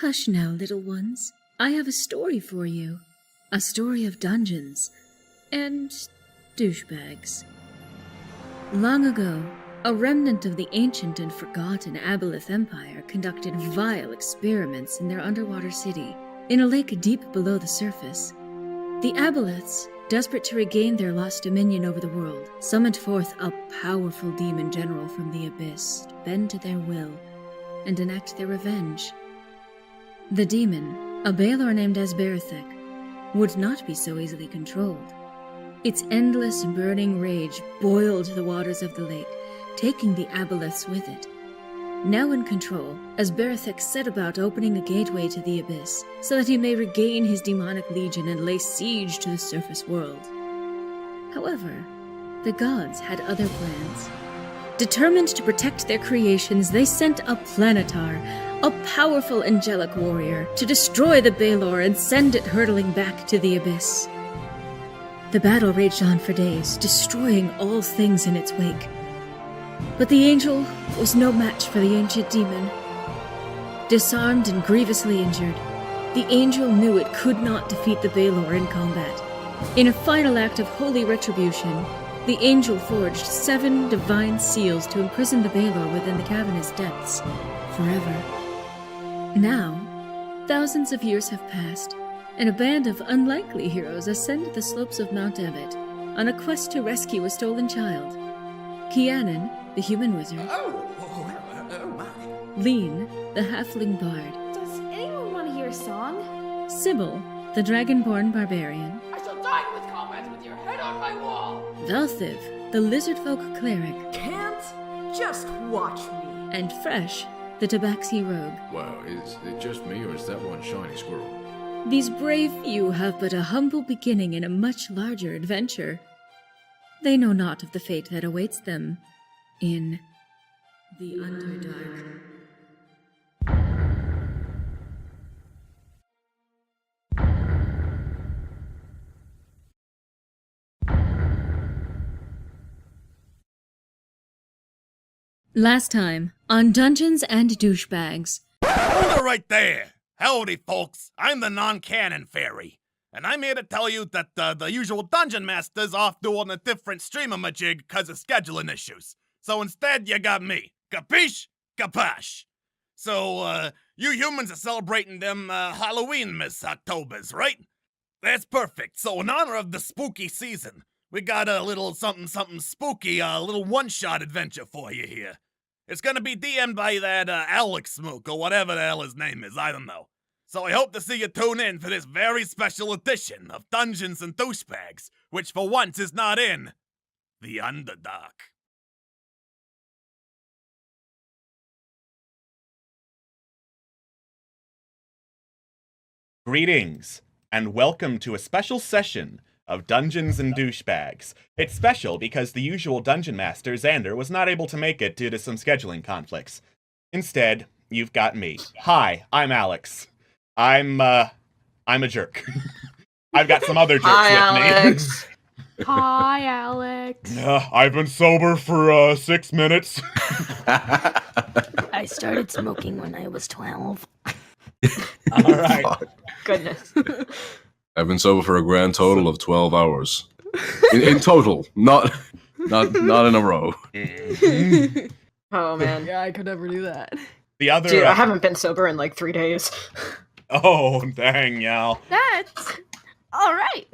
Hush now, little ones. I have a story for you. A story of dungeons and douchebags. Long ago, a remnant of the ancient and forgotten Aboleth Empire conducted vile experiments in their underwater city, in a lake deep below the surface. The Aboleths, desperate to regain their lost dominion over the world, summoned forth a powerful demon general from the abyss to bend to their will and enact their revenge. The demon, a tailor named Asberethek, would not be so easily controlled. Its endless burning rage boiled the waters of the lake, taking the Aboleths with it. Now in control, Asberethek set about opening a gateway to the abyss, so that he may regain his demonic legion and lay siege to the surface world. However, the gods had other plans. Determined to protect their creations, they sent a planetar, a powerful angelic warrior, to destroy the tailor and send it hurtling back to the abyss. The battle raged on for days, destroying all things in its wake. But the angel was no match for the ancient demon. Disarmed and grievously injured, the angel knew it could not defeat the tailor in combat. In a final act of holy retribution, the angel forged 7 divine seals to imprison the tailor within the cavernous depths forever. Now, thousands of years have passed, and a band of unlikely heroes ascend the slopes of Mount Ebott on a quest to rescue a stolen child. Kianan, the human wizard. Oh my. Lean, the halfling bard. Does anyone want to hear a song? Sybil, the dragonborn barbarian. I shall die with combat with your head on my wall. Valthiv, the lizardfolk cleric. Can't just watch me. And Fresh, the tabaxi rogue. Wow, is it just me or is that one shiny squirrel? These brave few have but a humble beginning in a much larger adventure. They know not of the fate that awaits them in the Underdark. Last time on Dungeons and Douchebags. Hold it right there! Howdy, folks. I'm the non-canon fairy. And I'm here to tell you that the usual dungeon master's off doing a different stream-a-majig because of scheduling issues. So instead, you got me. Capiche? Capash. So, you humans are celebrating them Halloween Miss Octobers, right? That's perfect. So in honor of the spooky season, we got a little something spooky, a little one-shot adventure for you here. It's gonna be DM'd by that Alex Smook, or whatever the hell his name is, I don't know. So I hope to see you tune in for this very special edition of Dungeons and Douchebags, which for once is not in the Underdark. Greetings, and welcome to a special session of Dungeons and Douchebags. It's special because the usual Dungeon Master, Xander, was not able to make it due to some scheduling conflicts. Instead, you've got me. Hi, I'm Alex. I'm a jerk. I've got some other jerks Hi, with Alex. me. Hi, Alex. I've been sober for 6 minutes. I started smoking when I was 12. All right. Goodness. I've been sober for a grand total of 12 hours. In total, not in a row. Oh, man. Yeah, I could never do that. The other. Dude, I haven't been sober in like 3 days. Oh, dang, y'all. That's all right.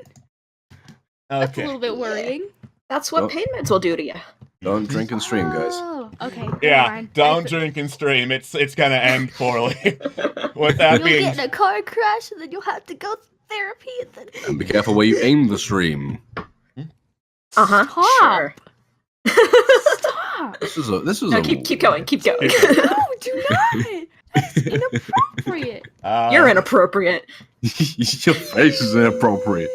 That's a Okay. little bit worrying. That's what Oh. pain meds will do to you. Don't drink and stream, guys. Oh, okay. never Yeah, mind. don't drink and stream. It's gonna end poorly. With that You'll being get in a car crash and then you'll have to go to therapy and then. And be careful where you aim the stream. Uh-huh. Stop. Sure. Stop. This is No, a keep going. Keep going. No, do not. That's inappropriate. You're inappropriate. Your face is inappropriate.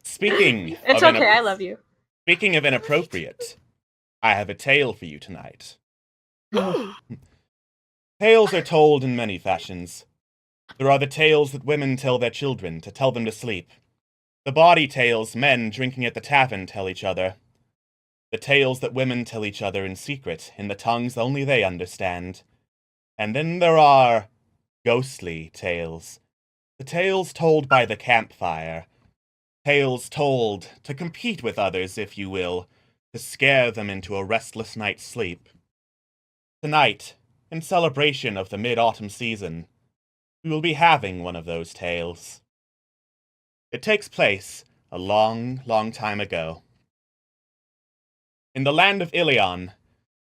Speaking It's of okay. I love you. Speaking of inappropriate, I have a tale for you tonight. Tales are told in many fashions. There are the tales that women tell their children to tell them to sleep. The bawdy tales men drinking at the tavern tell each other. The tales that women tell each other in secret, in the tongues only they understand. And then there are ghostly tales. The tales told by the campfire. Tales told to compete with others, if you will, to scare them into a restless night's sleep. Tonight, in celebration of the mid-autumn season, we will be having one of those tales. It takes place a long, long time ago. In the land of Ilion,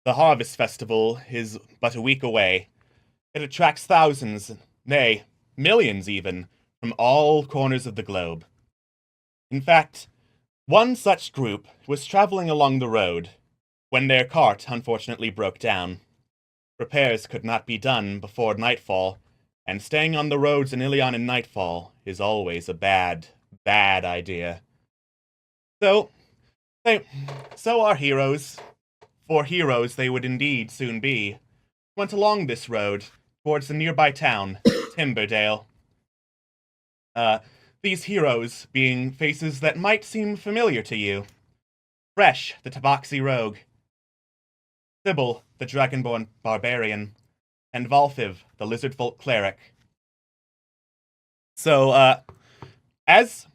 the Harvest Festival is but a week away. It attracts thousands, nay, millions even, from all corners of the globe. In fact, one such group was traveling along the road when their cart unfortunately broke down. Repairs could not be done before nightfall, and staying on the roads in Ilion in nightfall is always a bad, bad idea. So our heroes, for heroes they would indeed soon be, went along this road towards the nearby town, Timberdale. These heroes being faces that might seem familiar to you. Fresh, the Tabaxi rogue. Sybil, the dragonborn barbarian. And Valthiv, the lizardfolk cleric. So, as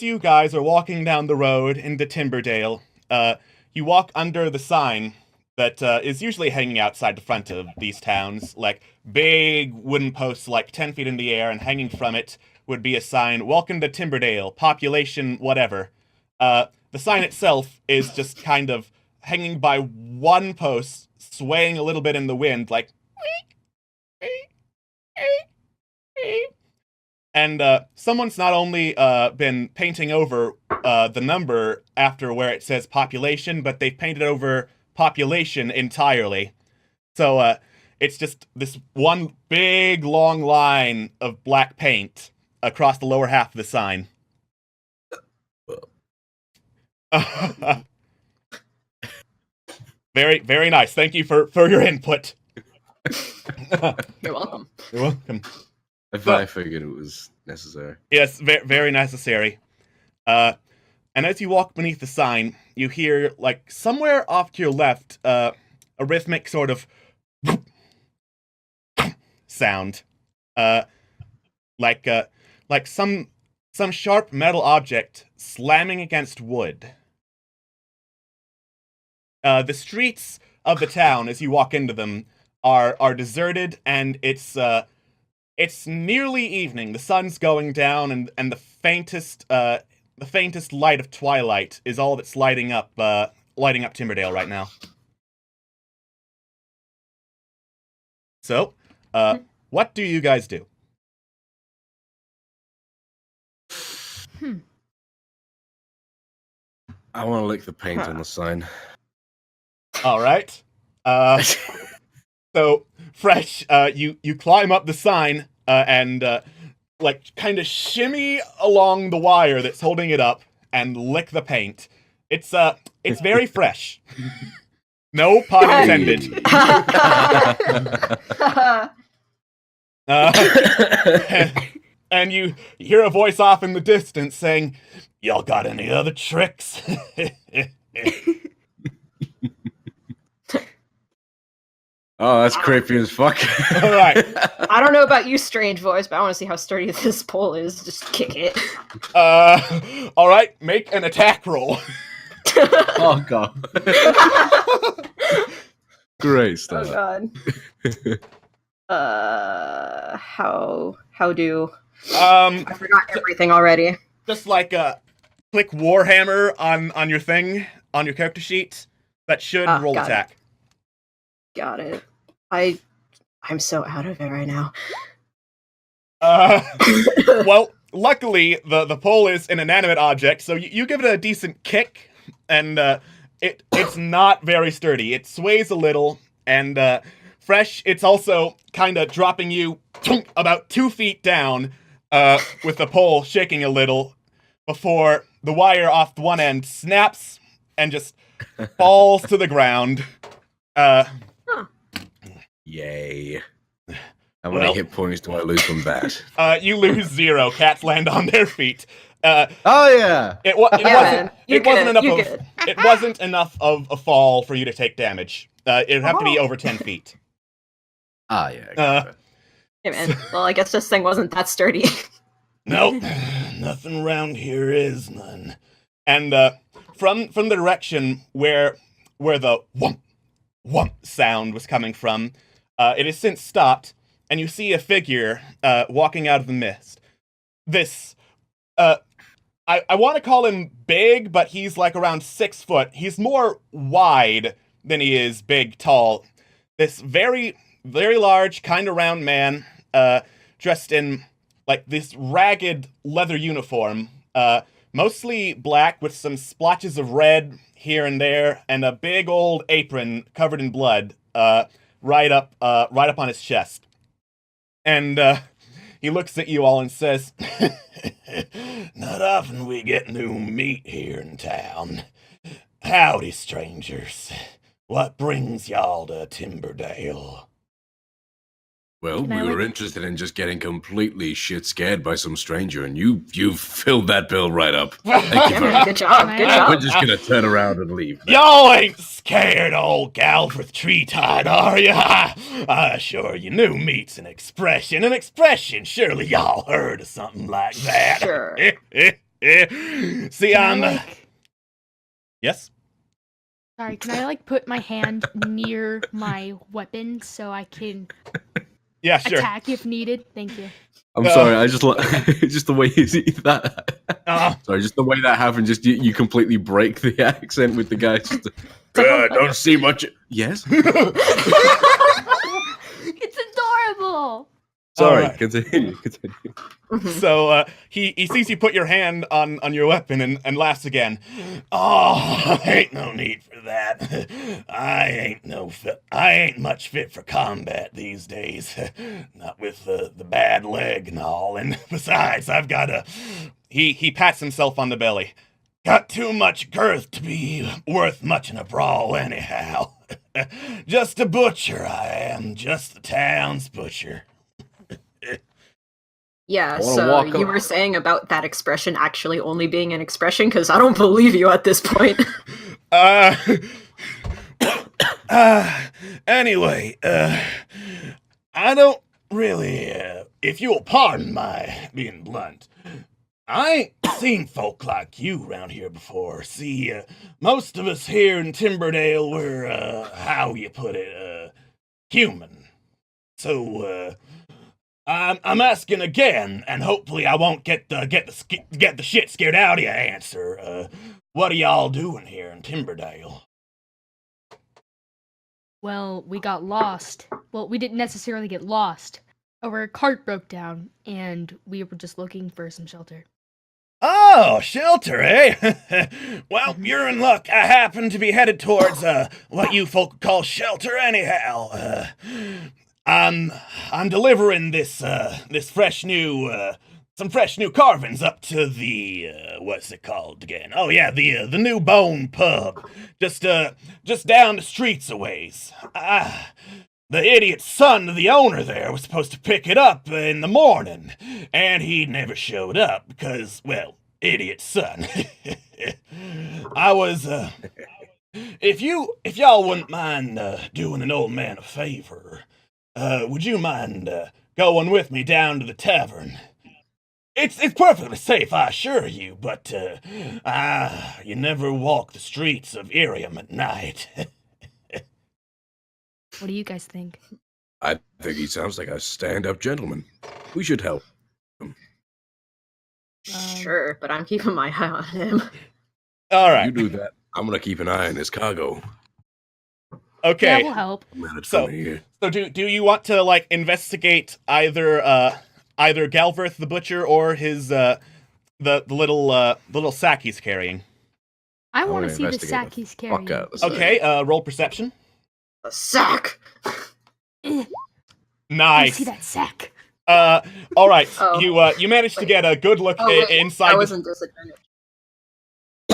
you guys are walking down the road into Timberdale, you walk under the sign that is usually hanging outside the front of these towns, like big wooden posts like 10 feet in the air, and hanging from it would be a sign, "Welcome to Timberdale, population whatever." The sign itself is just kind of hanging by one post, swaying a little bit in the wind, like... And someone's not only been painting over the number after where it says population, but they've painted over population entirely. So it's just this one big long line of black paint across the lower half of the sign. Very, very nice. Thank you for your input. You're welcome. You're welcome. I figured it was necessary. Yes, very necessary. And as you walk beneath the sign, you hear, like, somewhere off to your left, a rhythmic sort of sound. Like some sharp metal object slamming against wood. The streets of the town, as you walk into them, are deserted, and it's nearly evening. The sun's going down, and the faintest light of twilight is all that's lighting up Timberdale right now. So, what do you guys do? I want to lick the paint on the sign. All right. So, Fresh, you climb up the sign and like kind of shimmy along the wire that's holding it up and lick the paint. It's very fresh. No pun intended. And you hear a voice off in the distance saying, "Y'all got any other tricks?" Oh, that's creepy as fuck. All right. I don't know about you, strange voice, but I want to see how sturdy this pole is. Just kick it. All right. Make an attack roll. Oh god. Great stuff. Oh god. How do? I forgot everything already. Just like click Warhammer on your thing on your character sheet. That should roll attack. Got it. I'm so out of it right now. Well, luckily the pole is an inanimate object, so you give it a decent kick, and it's not very sturdy. It sways a little, and Fresh, it's also kind of dropping you about 2 feet down, with the pole shaking a little before the wire off the one end snaps and just falls to the ground. Yay. How many hit points do I lose from that? You lose 0. Cats land on their feet. Oh yeah. It wasn't enough of a fall for you to take damage. It would have to be over 10 feet. Ah yeah. Hey man, well, I guess this thing wasn't that sturdy. Nope, nothing around here is none. And from the direction where the whump whump sound was coming from, it has since stopped, and you see a figure walking out of the mist. This, I want to call him big, but he's like around 6 foot. He's more wide than he is big, tall. This very, very large, kind of round man, dressed in like this ragged leather uniform, mostly black with some splotches of red here and there, and a big old apron covered in blood, right up on his chest. And he looks at you all and says, "Not often we get new meat here in town. Howdy, strangers. What brings y'all to Timberdale?" Well, Can I, we were like- interested in just getting completely shit scared by some stranger, and you've filled that bill right up. Thank you Yeah, very man, much. good job, good We're job. just gonna turn around and leave. Y'all ain't scared old Galfrith tree-tide, are ya? I assure you, new meat's an expression. An expression, surely y'all heard of something like that. Sure. See, Can I, I'm... like, Yes? sorry, can I like put my hand near my weapon so I can Yeah, sure. attack if needed? Thank you. I'm sorry, I just like just the way you see that. Uh, Sorry, just the way that happened. Just you completely break the accent with the guy. Just, don't see much. Yes. It's adorable. Sorry. Alright. Continue. So he sees you put your hand on your weapon and laughs again. Oh, ain't no need for that. I ain't much fit for combat these days. Not with the bad leg and all. And besides, I've got a... He pats himself on the belly. Got too much girth to be worth much in a brawl anyhow. Just a butcher I am, just the town's butcher. Yeah, I wanna so walk you up. were saying about that expression actually only being an expression, because I don't believe you at this point. Anyway, I don't really, if you'll pardon my being blunt, I ain't seen folk like you around here before. See, most of us here in Timberdale were, how you put it, human. So, I'm asking again, and hopefully I won't get the shit scared out of you answer. What are y'all doing here in Timberdale? Well, we got lost. Well, we didn't necessarily get lost. Our cart broke down, and we were just looking for some shelter. Oh, shelter, eh? Well, you're in luck. I happen to be headed towards what you folk call shelter, anyhow. I'm delivering this fresh new some fresh new carvings up to the what's it called again? Oh yeah, the New Bone Pub, just down the streets a ways. The idiot son of the owner there was supposed to pick it up in the morning, and he never showed up because, well, idiot son. I was, if y'all wouldn't mind doing an old man a favor, would you mind going with me down to the tavern? It's perfectly safe, I assure you, but you never walk the streets of Irium at night. What do you guys think? I think he sounds like a stand-up gentleman. We should help. Sure, but I'm keeping my eye on him. All right. You do that. I'm gonna keep an eye on his cargo. Okay. Yeah, we'll help. I'm at it So- from here. So do you want to like investigate either Galverth the butcher or his the little sack he's carrying? I I'm want to gonna see the investigate sack the he's carrying. Fuck out. of this thing. Okay. Roll perception. A sack! I Nice. see that sack. All right. Oh. You managed to Wait. get a good look Oh, wait, inside. I the- wasn't disadvantaged.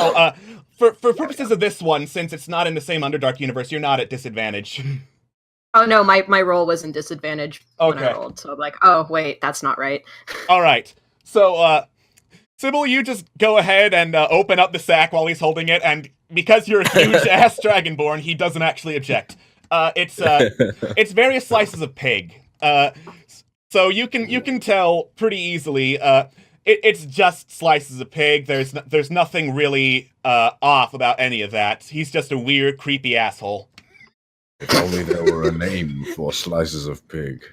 Oh, for purposes of this one, since it's not in the same Underdark universe, you're not at disadvantage. Oh no, my roll was in disadvantage when I Okay. rolled, so I'm like, oh wait, that's not right. All right. So, Sybil, you just go ahead and open up the sack while he's holding it, and because you're a huge ass dragonborn, he doesn't actually object. It's various slices of pig. So you can tell pretty easily. It's just slices of pig. There's nothing really off about any of that. He's just a weird, creepy asshole. If only there were a name for slices of pig.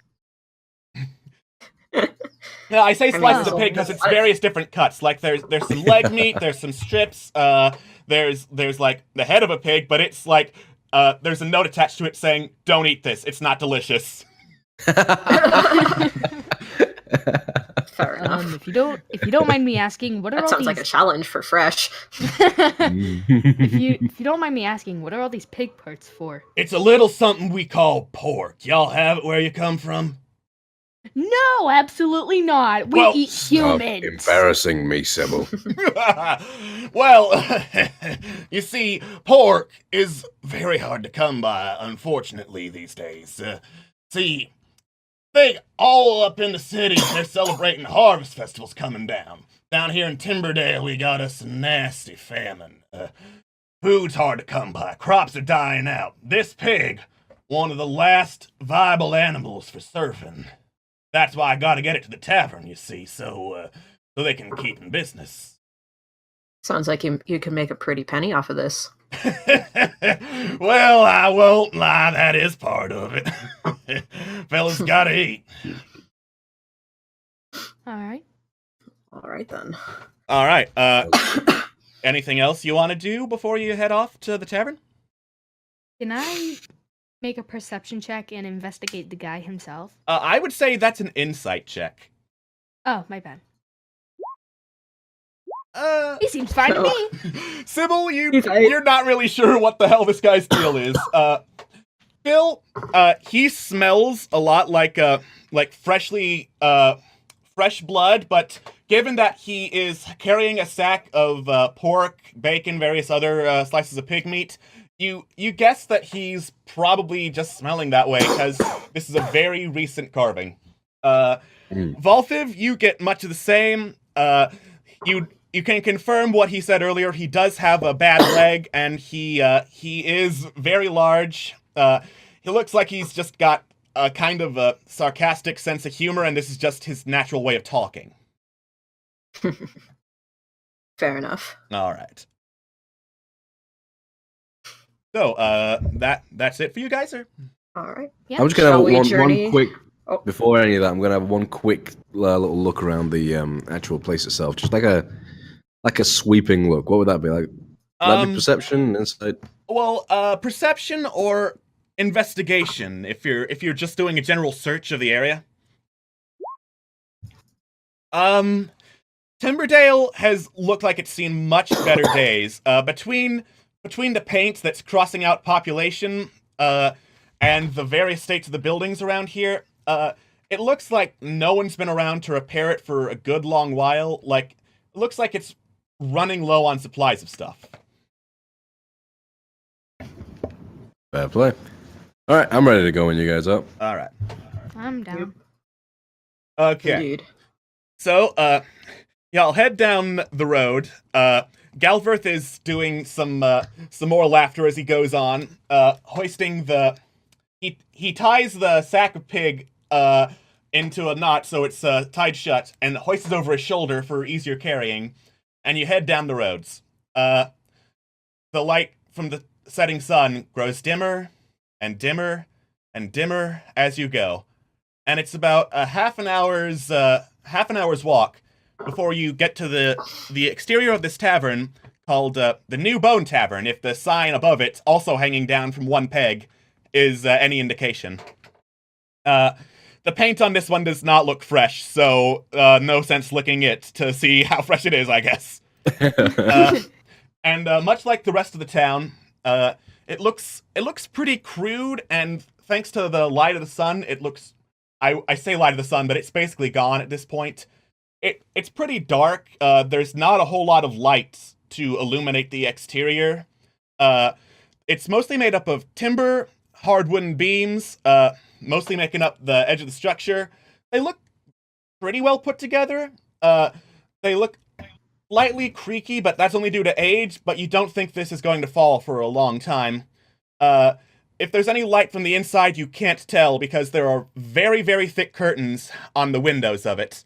No, I say slices mean, of pig because it's various different cuts. Like there's some leg meat, there's some strips, there's like the head of a pig, but it's like there's a note attached to it saying, "Don't eat this. It's not delicious." Fair enough. If you don't mind me asking, what are That all sounds these? like a challenge for Fresh. if you don't mind me asking, what are all these pig parts for? It's a little something we call pork. Y'all have it where you come from? No, absolutely not. We Well, eat Stop humans. embarrassing me, Sybil. Well, you see, pork is very hard to come by, unfortunately, these days. See, all up in the city, they're celebrating harvest festivals coming down. Down here in Timberdale, we got us a nasty famine. Food's hard to come by. Crops are dying out. This pig, one of the last viable animals for surfing. That's why I gotta get it to the tavern, you see, so they can keep in business. Sounds like you can make a pretty penny off of this. Well, I won't lie, that is part of it. Fellas gotta eat. All right. All right, then. All right, anything else you want to do before you head off to the tavern? Can I make a perception check and investigate the guy himself? I would say that's an insight check. Oh, my bad. He seems fine to Oh. me. Sybil, Insight. you're not really sure what the hell this guy's deal is. Phil, he smells a lot like freshly fresh blood, but given that he is carrying a sack of pork, bacon, various other slices of pig meat, you guess that he's probably just smelling that way because this is a very recent carving. Valthiv, you get much of the same. You can confirm what he said earlier. He does have a bad leg, and he is very large. He looks like he's just got a kind of a sarcastic sense of humor, and this is just his natural way of talking. Fair enough. All right. So, that's it for you guys, or? All right. Yeah. I'm just gonna Shall we have journey? one quick. Oh. Before any of that, I'm gonna have one quick little look around the actual place itself, just like a sweeping look. What would that be like? That'd be perception, insight. Well, perception or investigation if you're just doing a general search of the area. Timberdale has looked like it's seen much better days. Between the paint that's crossing out population and the various states of the buildings around here, it looks like no one's been around to repair it for a good long while. Like, it looks like it's running low on supplies of stuff. Fair play. All right, I'm ready to go when you guys up. All right. I'm down. Okay. Indeed. So, y'all head down the road. Galverth is doing some more laughter as he goes on, hoisting the... He ties the sack of pig into a knot so it's tied shut, and hoists it over his shoulder for easier carrying, and you head down the roads. The light from the setting sun grows dimmer and dimmer and dimmer as you go, and it's about a half an hour's walk before you get to the exterior of this tavern called the New Bone Tavern, if the sign above it, also hanging down from one peg, is any indication. The paint on this one does not look fresh, so no sense licking it to see how fresh it is, I guess. And much like the rest of the town, it looks pretty crude, and thanks to the light of the sun, it looks... I say light of the sun, but it's basically gone at this point. It's pretty dark. There's not a whole lot of light to illuminate the exterior. It's mostly made up of timber, hard wooden beams, mostly making up the edge of the structure. They look pretty well put together. They look slightly creaky, but that's only due to age, but you don't think this is going to fall for a long time. if there's any light from the inside, you can't tell because there are very, very thick curtains on the windows of it.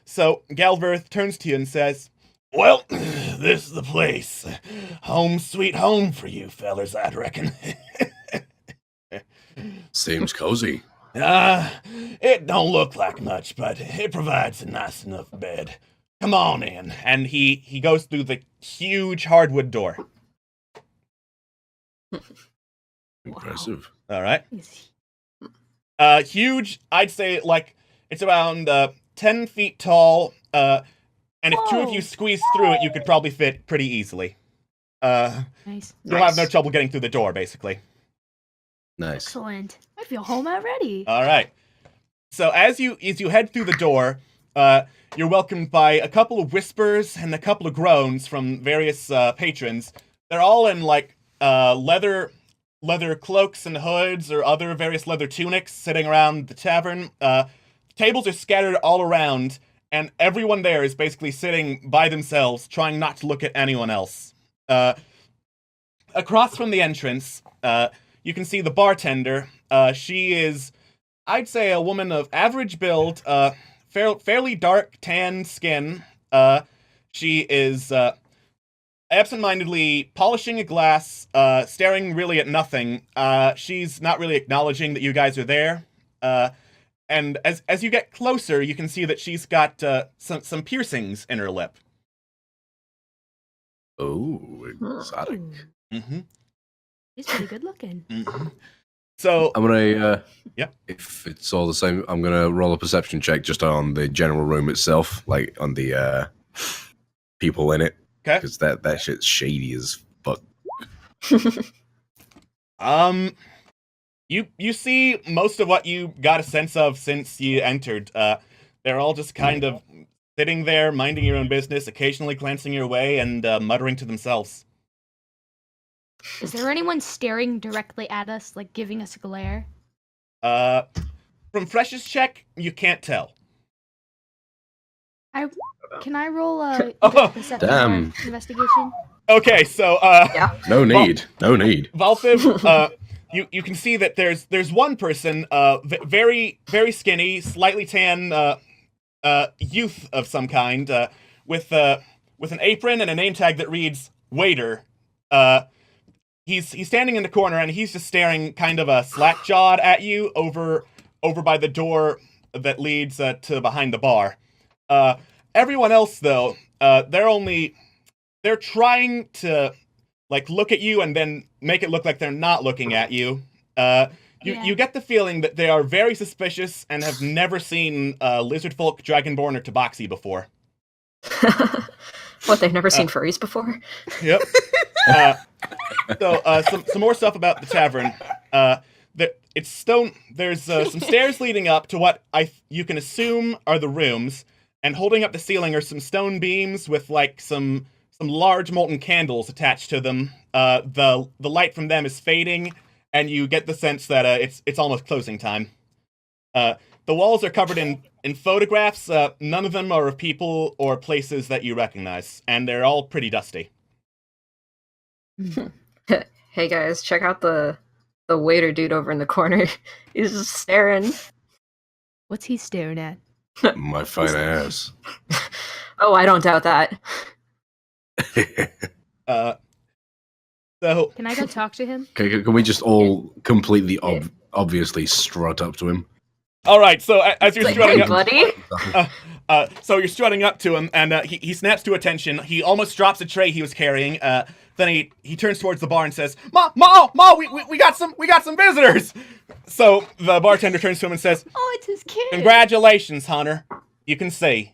So Galverth turns to you and says, "Well, this is the place. Home sweet home for you fellers, I'd reckon." Seems cozy. It don't look like much, but it provides a nice enough bed. Come on in. And he goes through the huge hardwood door. Impressive. All right. Huge, I'd say, like, it's around 10 feet tall, and if two of you squeeze through it, you could probably fit pretty easily. Nice. You'll have no trouble getting through the door, basically. Nice. Excellent. I feel home already. All right. So as you head through the door, you're welcomed by a couple of whispers and a couple of groans from various patrons. They're all in like leather cloaks and hoods or other various leather tunics, sitting around the tavern. Tables are scattered all around, and everyone there is basically sitting by themselves, trying not to look at anyone else. Across from the entrance, you can see the bartender. She is, I'd say, a woman of average build, fairly dark tan skin. She is absentmindedly polishing a glass, staring really at nothing. She's not really acknowledging that you guys are there. And as you get closer, you can see that she's got some piercings in her lip. Oh, exotic. Mm-hmm. He's pretty good looking. Mm-hmm. So I'm gonna, yeah. If it's all the same, I'm gonna roll a perception check just on the general room itself, like on the people in it. Okay. Because that shit's shady as fuck. You see most of what you got a sense of since you entered. They're all just kind of sitting there, minding your own business, occasionally glancing your way and muttering to themselves. Is there anyone staring directly at us, like giving us a glare? From Fresh's check, you can't tell. Can I roll a Oh, perception damn. or investigation? Okay, so No need. No need. Valthiv, you can see that there's one person, very very skinny, slightly tan, youth of some kind, with an apron and a name tag that reads waiter. He's standing in the corner and he's just staring kind of slack-jawed at you over by the door that leads to behind the bar. Everyone else though, they're trying to like look at you and then make it look like they're not looking at you. You get the feeling that they are very suspicious and have never seen lizard folk, dragonborn, or tabaxi before. What, they've never seen furries before? Yep. So some more stuff about the tavern. It's stone. There's some stairs leading up to what you can assume are the rooms, and holding up the ceiling are some stone beams with like some large molten candles attached to them. The light from them is fading, and you get the sense that it's almost closing time. The walls are covered in photographs. None of them are of people or places that you recognize, and they're all pretty dusty. Hey guys, check out the waiter dude over in the corner. He's just staring. What's he staring at? My fine ass. Oh, I don't doubt that. So Can I go talk to him? Can we just all completely obviously strut up to him? all right. So as you're Like, strutting hey, up, buddy. so you're strutting up to him, and he snaps to attention. He almost drops a tray he was carrying. Then he turns towards the bar and says, "Ma, we got some visitors." So the bartender turns to him and says, Oh, it's his kid. "Congratulations, Hunter. You can see."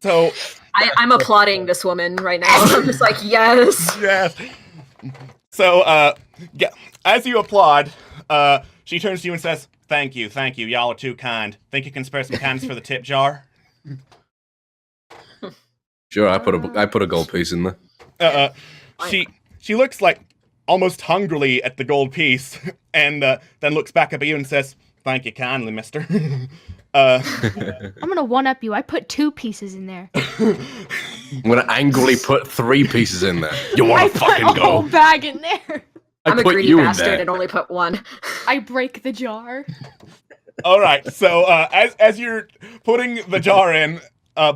So I'm applauding this woman right now. I'm just like, yes. yes. So as you applaud, she turns to you and says, Thank you. Y'all are too kind. Think you can spare some cans for the tip jar?" Sure, I put a gold piece in there. She looks like almost hungrily at the gold piece, and then looks back up at you and says, "Thank you kindly, mister." I'm gonna one-up you. I put 2 pieces in there. I'm gonna angrily put 3 pieces in there. You I wanna put fucking a whole go? bag in there. I'm a put greedy you in bastard there. and only put 1. I break the jar. All right. So as you're putting the jar in,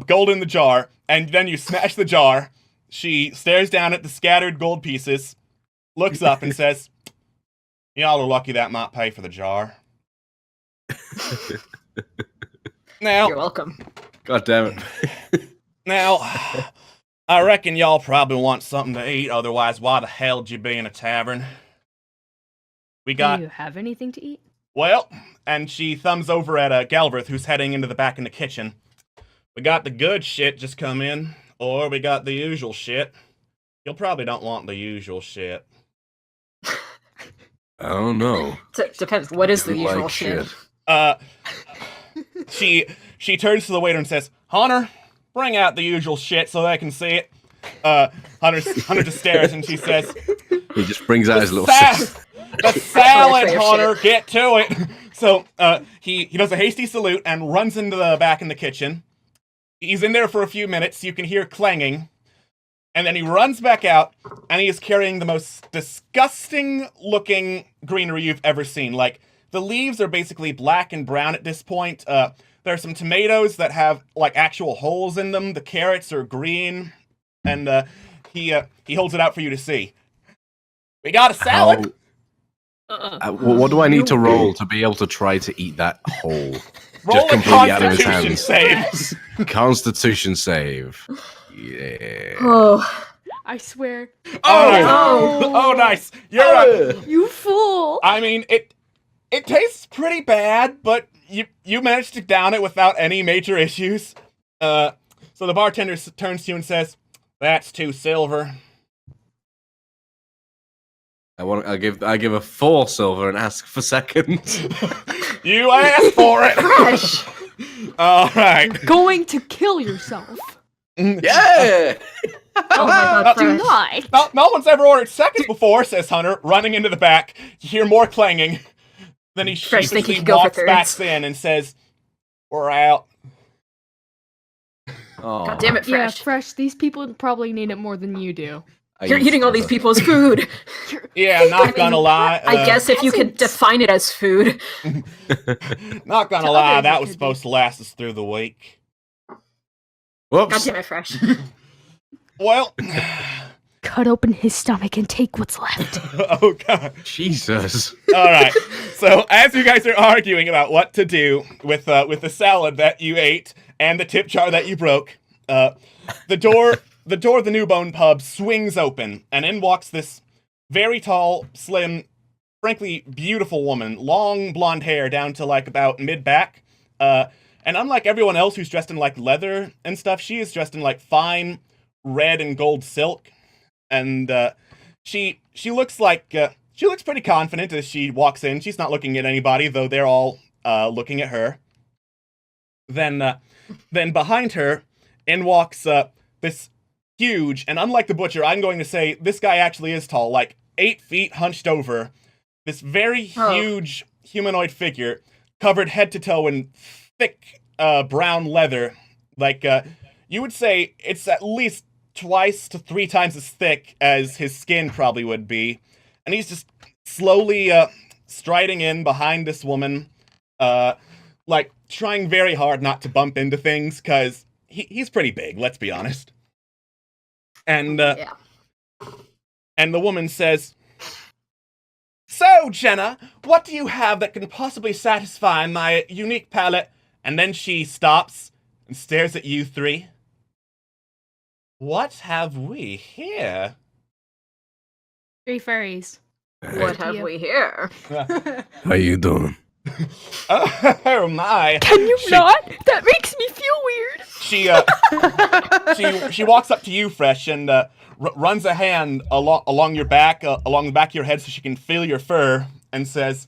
gold in the jar, and then you smash the jar, she stares down at the scattered gold pieces, looks up, and says, "Y'all are lucky that might pay for the jar." Now, You're welcome. God damn it. now, I reckon y'all probably want something to eat. Otherwise, why the hell'd you be in a tavern? We got. Do you have anything to eat? Well, and she thumbs over at Galbraith, who's heading into the back in the kitchen. We got the good shit just come in, or we got the usual shit. You'll probably don't want the usual shit. I don't know. Depends. What is the Like usual shit? She turns to the waiter and says, "Hunter, bring out the usual shit so they can see it." Hunter just stares and she says, He just brings out his little "Sa- sister. The salad, Actually, Hunter, get to it." So he does a hasty salute and runs into the back in the kitchen. He's in there for a few minutes. You can hear clanging. And then he runs back out, and he is carrying the most disgusting-looking greenery you've ever seen. Like, the leaves are basically black and brown at this point. There are some tomatoes that have, like, actual holes in them. The carrots are green. And he holds it out for you to see. We got a salad! What do I need to roll to be able to try to eat that whole? Roll a completely out of his Constitution hands. save. Constitution save. Yeah. Oh, I swear. Oh, nice. You're You fool! I mean, it tastes pretty bad, but you managed to down it without any major issues. So the bartender turns to you and says, "That's 2 silver." I give a 4 silver and ask for seconds. You asked for it. fresh. All right. Going to kill yourself. Yeah. Oh my god, Do fresh. not. No one's ever ordered seconds before, says Hunter, running into the back. You hear more clanging. Then he Fresh think he sheepishly could go for walks back thirds. in and says, "We're out." Oh, God damn it, Yeah, fresh. fresh. These people probably need it more than you do. You're eating all these people's food. Yeah, not gonna lie. I guess if you could peasants. define it as food. Not gonna To lie, others that it was could supposed to last us through the week. God Whoops. damn it, fresh. Well, Cut open his stomach and take what's left. oh god. Jesus. All right. So as you guys are arguing about what to do with the salad that you ate and the tip jar that you broke, the door of the New Bone pub swings open, and in walks this very tall, slim, frankly beautiful woman, long blonde hair down to like about mid back. And unlike everyone else who's dressed in like leather and stuff, she is dressed in like fine red and gold silk. And she looks like she looks pretty confident as she walks in. She's not looking at anybody, though they're all looking at her. Then behind her, in walks this huge, and unlike the butcher, I'm going to say this guy actually is tall, like 8 feet hunched over. This very huge humanoid figure, covered head to toe in thick brown leather. Like you would say, it's at least twice to 3 times as thick as his skin probably would be. And he's just slowly striding in behind this woman, like trying very hard not to bump into things, because he's pretty big, let's be honest. And Yeah. and the woman says, "So, Jenna, what do you have that can possibly satisfy my unique palate?" And then she stops and stares at you 3. What have we here? 3 fairies. What have we here? How you doing? Oh my! Can you not? That makes me feel weird. She walks up to you, Fresh, and runs a hand along your back, along the back of your head, so she can feel your fur, and says,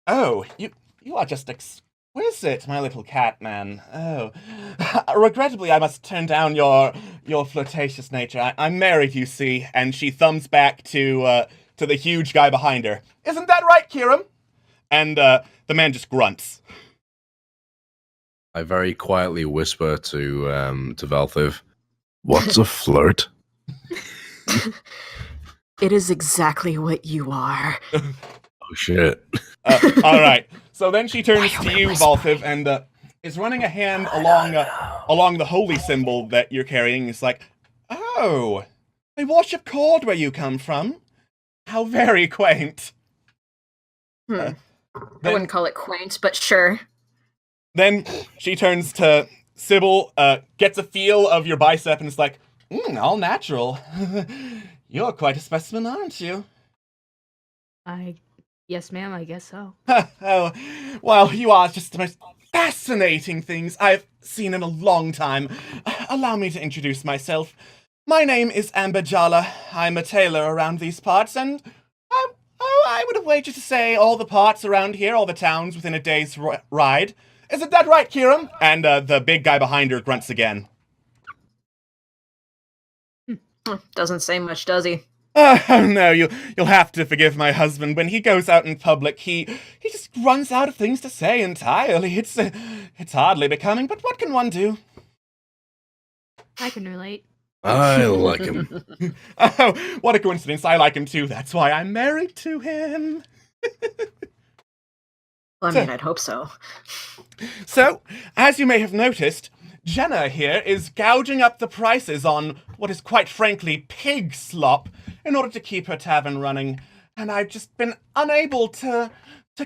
"Oh, you are just exquisite, my little cat man. Oh, regrettably, I must turn down your flirtatious nature. I'm married, you see." And she thumbs back to the huge guy behind her. "Isn't that right, Kiram?" And the man just grunts. I very quietly whisper to Valthiv, What's a flirt? It is exactly what you are. Oh shit. All right. So then she turns to you, Valthiv, and is running a hand along the holy symbol that you're carrying. It's like, oh, they worship cord where you come from. How very quaint. I wouldn't call it quaint, but sure. Then she turns to Sybil, gets a feel of your bicep, and is like, all natural. You're quite a specimen, aren't you? Yes, ma'am, I guess so. Oh, well, you are just the most fascinating things I've seen in a long time. Allow me to introduce myself. My name is Amber Jala. I'm a tailor around these parts, and I would have wagered to say all the parts around here, all the towns within a day's ride. Isn't that right, Kiram? And the big guy behind her grunts again. Doesn't say much, does he? Oh no, you'll have to forgive my husband. When he goes out in public, he just runs out of things to say entirely. It's hardly becoming, but what can one do? I can relate. I like him. Oh, what a coincidence. I like him too. That's why I'm married to him. Well, I mean, I'd hope so. So, as you may have noticed, Jenna here is gouging up the prices on what is quite frankly pig slop in order to keep her tavern running, and I've just been unable to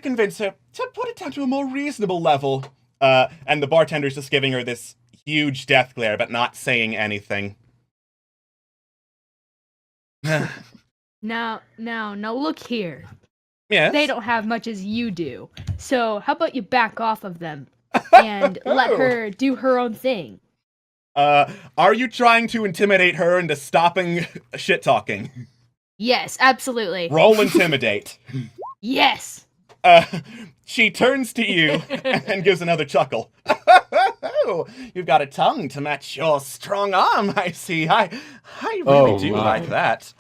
convince her to put it down to a more reasonable level. And the bartender's just giving her this huge death glare, but not saying anything. Now, look here. Yes? They don't have much as you do. So how about you back off of them and let her do her own thing? Are you trying to intimidate her into stopping shit-talking? Yes, absolutely. Roll intimidate. Yes. She turns to you and gives another chuckle. Oh, you've got a tongue to match your strong arm, I see. I really do like that.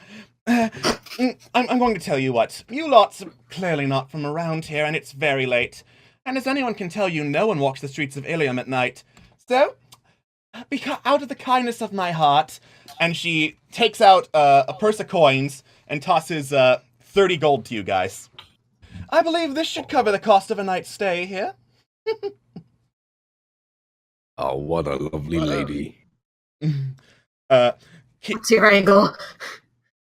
I'm going to tell you what. You lots are clearly not from around here, and it's very late. And as anyone can tell you, no one walks the streets of Ilium at night. So, out of the kindness of my heart, and she takes out a purse of coins and tosses 30 gold to you guys. I believe this should cover the cost of a night's stay here. Oh, what a lovely lady. What's your angle?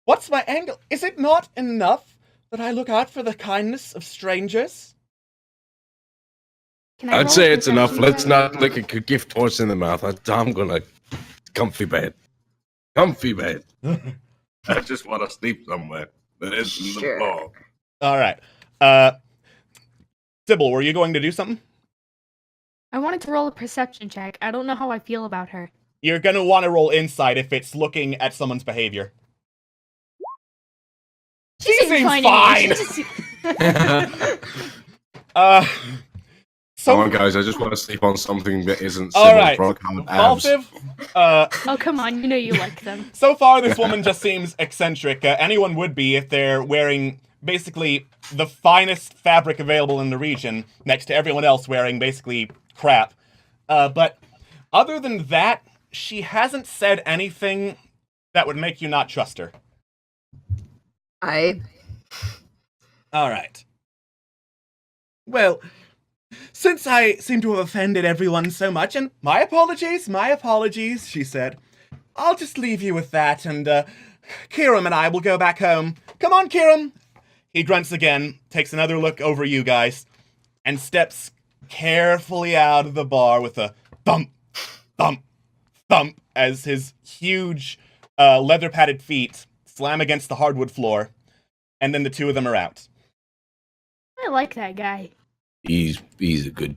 What's my angle? Is it not enough that I look out for the kindness of strangers? Can I roll I'd say a it's enough. perception Let's check? not lick a gift horse in the mouth. I'm gonna comfy bed. Comfy bed. I just want to sleep somewhere that isn't the Sure. floor. All right. Sybil, were you going to do something? I wanted to roll a perception check. I don't know how I feel about her. You're going to want to roll insight if it's looking at someone's behavior. She seems fine. fine. She just- Come on, guys. I just want to sleep on something that isn't All right. Sybil's abs. Valthiv, Oh, come on. You know you like them. so far this woman just seems eccentric. Anyone would be if they're wearing basically the finest fabric available in the region next to everyone else wearing basically crap. But other than that, she hasn't said anything that would make you not trust her. All right. Well, since I seem to have offended everyone so much, and my apologies, she said, I'll just leave you with that, and Kiram and I will go back home. Come on, Kiram! He grunts again, takes another look over you guys, and steps carefully out of the bar with a thump, thump, thump, as his huge leather-padded feet slam against the hardwood floor, and then the two of them are out. I like that guy. He's a good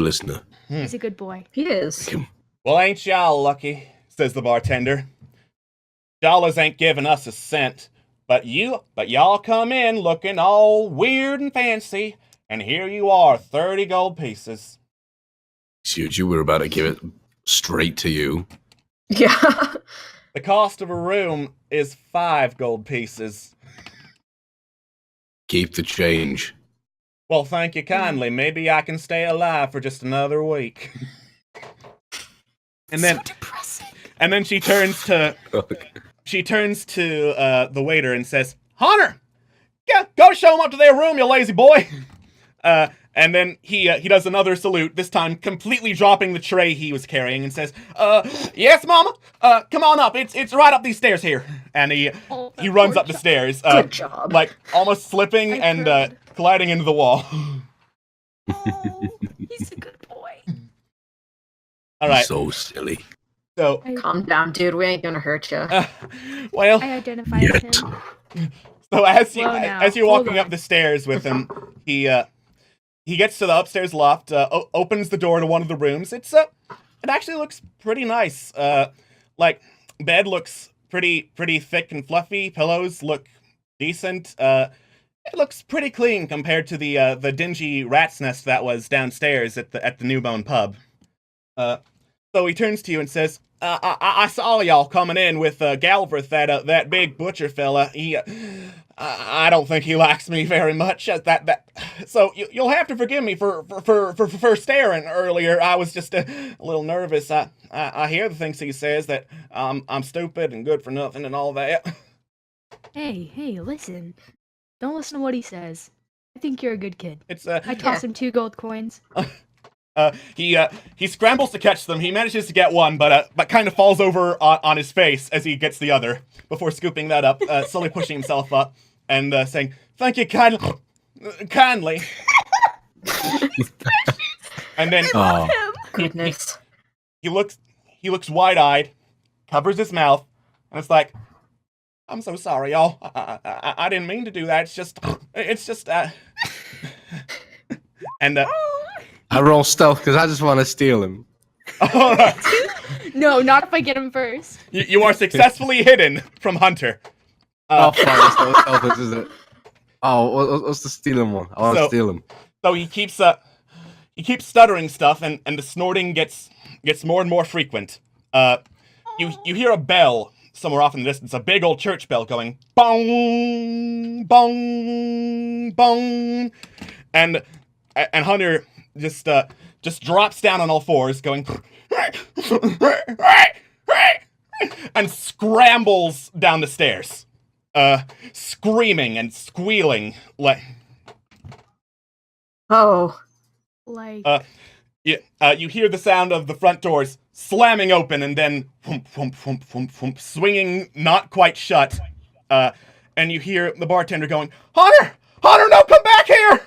listener. He's a good boy. He is. Well, ain't y'all lucky, says the bartender. Dollars ain't giving us a cent, but y'all come in looking all weird and fancy, and here you are, 30 gold pieces. Shoot, you were about to give it straight to you. Yeah. The cost of a room is 5 gold pieces. Keep the change. Well, thank you kindly. Maybe I can stay alive for just another week. And then, And then she turns to the waiter and says, "Hunter, go show him up to their room, you lazy boy." And then he does another salute, this time completely dropping the tray he was carrying, and says, "Yes, Mama. Come on up. It's right up these stairs here." And he runs up the stairs, Good job. like almost slipping and colliding into the wall. Oh, he's a good boy. All right. So silly. So Calm down, dude. We ain't gonna hurt you. well, I identify as him. so as Whoa, now, you're hold walking on. up the stairs with him, he gets to the upstairs loft, opens the door to one of the rooms. It actually looks pretty nice. Like bed looks pretty thick and fluffy. Pillows look decent. It looks pretty clean compared to the dingy rat's nest that was downstairs at the New Bone pub. So he turns to you and says, I saw y'all coming in with Galbraith, that big butcher fella. I don't think he likes me very much. So you'll have to forgive me for staring earlier. I was just a little nervous. I hear the things he says, that I'm stupid and good for nothing and all that. Hey, listen. Don't listen to what he says. I think you're a good kid. It's I toss him 2 gold coins. He scrambles to catch them. He manages to get one, but kind of falls over on his face as he gets the other before scooping that up, slowly pushing himself up and saying, "Thank you kindly." And then Goodness. he looks wide-eyed, covers his mouth, and it's like, "I'm so sorry, y'all. I didn't mean to do that. It's just and I roll stealth because I just want to steal him. all right. No, not if I get him first. You are successfully hidden from Hunter. Oh, fuck, that's not what stealth is it? Oh, what's the stealing one? I want to steal him. So he keeps stuttering stuff, and the snorting gets more and more frequent. You hear a bell somewhere off in the distance, a big old church bell going bong, bong, bong, and Hunter just drops down on all fours, going and scrambles down the stairs, screaming and squealing like. Oh. Like, You hear the sound of the front doors slamming open and then thump, thump, thump, thump, thump, swinging not quite shut. And you hear the bartender going, Hunter, no, come back here!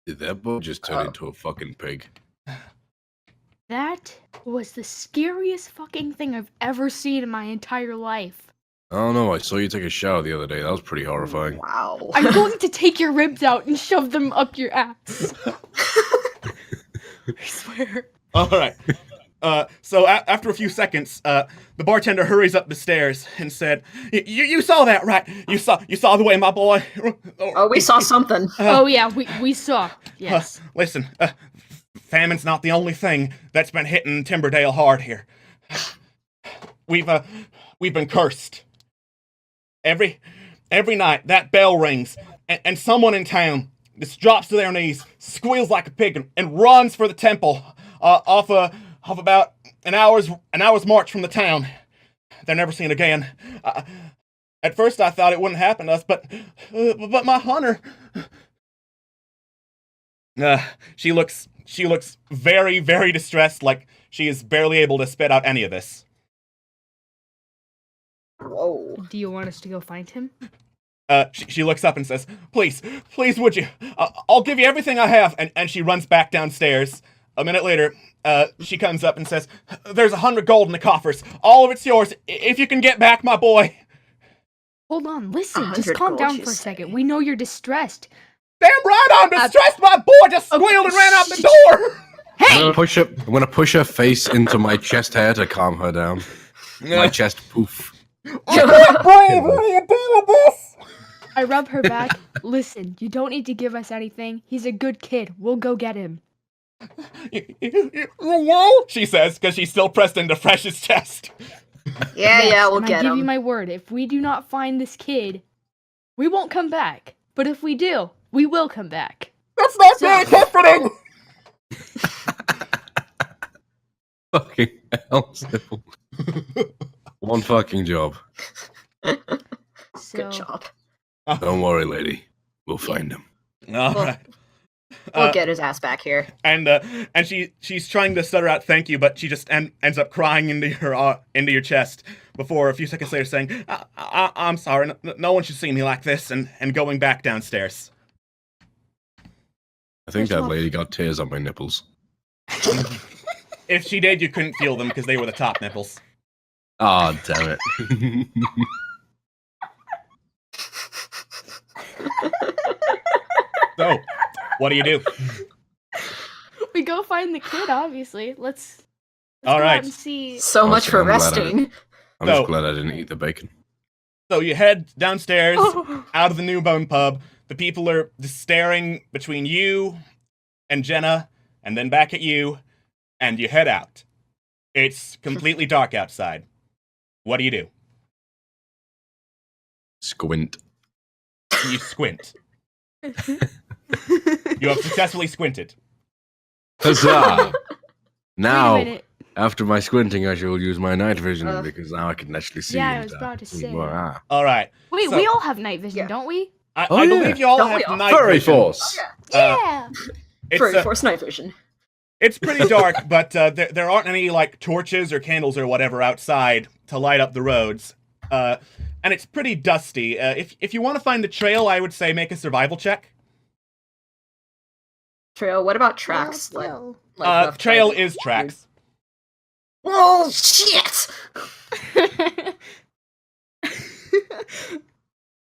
Did that boy just turn into a fucking pig? that was the scariest fucking thing I've ever seen in my entire life. I don't know. I saw you take a shower the other day. That was pretty horrifying. Wow. I'm going to take your ribs out and shove them up your ass. I swear. All right. So after a few seconds, the bartender hurries up the stairs and said, "You saw that, right? You saw the way my boy." Oh, we saw something. Oh yeah, we saw. Yes. Listen, famine's not the only thing that's been hitting Timberdale hard here. We've been cursed. Every night that bell rings, and someone in town just drops to their knees, squeals like a pig, and runs for the temple off about an hour's march from the town. They're never seen again. At first I thought it wouldn't happen to us, but my Hunter. She looks very, very distressed, like she is barely able to spit out any of this. Whoa. Do you want us to go find him? She looks up and says, please, would you? I'll give you everything I have. And she runs back downstairs. A minute later, she comes up and says, there's 100 gold in the coffers. All of it's yours, if you can get back my boy. Hold on, listen, 100 just calm gold, down you for a say. second. We know you're distressed. Damn right I'm distressed. My boy just squealed and ran out the door. I'm gonna push her face into my chest hair to calm her down. My chest poof. I can't breathe. What are you doing with this? I rub her back. Listen, you don't need to give us anything. He's a good kid. We'll go get him. She says, because she's still pressed into Fresh's chest. Yeah, we'll and get I give him. you my word, if we do not find this kid, we won't come back. But if we do, we will come back. That's not very comforting. Fucking hell, Sybil. One fucking job. So, Good job. Don't worry, lady. We'll find him. All Well, right. We'll get his ass back here. And she's trying to stutter out thank you, but she just ends up crying into your chest before a few seconds later saying, "I'm sorry, no one should see me like this," and going back downstairs. I think that lady got tears on my nipples. If she did, you couldn't feel them because they were the top nipples. Ah, damn it. So, what do you do? we go find the kid, obviously. Let's All go right. out and see. So much for I'm glad I resting. I'm So- just glad I didn't eat the bacon. So you head downstairs, out of the New Bone Pub. The people are just staring between you and Jenna, and then back at you, and you head out. It's completely dark outside. What do you do? Squint. You squint. You have successfully squinted. Huzzah! Now, Wait a minute. after my squinting, I shall use my night vision Uh, because now I can actually see. Yeah, I and, was about to say. Ah. All right. Wait, So- we all have night vision, Yeah. don't we? I Oh, yeah. believe you all Don't have we all? night Furry vision. force. Yeah. It's, Furry Force night vision. it's pretty dark, but there aren't any like torches or candles or whatever outside to light up the roads. And it's pretty dusty. If you want to find the trail, I would say make a survival check. Trail, what about tracks? Well, Left, Trail right? is tracks. Oh, shit!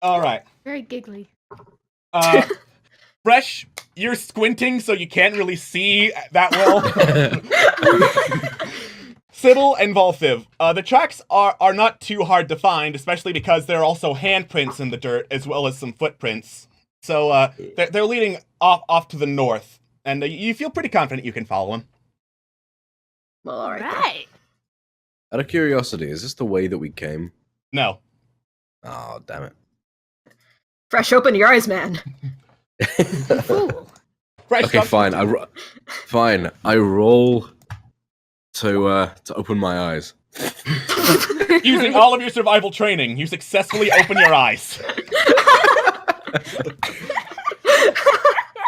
All right. Very giggly. Fresh, you're squinting, so you can't really see that well. Sybil and Valthiv, the tracks are not too hard to find, especially because there are also handprints in the dirt as well as some footprints. So they're leading off to the north, and you feel pretty confident you can follow them. Well, alright. then. Right. Out of curiosity, is this the way that we came? No. Oh, damn it. Fresh, open your eyes, man. Fool. Fresh, Okay, fine. Fine. I roll to open my eyes. Using all of your survival training, you successfully open your eyes.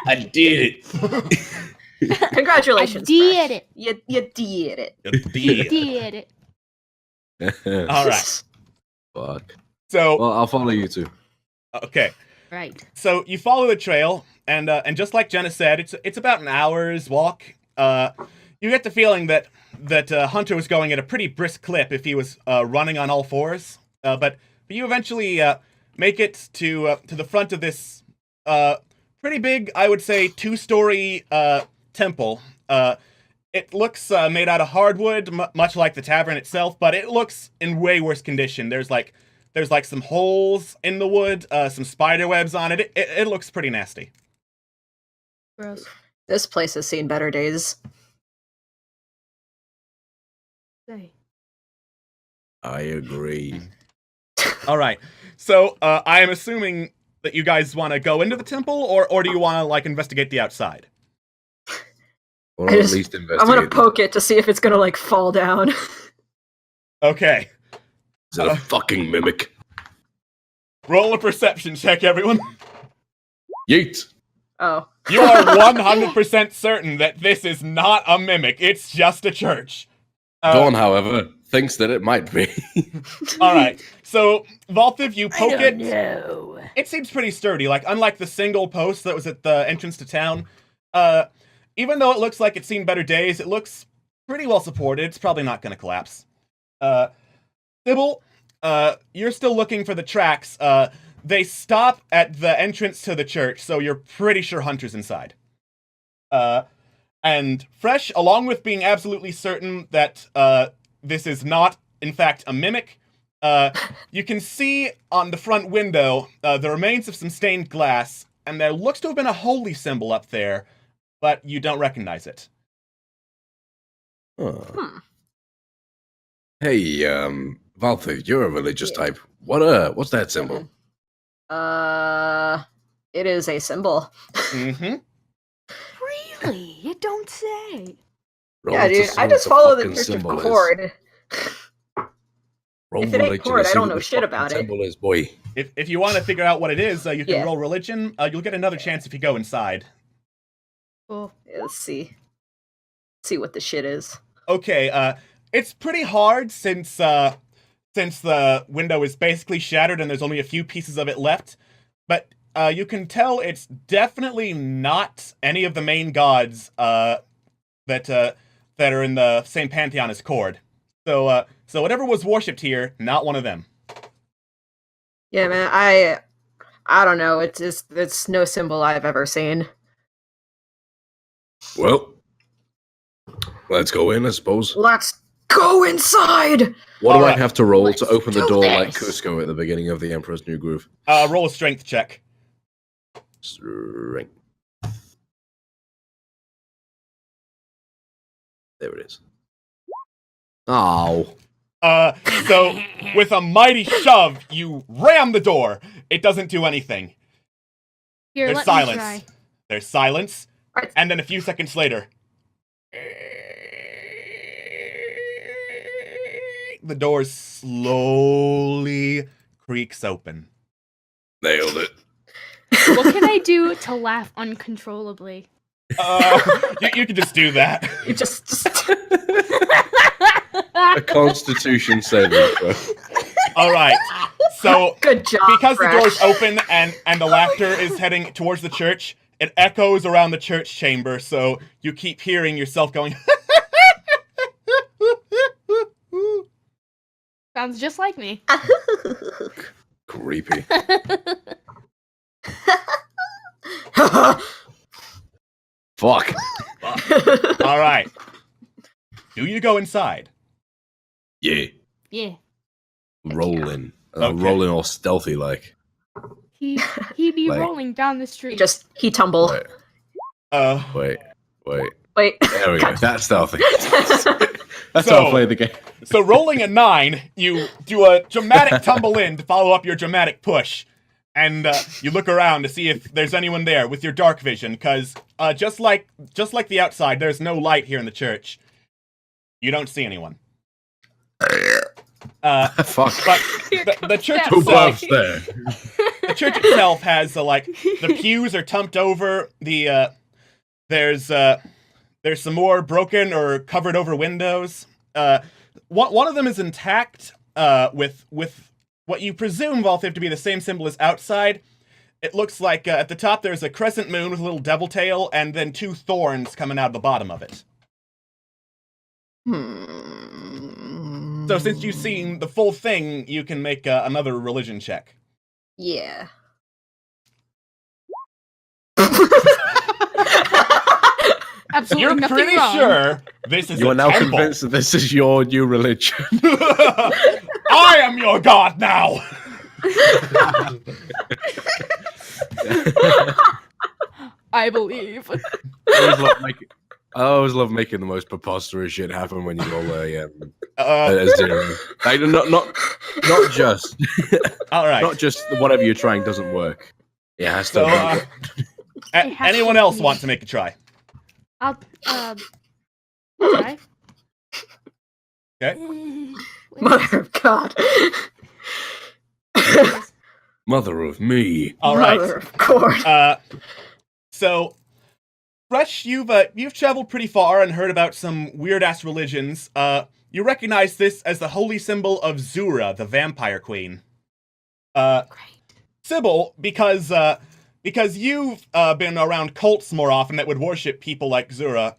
I did it. Congratulations. I did Fresh. it. You did it. Did it. All right. Fuck. So, Well, I'll follow you two. okay. Right. So you follow the trail, and just like Jenna said, it's about an hour's walk. You get the feeling that Hunter was going at a pretty brisk clip if he was running on all fours. But you eventually make it to the front of this pretty big, I would say, 2-story temple. It looks made out of hardwood, much like the tavern itself, but it looks in way worse condition. There's like some holes in the wood, some spider webs on it. It looks pretty nasty. Gross. This place has seen better days. Say. I agree. All right. So I am assuming that you guys want to go into the temple, or do you want to like investigate the outside? Or I at just- least I'm investigate. gonna poke it to see if it's gonna, like, fall down. Okay. Is it a fucking mimic? Roll a perception check, everyone. Yeet. Oh. You are 100% certain that this is not a mimic. It's just a church. Dawn, however, thinks that it might be. All right. So, Valthiv, you poke it. No. It seems pretty sturdy. Like, unlike the single post that was at the entrance to town, even though it looks like it's seen better days, it looks pretty well supported. It's probably not going to collapse. Sybil, you're still looking for the tracks. They stop at the entrance to the church, so you're pretty sure Hunter's inside. And Fresh, along with being absolutely certain that this is not, in fact, a mimic, you can see on the front window the remains of some stained glass, and there looks to have been a holy symbol up there, but you don't recognize it. Huh. Hey, Valthiv, you're a religious type. What's that symbol? It is a symbol. Mm-hmm. Really? You don't say. Roll Yeah, to dude. see I what just the follow the fucking Church of symbol is. Cord. Roll If it ain't religion cord, to I see don't what know the shit fucking about it. symbol is, boy. If you want to figure out what it is, you can Yeah. roll religion. You'll get another chance if you go inside. Cool. Yeah, let's see. See what the shit is. Okay, it's pretty hard since the window is basically shattered and there's only a few pieces of it left. But you can tell it's definitely not any of the main gods that are in the same pantheon as Cord. So whatever was worshipped here, not one of them. Yeah, man. I don't know. It's no symbol I've ever seen. Well, let's go in, I suppose. Let's go inside. What do I Alright. have to roll to Let's open the do door like this. Cusco at the beginning of the Emperor's New Groove? Roll a strength check. Strength. There it is. Oh. So with a mighty shove, you ram the door. It doesn't do anything. Here, There's let silence. me try. There's silence, Right. and then a few seconds later, the door slowly creaks open. Nailed it. What can I do to laugh uncontrollably? You can just do that. You just A Constitution saving throw. All right. So good job. because the Fresh. door's open and the laughter is heading towards the church, it echoes around the church chamber. So you keep hearing yourself going. Sounds just like me. Creepy. Fuck. All right. Do you go inside? Yeah. Yeah. Rolling. Okay. Rolling all stealthy like. He be Like- rolling down the street. he tumble. Wait. Wait. Wait. There we go. That's stealthy. That's So- how I play the game. So rolling a 9, you do a dramatic tumble in to follow up your dramatic push. And you look around to see if there's anyone there with your dark vision, because just like the outside, there's no light here in the church. You don't see anyone. Fuck. But the church Who itself, there? the church itself has the pews are tumped over. There's some more broken or covered over windows. One of them is intact, with what you presume, Valthiv, to be the same symbol as outside. It looks like at the top there's a crescent moon with a little devil tail, and then 2 thorns coming out of the bottom of it. So since you've seen the full thing, you can make another religion check. Yeah. Absolutely You're nothing pretty wrong. sure this is You a are now temple. convinced that this is your new religion. I am your god now! I believe. I always love making the most preposterous shit happen when you roll a Uh, zero. Like, not just Alright. not just whatever you're trying doesn't work. It has to. So, It has anyone to else be- want to make a try? I'll try. Okay. Mother of God. Mother of me. Alright. Mother of God. So, Fresh, you've traveled pretty far and heard about some weird-ass religions. You recognize this as the holy symbol of Zura, the vampire queen. Sybil, because you've been around cults more often that would worship people like Zura,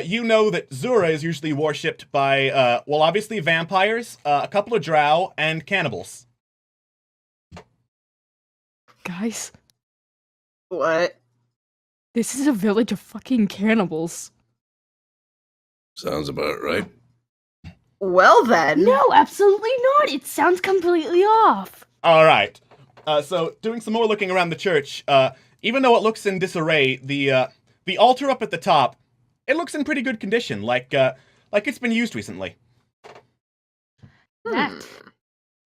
you know that Zura is usually worshipped by, obviously vampires, a couple of drow, and cannibals. Guys, What? this is a village of fucking cannibals. Sounds about right. Well then. No, absolutely not. It sounds completely off. Alright. So, doing some more looking around the church, even though it looks in disarray, the altar up at the top, it looks in pretty good condition, like it's been used recently. That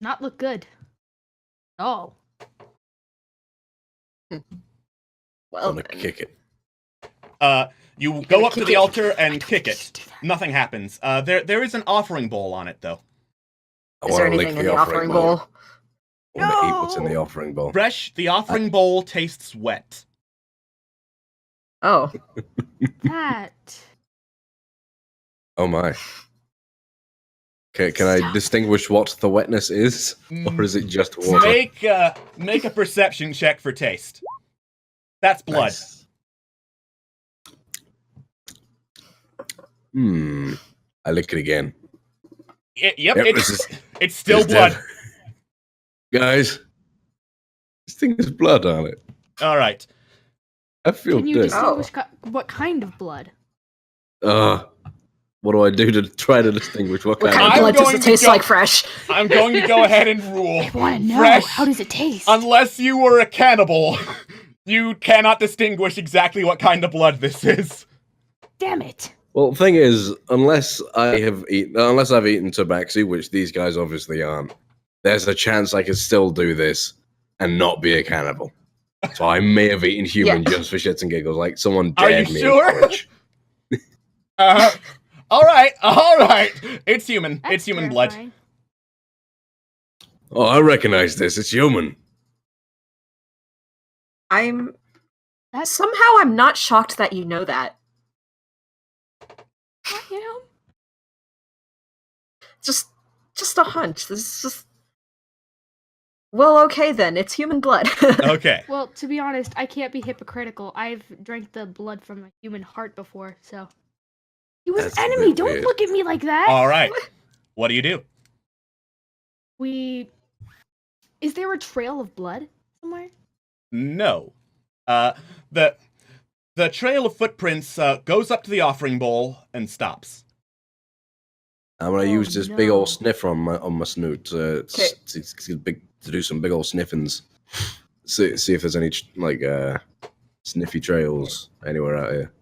not look good. Oh. Well Gonna then. kick it. You go up to the altar and kick it. Nothing happens. There is an offering bowl on it, though. Is there anything in the offering bowl? I want to eat what's in the offering bowl. Fresh, the offering bowl tastes wet. Oh. That. Oh my. Can I distinguish what the wetness is? Or is it just water? Make a perception check for taste. That's blood. Nice. I lick it again. It's still blood. Dead. Guys, this thing is blood on it. All right. I feel Can you dead. distinguish what kind of blood? What do I do to try to distinguish what What kind kind of of blood does it taste like fresh? I'm going to go ahead and rule. I want to know. Fresh, How does it taste? Unless you were a cannibal, you cannot distinguish exactly what kind of blood this is. Damn it. Well, the thing is, unless I've eaten tabaxi, which these guys obviously aren't, there's a chance I could still do this and not be a cannibal. So I may have eaten human just for shits and giggles, like someone dared me. Are you sure? All right. It's human. That's it's human blood. terrifying. Oh, I recognize this. It's human. Somehow I'm not shocked that you know that. I am. Just a hunch. This is just... Well, okay then. It's human blood. Okay. Well, to be honest, I can't be hypocritical. I've drank the blood from a human heart before, so... He was That's an a enemy! bit Don't weird. look at me like that! All right. What do you do? Is there a trail of blood somewhere? No. The trail of footprints goes up to the offering bowl and stops. I'm gonna use this big no. old sniffer on my snoot to do some big old sniffings. See if there's any sniffy trails anywhere out here.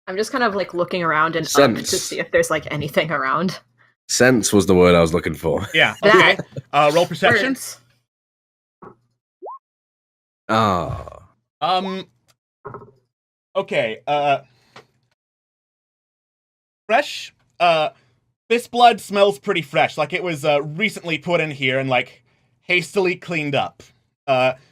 I'm just kind of like looking around and up Sense. to see if there's like anything around. Sense was the word I was looking for. Yeah. Okay. Roll perception. Birds. Ah. Okay. Fresh. This blood smells pretty fresh. Like it was recently put in here and like hastily cleaned up.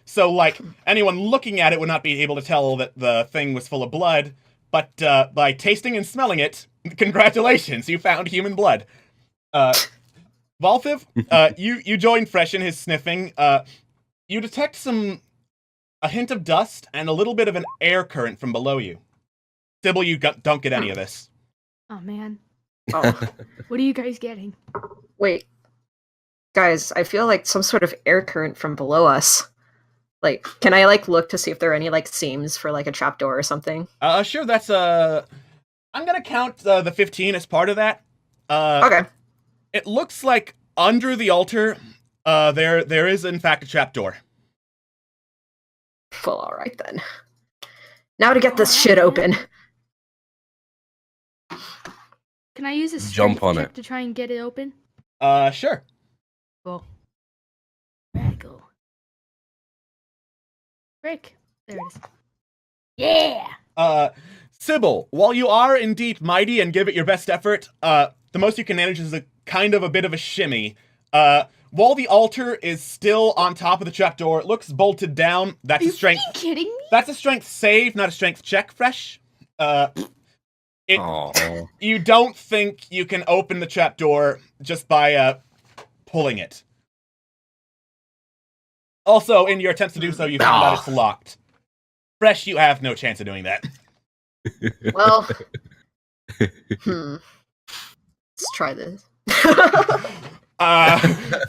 So like anyone looking at it would not be able to tell that the thing was full of blood. But by tasting and smelling it, congratulations, you found human blood. Valthiv, you join Fresh in his sniffing. You detect a hint of dust and a little bit of an air current from below you. Sybil, you don't get any of this. Oh, man. Oh, What are you guys getting? wait. Guys, I feel like some sort of air current from below us. Like, can I like look to see if there are any like seams for like a trapdoor or something? Sure, that's I'm gonna count the 15 as part of that. Okay. It looks like under the altar, there is in fact a trapdoor. Well, alright then. Now to get this shit open. Can I use a Jump strength on check it. to try and get it open? Sure. Cool. Radical. Break. There it is. Yeah! Sybil, while you are indeed mighty and give it your best effort, the most you can manage is a kind of a bit of a shimmy. While the altar is still on top of the trapdoor, it looks bolted down. That's Are a you strength. freaking kidding me? That's a strength save, not a strength check. Fresh. Oh. You don't think you can open the trapdoor just by pulling it. Also, in your attempts to do so, you found out it's locked. Fresh, you have no chance of doing that. Well. Let's try this.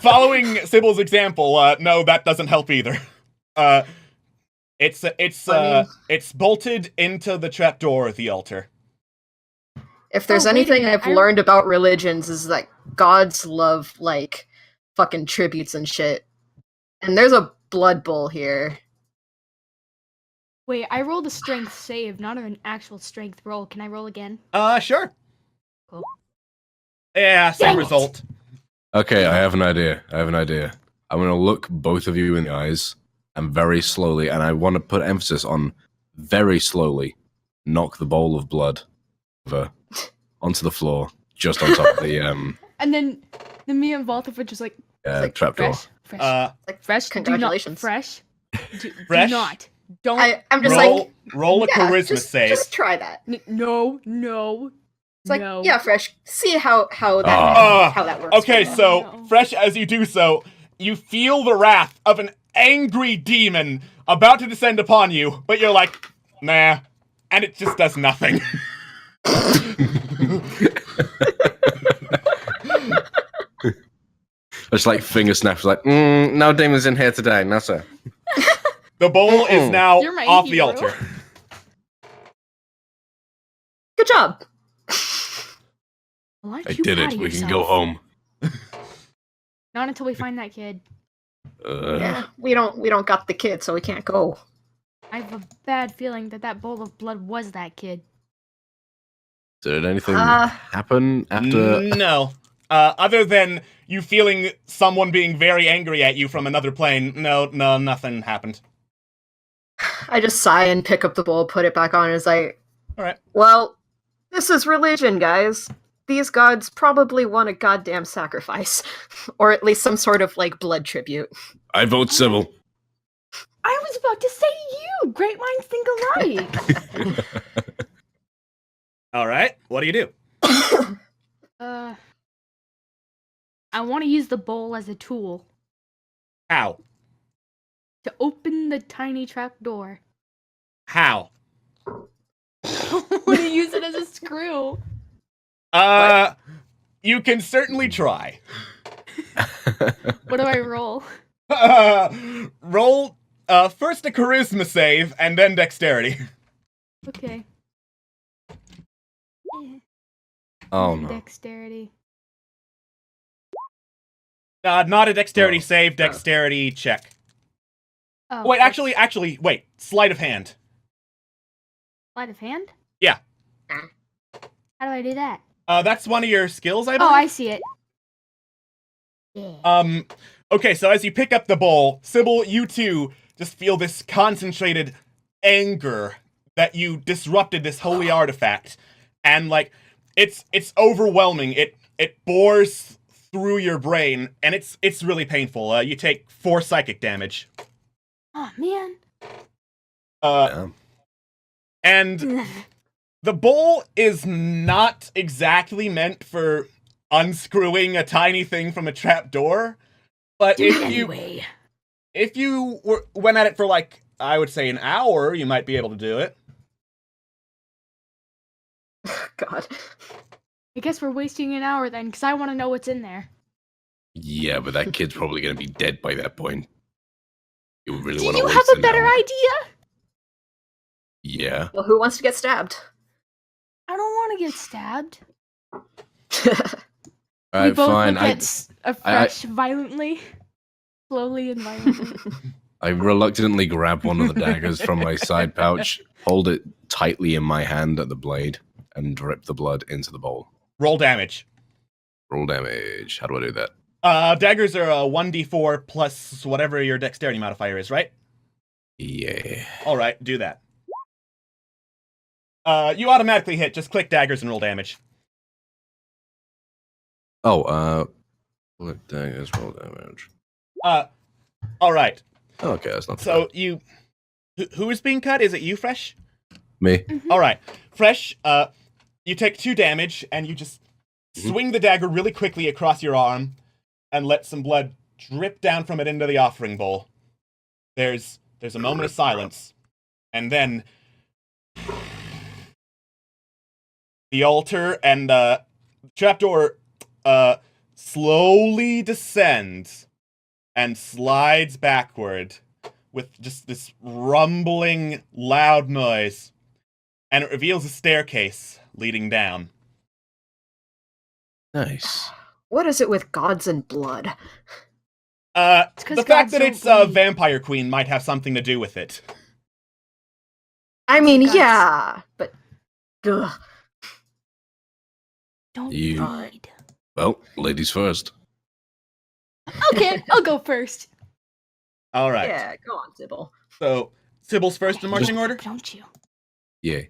Following Sybil's example, no, that doesn't help either. It's bolted into the trapdoor of the altar. If there's Oh, wait a anything minute, I've learned about religions is that gods love like fucking tributes and shit. And there's a blood bowl here. Wait, I rolled a strength save, not an actual strength roll. Can I roll again? Sure. Cool. Yeah, same Dang it. result. Okay, I have an idea. I'm going to look both of you in the eyes and very slowly, and I want to put emphasis on very slowly, knock the bowl of blood over onto the floor, just on top of the And then me and Valthiv were just like, trapdoor. fresh, Like, fresh. congratulations. Do not, fresh. Do Fresh? not. Don't. I'm just roll a yeah, charisma just, save. Just try that. No. It's like, no. yeah, Fresh. See how Ah. that works. Okay, for you. so No. Fresh, as you do so, you feel the wrath of an angry demon about to descend upon you, but you're like, nah, and it just does nothing. Just like finger snaps, like, no demons in here today, no sir. The bowl is now You're my off the hero. altar. Good job. Well, aren't I you did proud it. of We can yourself? go home. Not until we find that kid. Yeah, we don't got the kid, so we can't go. I have a bad feeling that bowl of blood was that kid. Did anything happen after? No. Other than you feeling someone being very angry at you from another plane, no, nothing happened. I just sigh and pick up the bowl, put it back on, and it's like, Alright. well, this is religion, guys. These gods probably want a goddamn sacrifice. Or at least some sort of, like, blood tribute. I vote Sybil. I was about to say you. Great minds think alike. Alright, what do you do? I want to use the bowl as a tool How? to open the tiny trap door. How? I want to use it as a screw. You can certainly try. What do I roll? Roll, first a charisma save, and then dexterity. Okay. Oh no. Dexterity. Not a dexterity Oh, save, yeah. dexterity check. Oh, Wait, that's actually, wait. Sleight of hand. sleight of hand. Yeah. How do I do that? That's one of your skills, I Oh, believe. I see it. Yeah. Okay, so as you pick up the bowl, Sybil, you too just feel this concentrated anger that you disrupted this holy artifact. And, like, it's overwhelming. It bores through your brain, and it's really painful. You take 4 psychic damage. Oh man. Yeah. And the bowl is not exactly meant for unscrewing a tiny thing from a trapdoor, but if you went at it for, like, I would say an hour, you might be able to do it. God. I guess we're wasting an hour then, because I want to know what's in there. Yeah, but that kid's probably gonna be dead by that point. You really Do want you to have waste a an better hour. idea? Yeah. Well, who wants to get stabbed? I don't want to get stabbed. All We right, both fine. look at fresh violently. Slowly and violently. I reluctantly grab one of the daggers from my side pouch, hold it tightly in my hand at the blade, and drip the blood into the bowl. Roll damage. Roll damage. How do I do that? Daggers are a 1d4 plus whatever your dexterity modifier is, right? Yeah. Alright, do that. You automatically hit. Just click daggers and roll damage. Oh, what daggers roll damage? Alright. Okay, that's not So you... Who is being cut? Is it you, Fresh? me. Alright. Fresh, you take 2 damage, and you just swing the dagger really quickly across your arm, and let some blood drip down from it into the offering bowl. There's a moment of silence, and then the altar and trapdoor slowly descends and slides backward with just this rumbling, loud noise, and it reveals a staircase leading down. Nice. What is it with gods and blood? 'cause The fact gods that don't it's a bleed. vampire queen might have something to do with it. I mean, Gods. yeah, but... Ugh. Don't You- bleed. Well, ladies first. Okay, I'll go first. All right. Yeah, go on, Sybil. So, Sybil's first in marching order? Don't you? Yeah.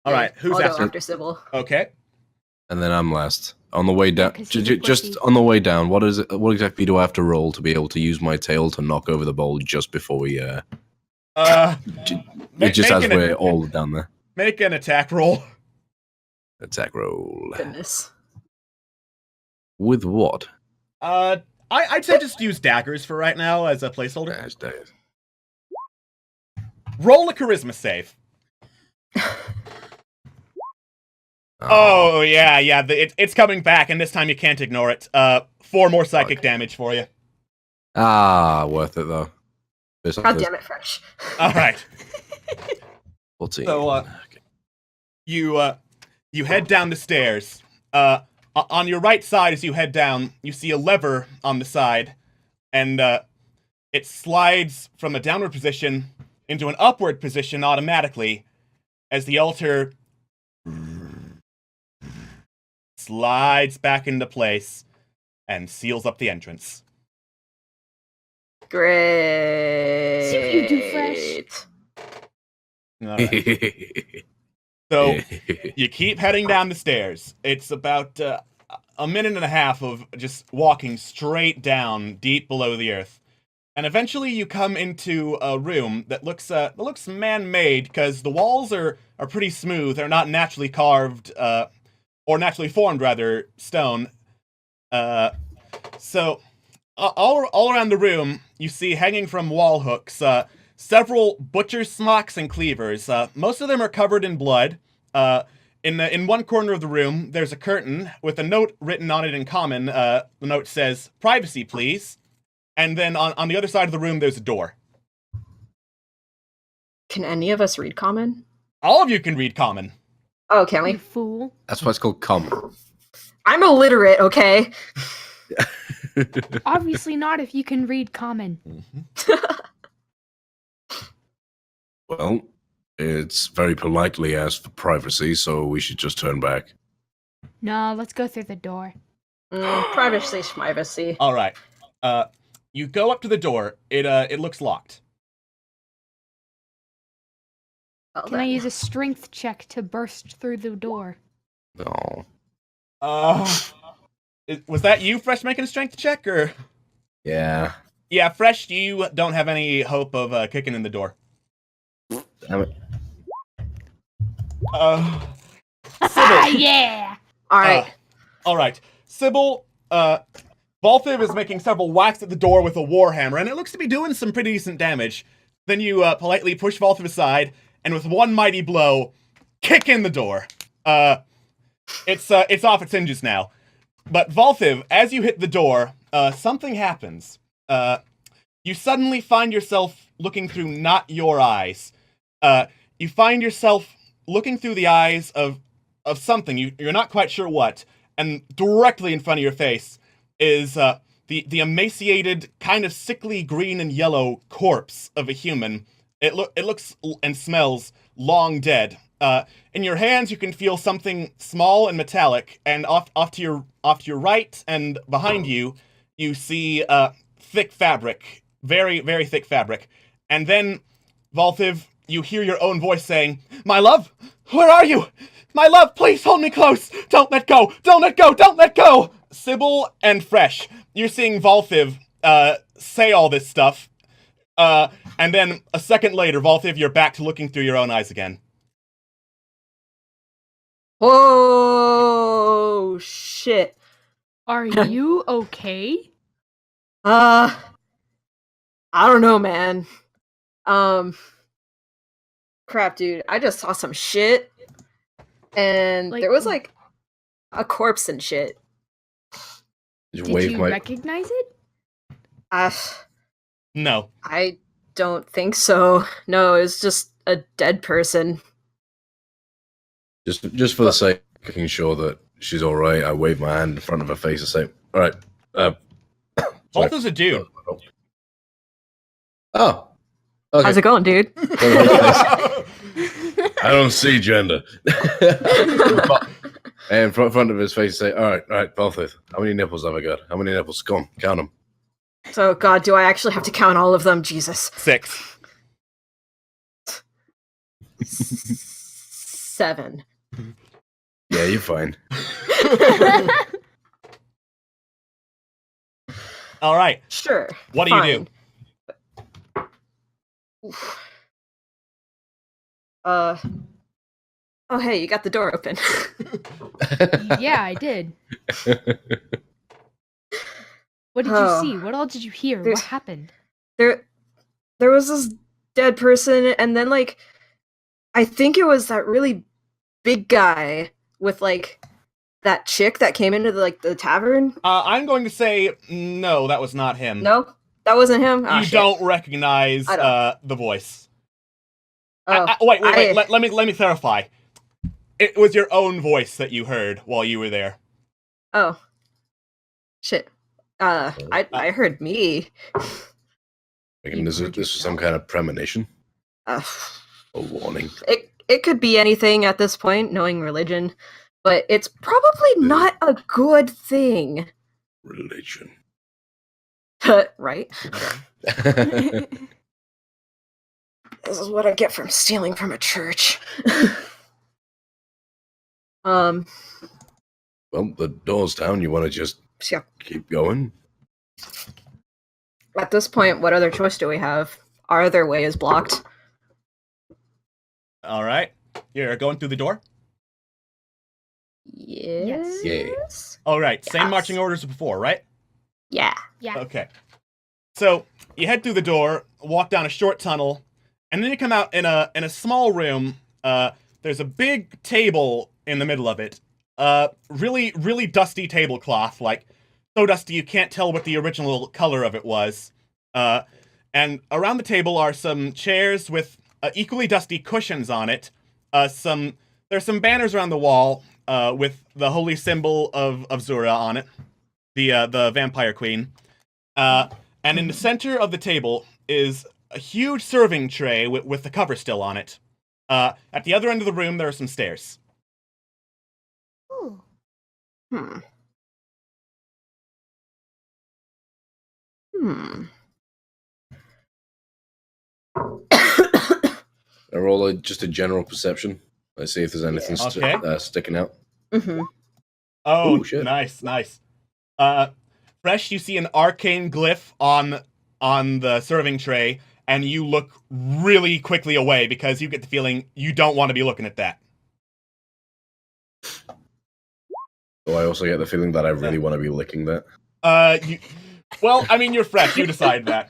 All right, who's I'll go after? after Sybil. Okay. And then I'm last. On the way down, 'cause he's a just pussy. on the way down. What is it? What exactly do I have to roll to be able to use my tail to knock over the bowl just before we? It just as we're all down there. Make an attack roll. Attack roll. Goodness. With what? I'd say just use daggers for right now as a placeholder. Dash, dash. Roll a charisma save. Oh yeah. It's coming back, and this time you can't ignore it. 4 more psychic damage for you. Worth it though. God damn it, Fresh. All right. 14. So you head down the stairs. On your right side, as you head down, you see a lever on the side, and it slides from a downward position into an upward position automatically as the altar slides back into place and seals up the entrance. Great. See what you do, Fresh. All right. So you keep heading down the stairs. It's about a minute and a half of just walking straight down deep below the earth. And eventually you come into a room that looks man-made because the walls are pretty smooth. They're not naturally carved or naturally formed, rather, stone. So all around the room, you see hanging from wall hooks several butcher's smocks and cleavers. Most of them are covered in blood. In one corner of the room, there's a curtain with a note written on it in common. The note says, "Privacy, please." And then on the other side of the room, there's a door. Can any of us read common? All of you can read common. Oh, can You we? fool. That's why it's called common. I'm illiterate, okay? Obviously not if you can read common. Well, it's very politely asked for privacy, so we should just turn back. No, let's go through the door. Privacy, schmivacy. All right. You go up to the door. It looks locked. Well, Can I then. use a strength check to burst through the door? No. Was that you, Fresh, making a strength check, or? Yeah. Yeah, Fresh, you don't have any hope of kicking in the door. Damn it. Ah, yeah! Alright. All right. Sybil, Valthiv is making several whacks at the door with a warhammer, and it looks to be doing some pretty decent damage. Then you politely push Valthiv aside, and with one mighty blow, kick in the door. It's off its hinges now. But Valthiv, as you hit the door, something happens. You suddenly find yourself looking through not your eyes. You find yourself looking through the eyes of something. You're not quite sure what. And directly in front of your face is the emaciated, kind of sickly green and yellow corpse of a human. It looks and smells long dead. In your hands, you can feel something small and metallic, and off to your right and behind you, you see thick fabric, very, very thick fabric. And then, Valthiv, you hear your own voice saying, "My love, where are you? My love, please hold me close. Don't let go. Don't let go. Don't let go." Sybil and Fresh, you're seeing Valthiv say all this stuff. And then a second later, Valthiv, you're back to looking through your own eyes again. Whoa, shit. Are you okay? I don't know, man. Crap, dude. I just saw some shit. And Like- there was like a corpse and shit. Just Did wave you my. recognize it? No. I don't think so. No, it was just a dead person. Just for the sake of making sure that she's all right, I wave my hand in front of her face and say, "All right." Sorry. Valthiv's a dude. Oh. Okay. How's it going, dude? I don't see gender. And in front of his face, say, all right, Valthiv, how many nipples have I got? How many nipples? Come on, count them. So, God, do I actually have to count all of them? Jesus. 6. 7. Yeah, you're fine. All right. Sure. What do you do? Oof. Oh, hey, you got the door open. Yeah, I did. What did you Oh. see? What all did you hear? There's- What happened? There was this dead person, and then, like, I think it was that really big guy with, like, that chick that came into the tavern. I'm going to say no, that was not him. No? That wasn't him? Oh, You shit. don't recognize I don't. the voice. Oh, Wait. Let me clarify. It was your own voice that you heard while you were there. Oh. Shit. I heard me. Thinking this is some kind of premonition. Uh, A warning. it could be anything at this point, knowing religion, but it's probably not a good thing. Religion. Right? This is what I get from stealing from a church. Well, the door's down. You want to just Yeah. keep going? At this point, what other choice do we have? Our other way is blocked. All right. You're going through the door? Yes. Yes. All right. Same Yes. marching orders as before, right? Yeah. Yeah. Okay. So you head through the door, walk down a short tunnel, and then you come out in a small room. There's a big table in the middle of it. Really dusty tablecloth, like so dusty you can't tell what the original color of it was. And around the table are some chairs with equally dusty cushions on it. There's some banners around the wall with the holy symbol of Zura on it, the vampire queen. And in the center of the table is a huge serving tray with the cover still on it. At the other end of the room, there are some stairs. Ooh. Hmm. I roll just a general perception. Let's see if there's anything Okay. sticking out. Mm-hmm. Oh, Ooh, shit. nice. Fresh, you see an arcane glyph on the serving tray, and you look really quickly away because you get the feeling you don't want to be looking at that. So I also get the feeling that I really want to be licking that. Well, I mean, you're fresh. You decide that.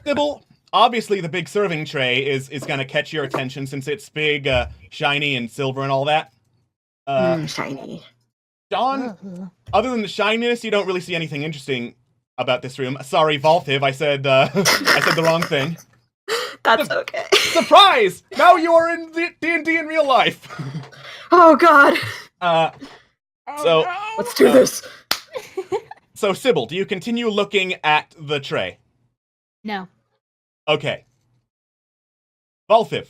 Sybil, obviously the big serving tray is going to catch your attention since it's big, shiny, and silver and all that. Shiny. John, Ugh. other than the shininess, you don't really see anything interesting about this room. Sorry, Valthiv, I said the wrong thing. That's okay. Surprise! Now you are in D&D in real life. Oh god. So Let's do this. So Sybil, do you continue looking at the tray? No. Okay. Valthiv,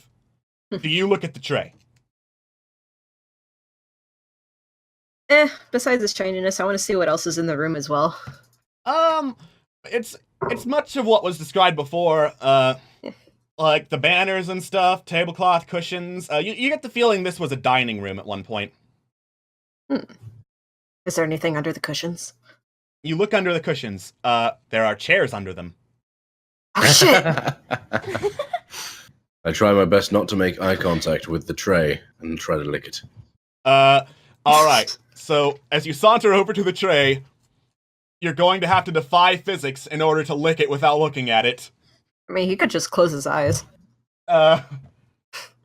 do you look at the tray? Besides this shininess, I want to see what else is in the room as well. It's much of what was described before, like the banners and stuff, tablecloth, cushions. You get the feeling this was a dining room at one point. Is there anything under the cushions? You look under the cushions. There are chairs under them. Oh shit! I try my best not to make eye contact with the tray and try to lick it. Alright. So, as you saunter over to the tray, you're going to have to defy physics in order to lick it without looking at it. I mean, he could just close his eyes. Alright.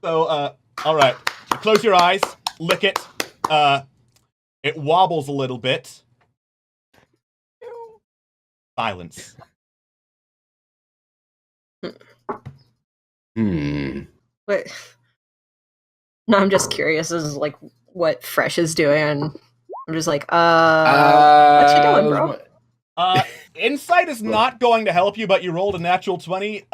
You close your eyes, lick it. It wobbles a little bit. Silence. Wait. No, I'm just curious. This is like what Fresh is doing, and I'm just like, what you doing, bro? Insight is not going to help you, but you rolled a natural 20.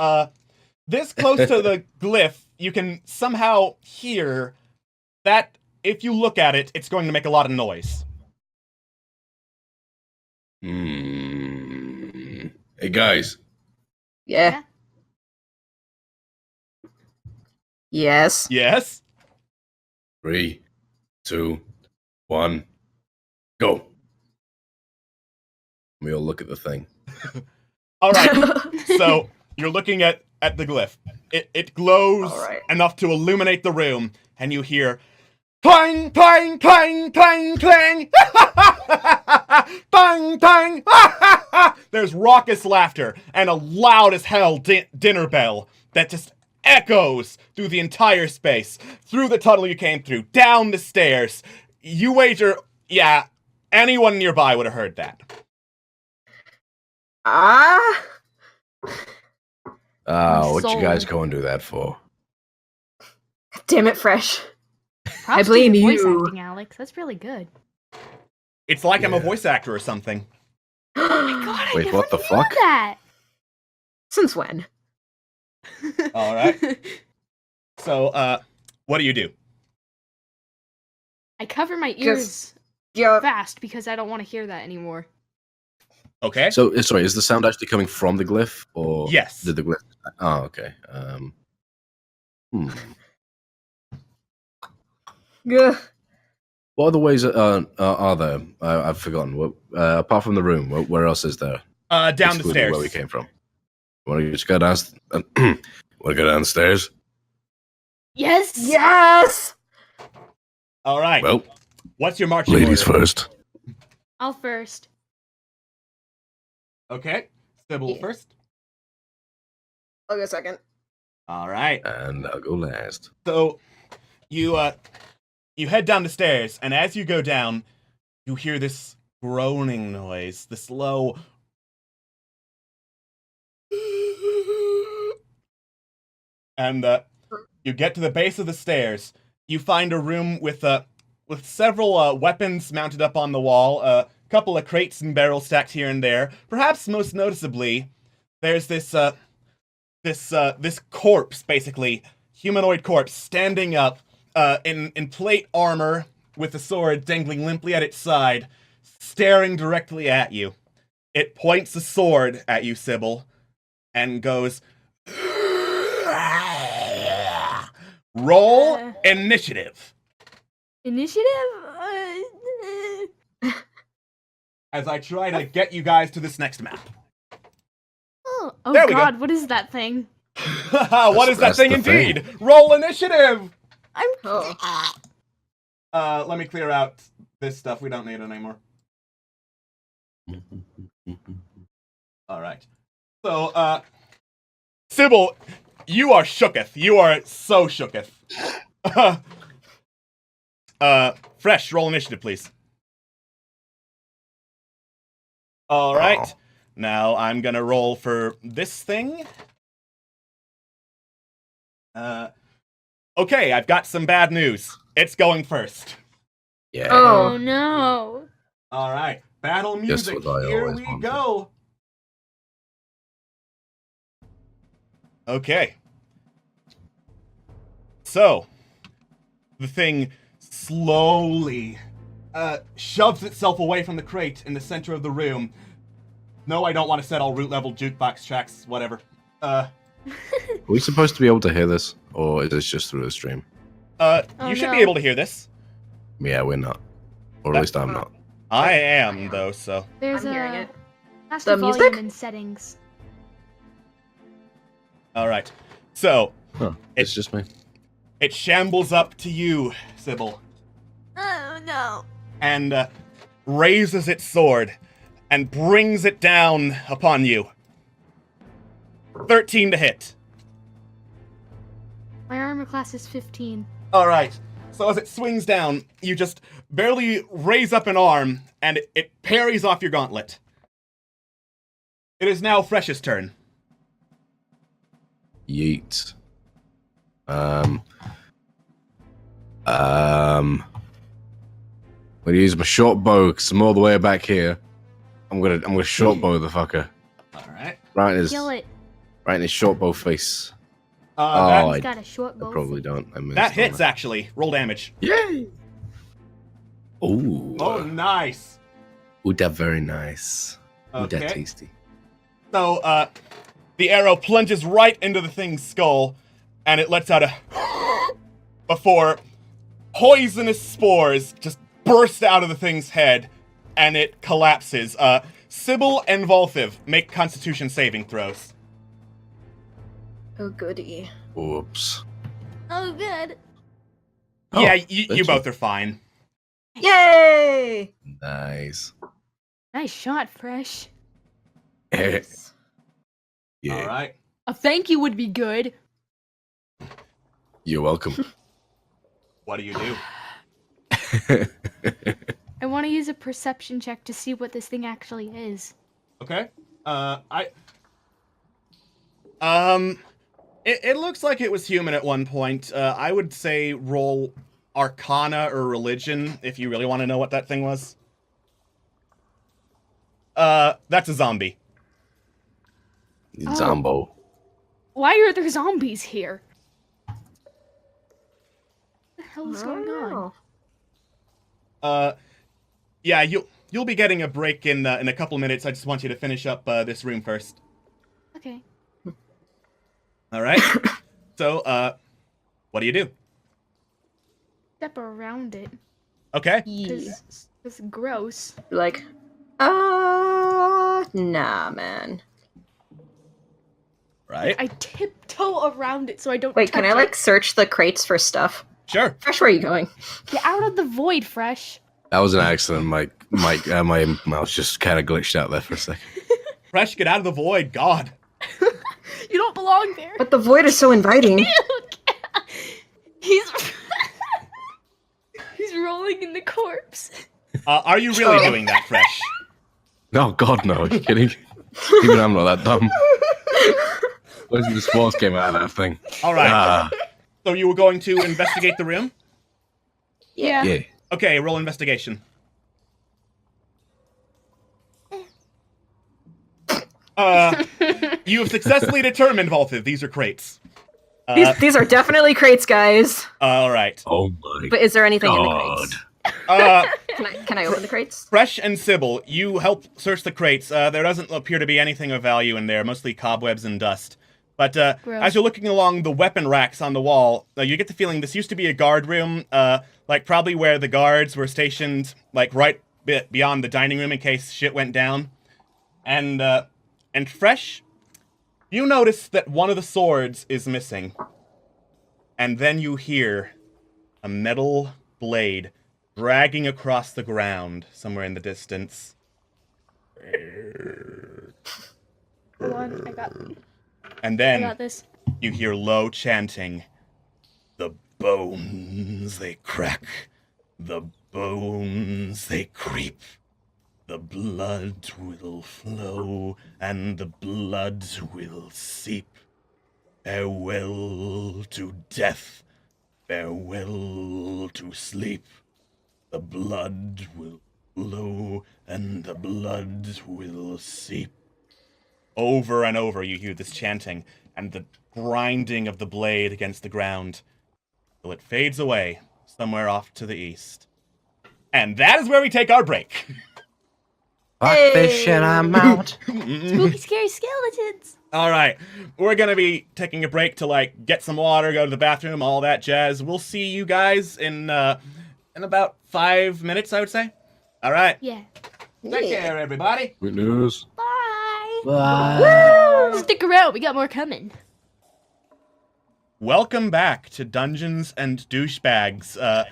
This close to the glyph, you can somehow hear that if you look at it, it's going to make a lot of noise. Hey guys, Yeah. Yes. Yes. 3, 2, 1, go. We all look at the thing. All right. So you're looking at the glyph. It glows All right. enough to illuminate the room, and you hear clang, clang, clang, clang, clang. Bang, bang. There's raucous laughter and a loud as hell dinner bell that just echoes through the entire space, through the tunnel you came through, down the stairs. You wager, yeah, anyone nearby would have heard that. Ah. What you guys Sold. go and do that for? Damn it, Fresh. Props blame to your voice you. acting, Alex. That's really good. It's like I'm a Yeah. voice actor or something. Oh my god, I Wait, never what the knew fuck? that. Since when? All right. So, what do you do? I cover my ears Yeah. fast because I don't want to hear that anymore. Okay. So, sorry, is the sound actually coming from the glyph, or Yes. did the glyph? Oh, okay. Ugh. What other ways are there? I've forgotten. What, apart from the room, where else is there? Down the Excluding stairs. Where we came from. Want to just go down? Want to go downstairs? Yes. Yes. All right. Well, What's your marching ladies order? first. I'll first. Okay. Sybil Yeah. first. I'll go second. All right. And I'll go last. So you head down the stairs, and as you go down, you hear this groaning noise, this low and you get to the base of the stairs. You find a room with several weapons mounted up on the wall, a couple of crates and barrels stacked here and there. Perhaps most noticeably, there's this corpse, basically humanoid corpse, standing up in plate armor with a sword dangling limply at its side, staring directly at you. It points a sword at you, Sybil, and goes, roll initiative. Initiative? As I try to get you guys to this next map. Oh There we go. god, what is that thing? What is that That's thing the indeed? Roll initiative! I'm Oh. Let me clear out this stuff. We don't need it anymore. Alright. So, Sybil, you are shooketh. You are so shooketh. Fresh, roll initiative, please. Alright. Oh. Now I'm gonna roll for this thing. Okay, I've got some bad news. It's going first. Yeah. Oh no. Alright, battle Just music. what I Here always we wanted. go. Okay. So, the thing slowly shoves itself away from the crate in the center of the room. No, I don't want to set all root level jukebox tracks, whatever. Are we supposed to be able to hear this, or is this just through the stream? You should no. be able to hear this. Yeah, we're not. Or at least I'm not. I am, though, so. There's I'm hearing a it. master The volume music? in settings. Alright. So, Huh. It's just me. it shambles up to you, Sybil, Oh no. and raises its sword and brings it down upon you. 13 to hit. My armor class is 15. Alright, so as it swings down, you just barely raise up an arm, and it parries off your gauntlet. It is now Fresh's turn. Yeet. I'm gonna use my short bow because I'm all the way back here. I'm gonna short bow the fucker Alright. right in his Kill it. short bow face. That, Oh, He's I got a short bow. probably don't. I missed that on hits, it. actually. Roll damage. Yay! Ooh. Oh, nice. Ooh, that very nice. Ooh, that Okay. tasty. So, the arrow plunges right into the thing's skull, and it lets out a before poisonous spores just burst out of the thing's head and it collapses. Sybil and Valthiv make Constitution saving throws. Oh, goody. Whoops. Oh, good. Oh, Yeah, you thank both are fine. Yay! Nice. Nice shot, Fresh. Yeah. All right. A thank you would be good. You're welcome. What do you do? I want to use a perception check to see what this thing actually is. Okay. It looks like it was human at one point. I would say roll Arcana or Religion if you really want to know what that thing was. That's a zombie. Zombo. Why are there zombies here? What the hell is going on? Yeah, you'll be getting a break in a couple minutes. I just want you to finish up this room first. Okay. All right. So, what do you do? Step around it. Okay. Because it's gross. Like, nah, man. Right. I tiptoe around it so I don't Wait, can touch I, it. like, search the crates for stuff? Sure. Fresh, where are you going? Get out of the void, Fresh. That was an accident. My mouse just kind of glitched out there for a second. Fresh, get out of the void. God. You don't belong there. But the void is so inviting. He's he's rolling in the corpse. Are you really doing that, Fresh? No, God, no. Are you kidding? Even I'm not that dumb. Where's the spores came out of that thing? All right. So you were going to investigate the room? Yeah. Yeah. Okay, roll investigation. You have successfully determined, Valthiv, these are crates. These are definitely crates, guys. All right. Oh my But is there anything in the God. crates? Uh, Can I open the crates? Fresh and Sybil, you help search the crates. There doesn't appear to be anything of value in there, mostly cobwebs and dust. But as you're looking along the weapon racks on the wall, you get the feeling this used to be a guard room, like probably where the guards were stationed, like right beyond the dining room in case shit went down. And Fresh, you notice that one of the swords is missing. And then you hear a metal blade dragging across the ground somewhere in the distance. Hold on, And I then got this. you hear low chanting. The bones they crack, the bones they creep. The blood will flow, and the blood will seep. Farewell to death, farewell to sleep. The blood will flow, and the blood will seep. Over and over you hear this chanting, and the grinding of the blade against the ground, till it fades away somewhere off to the east. And that is where we take our break. Fuck this shit, I'm out. Spooky, scary skeletons. All right, we're gonna be taking a break to like get some water, go to the bathroom, all that jazz. We'll see you guys in about 5 minutes, I would say. All right, Yeah. take care, everybody. Witness. Bye. Bye. Stick around. We got more coming. Welcome back to Dungeons and Douchebags, a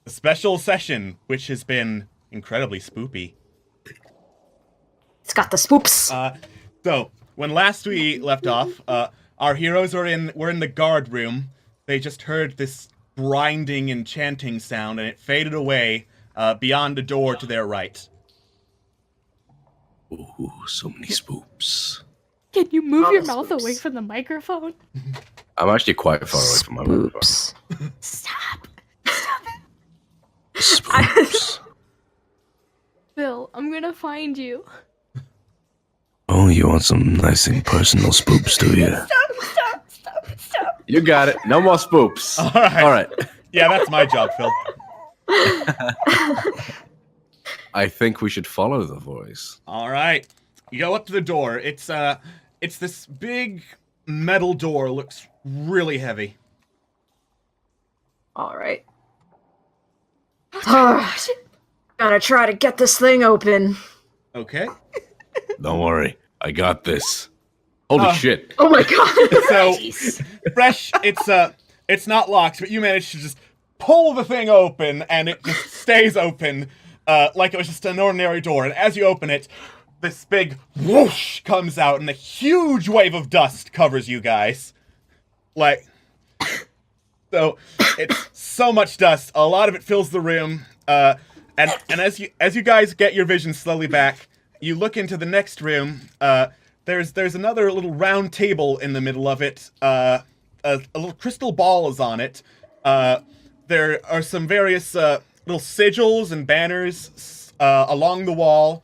special session which has been incredibly spoopy. It's got the spoops. So when last we left off, our heroes were in the guard room. They just heard this grinding and chanting sound, and it faded away beyond a door to their right. Ooh, so many spoops. Can you move All your the mouth spooks. away from the microphone? I'm actually quite far away from my microphone. Spoops. Stop. Spoops. Bill, I'm gonna find you. Oh, you want some nice and personal spoops, do you? Stop. You got it. No more spoops. All right. All right. Yeah, that's my job, Phil. I think we should follow the voice. All right. You go up to the door. It's this big metal door. Looks really heavy. All right. Gosh. Gonna try to get this thing open. Okay. Don't worry, I got this. Holy shit! Oh my god. So Fresh, it's not locked, but you managed to just pull the thing open, and it just stays open, like it was just an ordinary door. And as you open it, this big whoosh comes out, and a huge wave of dust covers you guys. Like, so it's so much dust. A lot of it fills the room. And as you guys get your vision slowly back, you look into the next room. There's another little round table in the middle of it. A little crystal ball is on it. There are some various little sigils and banners along the wall.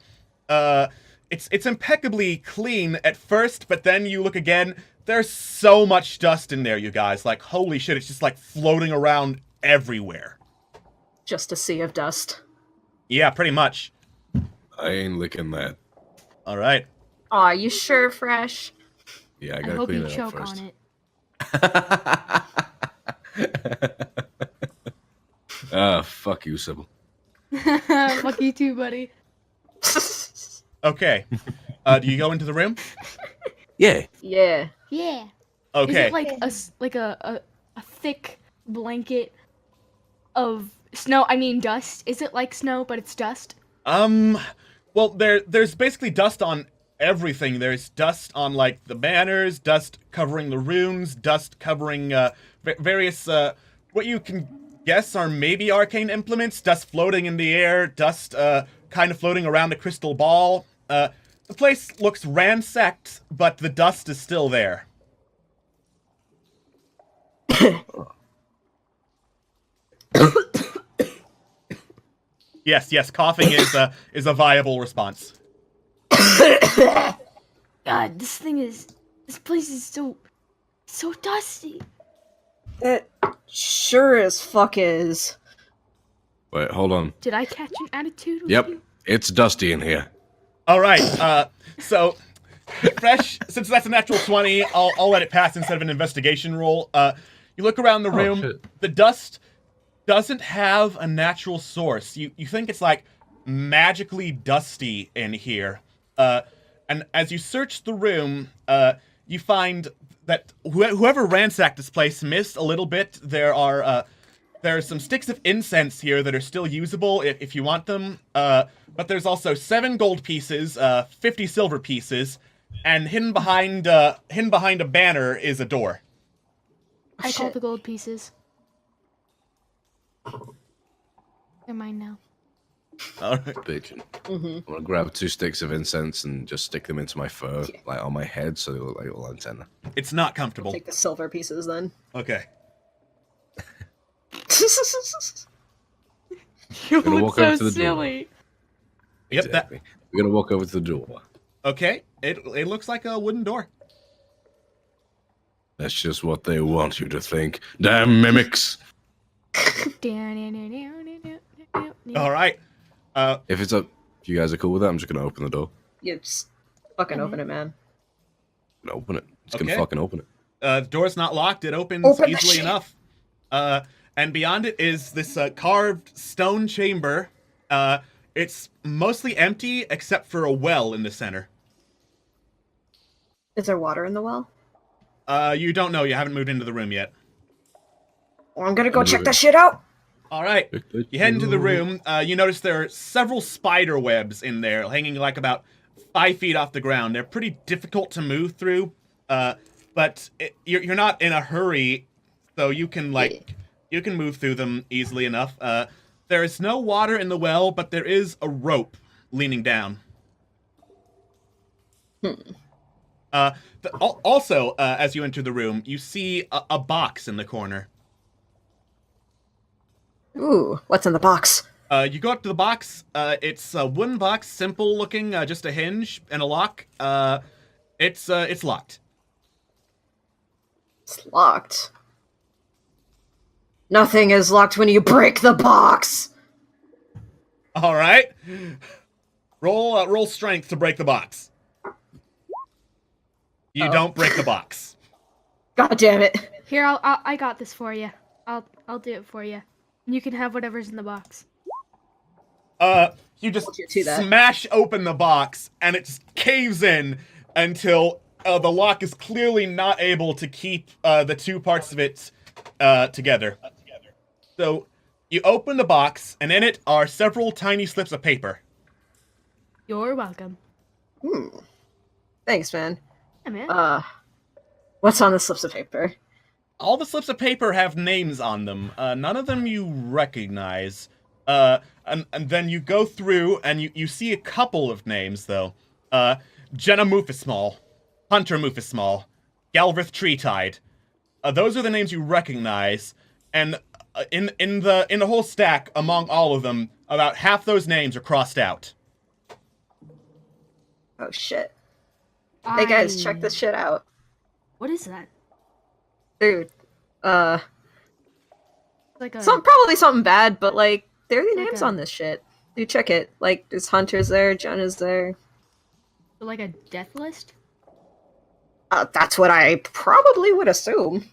It's impeccably clean at first, but then you look again. There's so much dust in there, you guys. Like, holy shit, it's just like floating around everywhere. Just a sea of dust. Yeah, pretty much. I ain't licking that. All right. Aw, you sure, Fresh? Yeah, I I gotta hope clean you it up choke first. on it. Fuck you, Sybil. Fuck you too, buddy. Okay. Do you go into the room? Yeah. Yeah. Yeah. Okay. Is it like a thick blanket of snow? I mean dust. Is it like snow, but it's dust? Well, there's basically dust on everything. There's dust on, like, the banners, dust covering the runes, dust covering, various, what you can guess are maybe arcane implements, dust floating in the air, dust, kind of floating around a crystal ball. The place looks ransacked, but the dust is still there. Yes, coughing is a viable response. God, this place is so dusty. It sure as fuck is. Wait, hold on. Did I catch an attitude with Yep, you? it's dusty in here. All right. So Fresh, since that's a natural 20, I'll let it pass instead of an investigation roll. You look around the room. Shit. The dust doesn't have a natural source. You think it's like magically dusty in here. And as you search the room, you find that whoever ransacked this place missed a little bit. There are some sticks of incense here that are still usable if you want them. But there's also 7 gold pieces, 50 silver pieces, and hidden behind a banner is a door. I call Shit. the gold pieces. They're mine now. All right, bitchin'. I'm gonna grab 2 sticks of incense and just stick them into my fur, like on my head, so they look like a little antenna. It's not comfortable. Take the silver pieces then. Okay. You Gonna look walk so over to the door. silly. Yep. Exactly. We're gonna walk over to the door. Okay. It looks like a wooden door. That's just what they want you to think. Damn mimics! All right. If you guys are cool with that, I'm just gonna open the door. You just fucking open it, man. I'm gonna open it. Just gonna Okay. fucking open it. The door's not locked. It opens Open the easily shit. enough. And beyond it is this carved stone chamber. It's mostly empty except for a well in the center. Is there water in the well? You don't know. You haven't moved into the room yet. Well, I'm gonna go check moving. that shit out. All right. You head into the room. You notice there are several spider webs in there, hanging like about 5 feet off the ground. They're pretty difficult to move through, but you're not in a hurry, so you can you can move through them easily enough. There is no water in the well, but there is a rope leaning down. Also, as you enter the room, you see a box in the corner. Ooh, what's in the box? You go up to the box. It's a wooden box, simple looking, just a hinge and a lock. It's locked. It's locked. Nothing is locked when you break the box. All right. Roll strength to break the box. You don't break the box. God damn it. Here, I got this for you. I'll I'll do it for you. You can have whatever's in the box. You just Hold you to that. smash open the box, and it just caves in until the lock is clearly not able to keep the two parts of it together. So, you open the box, and in it are several tiny slips of paper. You're welcome. Thanks, man. Yeah, man. What's on the slips of paper? All the slips of paper have names on them. None of them you recognize. And then you go through, and you see a couple of names, though. Jenna Moofismall, Hunter Moofismall, Galvrith Treetide. Those are the names you recognize, and in the whole stack, among all of them, about half those names are crossed out. Oh shit. Hey guys, check this shit out. What is that? Dude. Like a Probably something bad, but like, there are the Like names a- on this shit. Dude, check it. Like, there's Hunter's there, Jenna's there. like a death list? That's what I probably would assume.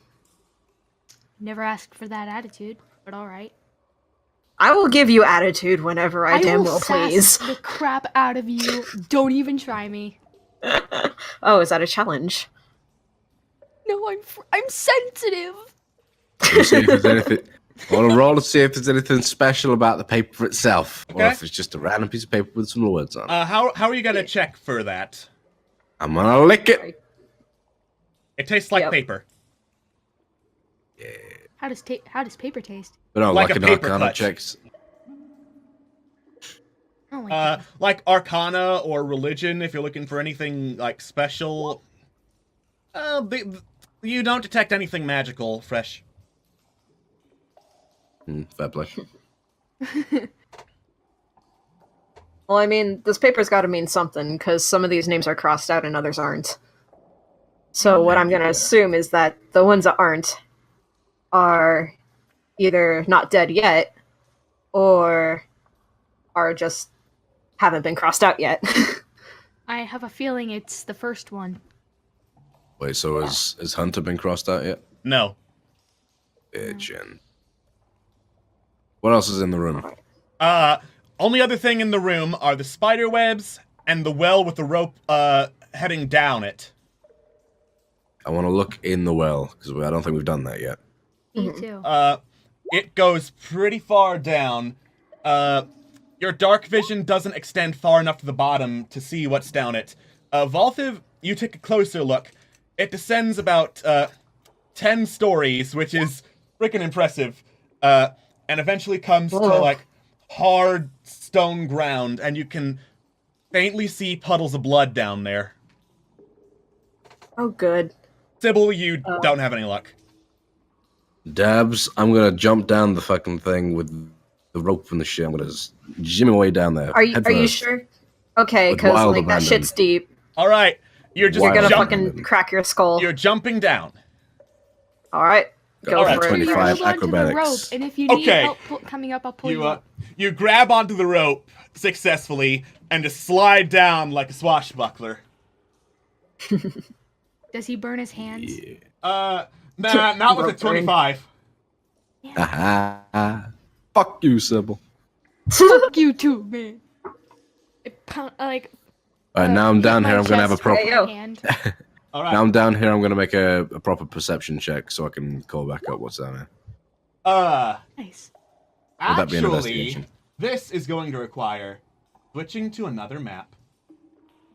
Never asked for that attitude, but all right. I will give you attitude whenever I damn will well sass please. the crap out of you. Don't even try me. Oh, is that a challenge? No, I'm sensitive. We'll see if there's anything. I want to roll to see if there's anything special about the paper itself, or Okay. if it's just a random piece of paper with some words on it. How are you gonna check for that? I'm gonna lick it. It tastes like Yep. paper. How does paper taste? But no, Like like a an paper arcana clutch. checks. Oh my god. Like Arcana or Religion, if you're looking for anything like special. You don't detect anything magical, Fresh. Fair play. Well, I mean, this paper's gotta mean something, because some of these names are crossed out and others aren't. So what I'm gonna assume is that the ones that aren't are either not dead yet, or are just haven't been crossed out yet. I have a feeling it's the first one. Wait, so has Hunter been crossed out yet? No. Bitchin'. What else is in the room? Only other thing in the room are the spider webs and the well with the rope heading down it. I want to look in the well, because I don't think we've done that yet. Me too. It goes pretty far down. Your dark vision doesn't extend far enough to the bottom to see what's down it. Valthiv, you take a closer look. It descends about 10 stories, which is freaking impressive, and eventually comes to like hard stone ground, and you can faintly see puddles of blood down there. Oh, good. Sybil, you don't have any luck. Dabs, I'm gonna jump down the fucking thing with the rope and the shit. I'm gonna jimmy my way down there. Are you head you first. sure? Okay, With because wild like that abandon. shit's deep. All right, you're just Why You're gonna jump- fucking crack your skull. You're jumping down. All right, go All right, for it. 25 Hold on to the rope, acrobatics. and if you need Okay. help coming up, I'll pull you up. You grab onto the rope successfully and just slide down like a swashbuckler. Does he burn his hands? Nah, not with a Rope burn. 25. Aha. Fuck you, Sybil. Fuck you too, man. Like. Alright, now I'm hit down my here. I'm gonna have a chest proper. with Hey, yo. my hand. All right. Now I'm down here. I'm gonna make a proper perception check so I can call back up what's down here. Nice. Would that be an Actually, investigation? this is going to require switching to another map.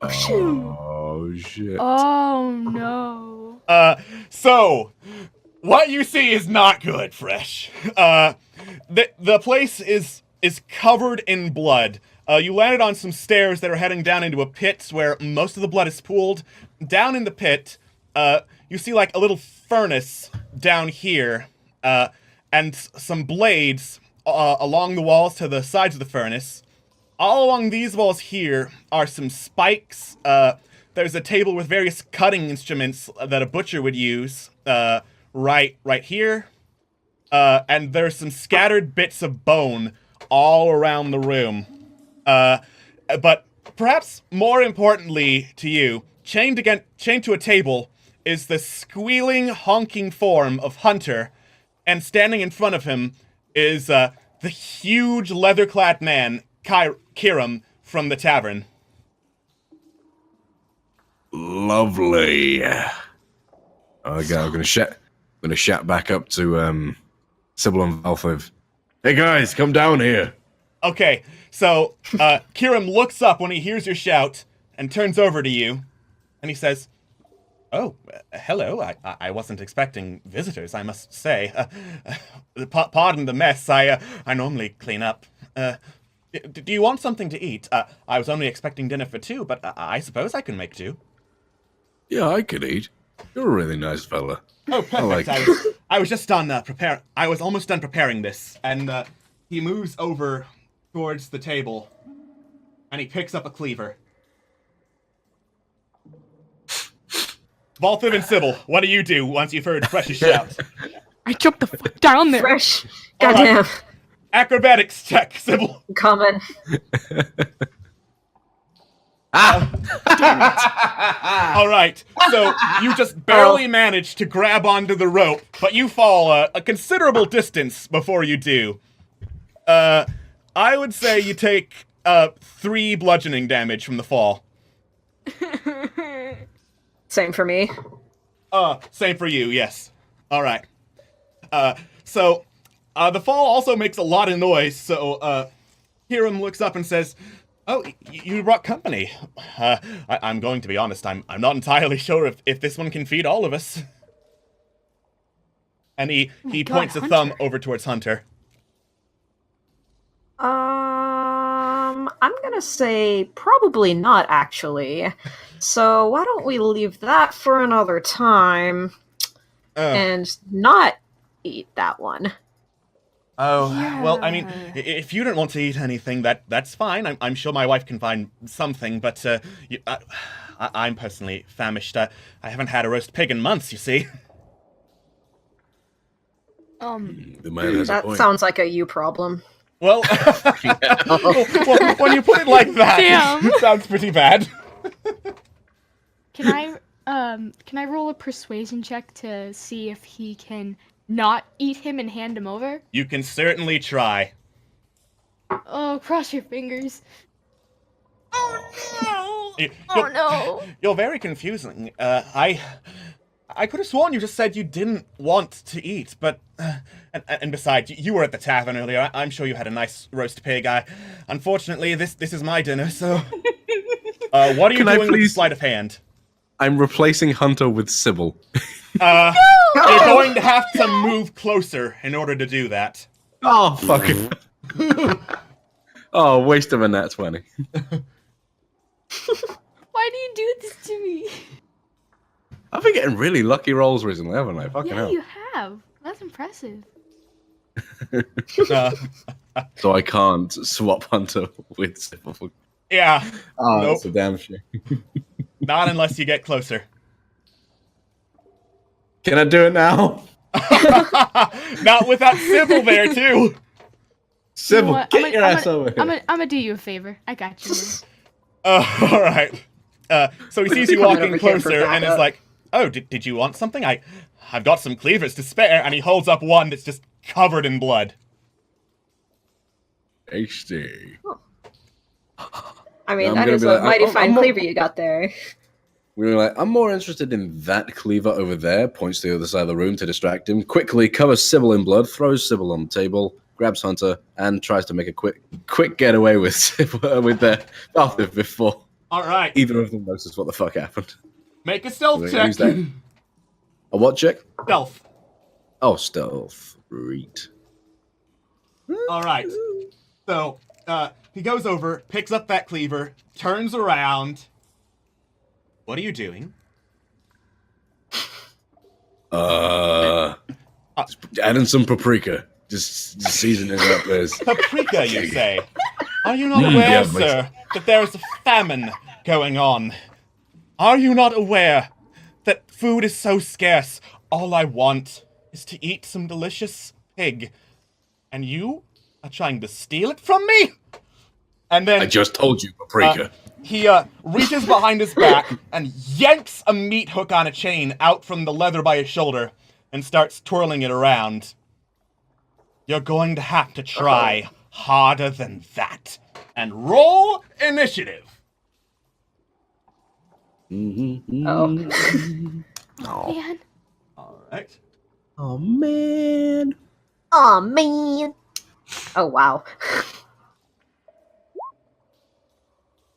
Oh shit. Oh no. So what you see is not good, Fresh. The place is covered in blood. You landed on some stairs that are heading down into a pit where most of the blood is pooled. Down in the pit, you see like a little furnace down here, and some blades along the walls to the sides of the furnace. All along these walls here are some spikes. There's a table with various cutting instruments that a butcher would use, right here. And there's some scattered bits of bone all around the room. But perhaps more importantly to you, chained to a table is the squealing, honking form of Hunter, And standing in front of him is the huge leather-clad man, Kiram, from the tavern. Lovely. Okay, I'm gonna shout back up to Sybil and Valthiv. Hey guys, come down here. Okay, so Kiram looks up when he hears your shout and turns over to you, and he says, "Oh, hello. I wasn't expecting visitors, I must say. Pardon the mess. I normally clean up. Do you want something to eat? I was only expecting dinner for two, but I suppose I can make two." Yeah, I could eat. You're a really nice fella. Oh, perfect. I was just done I was almost done preparing this, and he moves over towards the table, and he picks up a cleaver. Valthiv and Sybil, what do you do once you've heard Fresh's shout? I jumped the fuck down there. Fresh. All Goddamn. right. Acrobatics check, Sybil. Coming. All right, so you just barely manage to grab onto the rope, but you fall a considerable distance before you do. I would say you take 3 bludgeoning damage from the fall. Same for me. Same for you, yes. All right. So the fall also makes a lot of noise, so Hiram looks up and says, "Oh, you brought company. I'm going to be honest, I'm not entirely sure if this one can feed all of us." And he points a thumb over towards Hunter. I'm gonna say probably not, actually. So why don't we leave that for another time and not eat that one? Oh, well, I mean, if you don't want to eat anything, that's fine. I'm sure my wife can find something, but I'm personally famished. I haven't had a roast pig in months, you see. The man has a That point. sounds like a you problem. Well, well, when you put it like that, Damn. it sounds pretty bad. Can I roll a persuasion check to see if he can not eat him and hand him over? You can certainly try. Oh, cross your fingers. Oh no! You're, No! You're very confusing. I could have sworn you just said you didn't want to eat, but and besides, you were at the tavern earlier. I'm sure you had a nice roast pig. Unfortunately, this is my dinner. So, what are you doing with the sleight of hand? I'm replacing Hunter with Sybil. You're going to have to move closer in order to do that. Oh, fuck it. Oh, waste of a nat 20. Why do you do this to me? I've been getting really lucky rolls recently, haven't I? Fucking Yeah, hell. you have. That's impressive. So I can't swap Hunter with Sybil. Yeah. Oh, Nope. that's a damn shame. Not unless you get closer. Can I do it now? Not without Sybil there, too. Sybil, You know what? get your ass over here. I'm gonna do you a favor. I got you. All right. So he sees you Coming walking over here for closer and is backup. like, "Oh, did you want something? I've got some cleavers to spare." And he holds up one that's just covered in blood. HD. I mean, I'm that gonna is be a like, mighty I'm fine more- cleaver you got there. We were like, I'm more interested in that cleaver over there, points to the other side of the room to distract him, quickly covers Sybil in blood, throws Sybil on the table, grabs Hunter, and tries to make a quick getaway with Sybil, with Valthiv before All right. either of them notices what the fuck happened. Make a stealth Wait, check. who's that? A what check? Stealth. Oh, stealth. Reet. All right. So he goes over, picks up that cleaver, turns around. What are you doing? Just adding some paprika. Just seasoning it up as. Paprika, you say? Are you not Mm, aware, yeah, sir, that there is a famine going on? Are you not aware that food is so scarce? All I want is to eat some delicious pig. And you are trying to steal it from me? And then I just told you, paprika. he reaches behind his back and yanks a meat hook on a chain out from the leather by his shoulder and starts twirling it around. you're going to have to try harder than that. And roll initiative. Oh. Man. All right. Oh man. Oh man. Oh wow.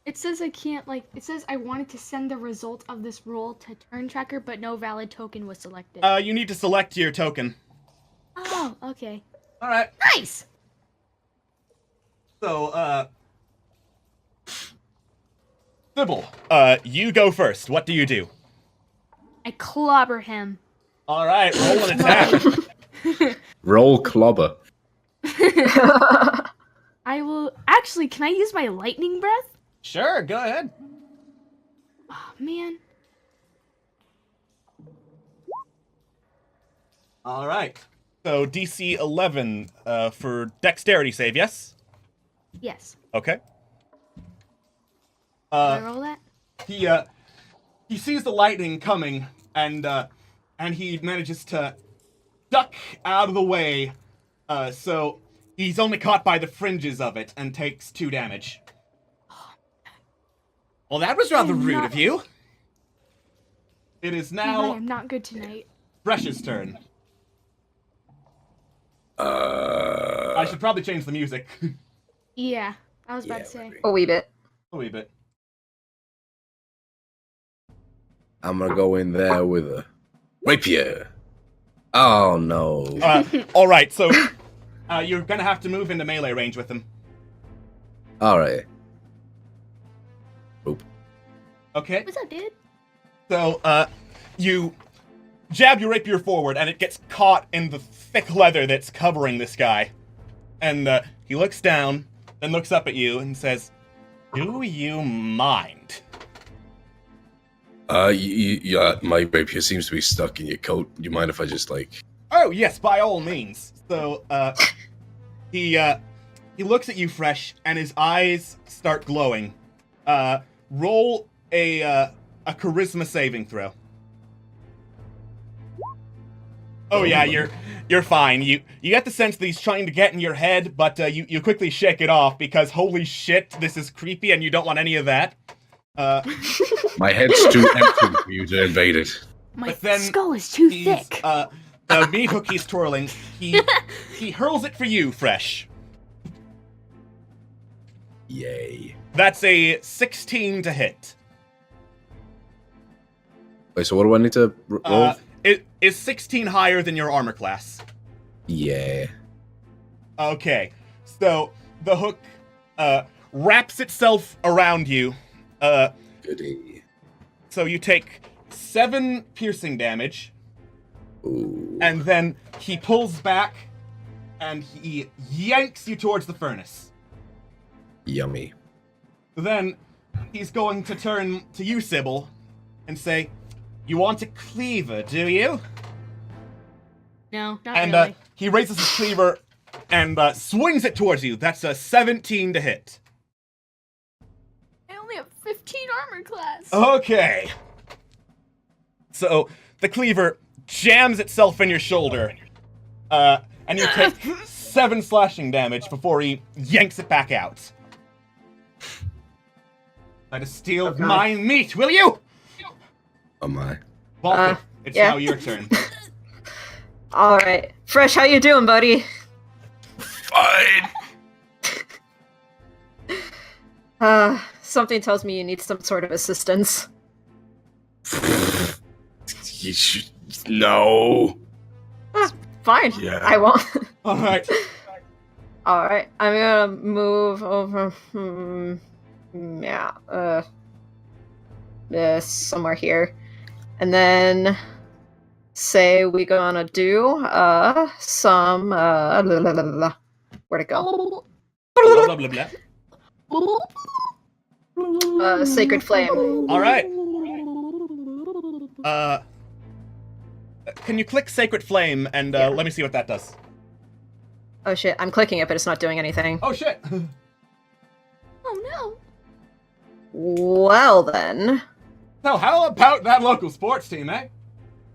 It says I can't, like, it says I wanted to send the result of this roll to turn tracker, but no valid token was selected. You need to select your token. Oh, okay. All right. Nice! So, Sybil, you go first. What do you do? I clobber him. All right, roll an attack. Roll clobber. I will, actually, can I use my lightning breath? Sure, go ahead. Oh, man. All right. So DC 11 for dexterity save, yes? Yes. Okay. Can I roll that? He sees the lightning coming and he manages to duck out of the way. So he's only caught by the fringes of it and takes 2 damage. Well, that was rather rude of you. It is now I'm not good tonight. Fresh's turn. I should probably change the music. Yeah, I was about to say. maybe. A wee bit. A wee bit. I'm gonna go in there with a rapier. Oh no. All right, so you're gonna have to move into melee range with him. All right. Okay. What's up, dude? So you jab your rapier forward, and it gets caught in the thick leather that's covering this guy. And he looks down, then looks up at you and says, "Do you mind?" My rapier seems to be stuck in your coat. Do you mind if I just Oh yes, by all means. So he looks at you, Fresh, and his eyes start glowing. Roll a charisma saving throw. Oh yeah, you're fine. You get the sense that he's trying to get in your head, but you quickly shake it off because holy shit, this is creepy, and you don't want any of that. my head's too empty for you to invade it. My But then skull is too he's, thick. The meat hook he's twirling, he hurls it for you, Fresh. Yay. That's a 16 to hit. Wait, so what do I need to roll? Is 16 higher than your armor class? Yeah. Okay, so the hook wraps itself around you. Goody. So you take 7 piercing damage, Ooh. and then he pulls back, and he yanks you towards the furnace. Yummy. Then he's going to turn to you, Sybil, and say, "You want a cleaver, do you?" No, not And really. he raises his cleaver and swings it towards you. That's a 17 to hit. I only have 15 armor class. Okay. So the cleaver jams itself in your shoulder, and you take 7 slashing damage before he yanks it back out. Try to steal Okay. my meat, will you? Oh my. Valthiv, it's yeah. now your turn. All right, Fresh, how you doing, buddy? Fine. Something tells me you need some sort of assistance. You should. No. Fine. Yeah. I won't. All right. All right, I'm gonna move over. Somewhere here, and then say we gonna do some where'd it go? Blah, blah, blah, blah. Sacred flame. All right. Can you click Sacred Flame and Yeah. let me see what that does? Oh shit, I'm clicking it, but it's not doing anything. Oh shit. Oh no. Well then. So how about that local sports team, eh?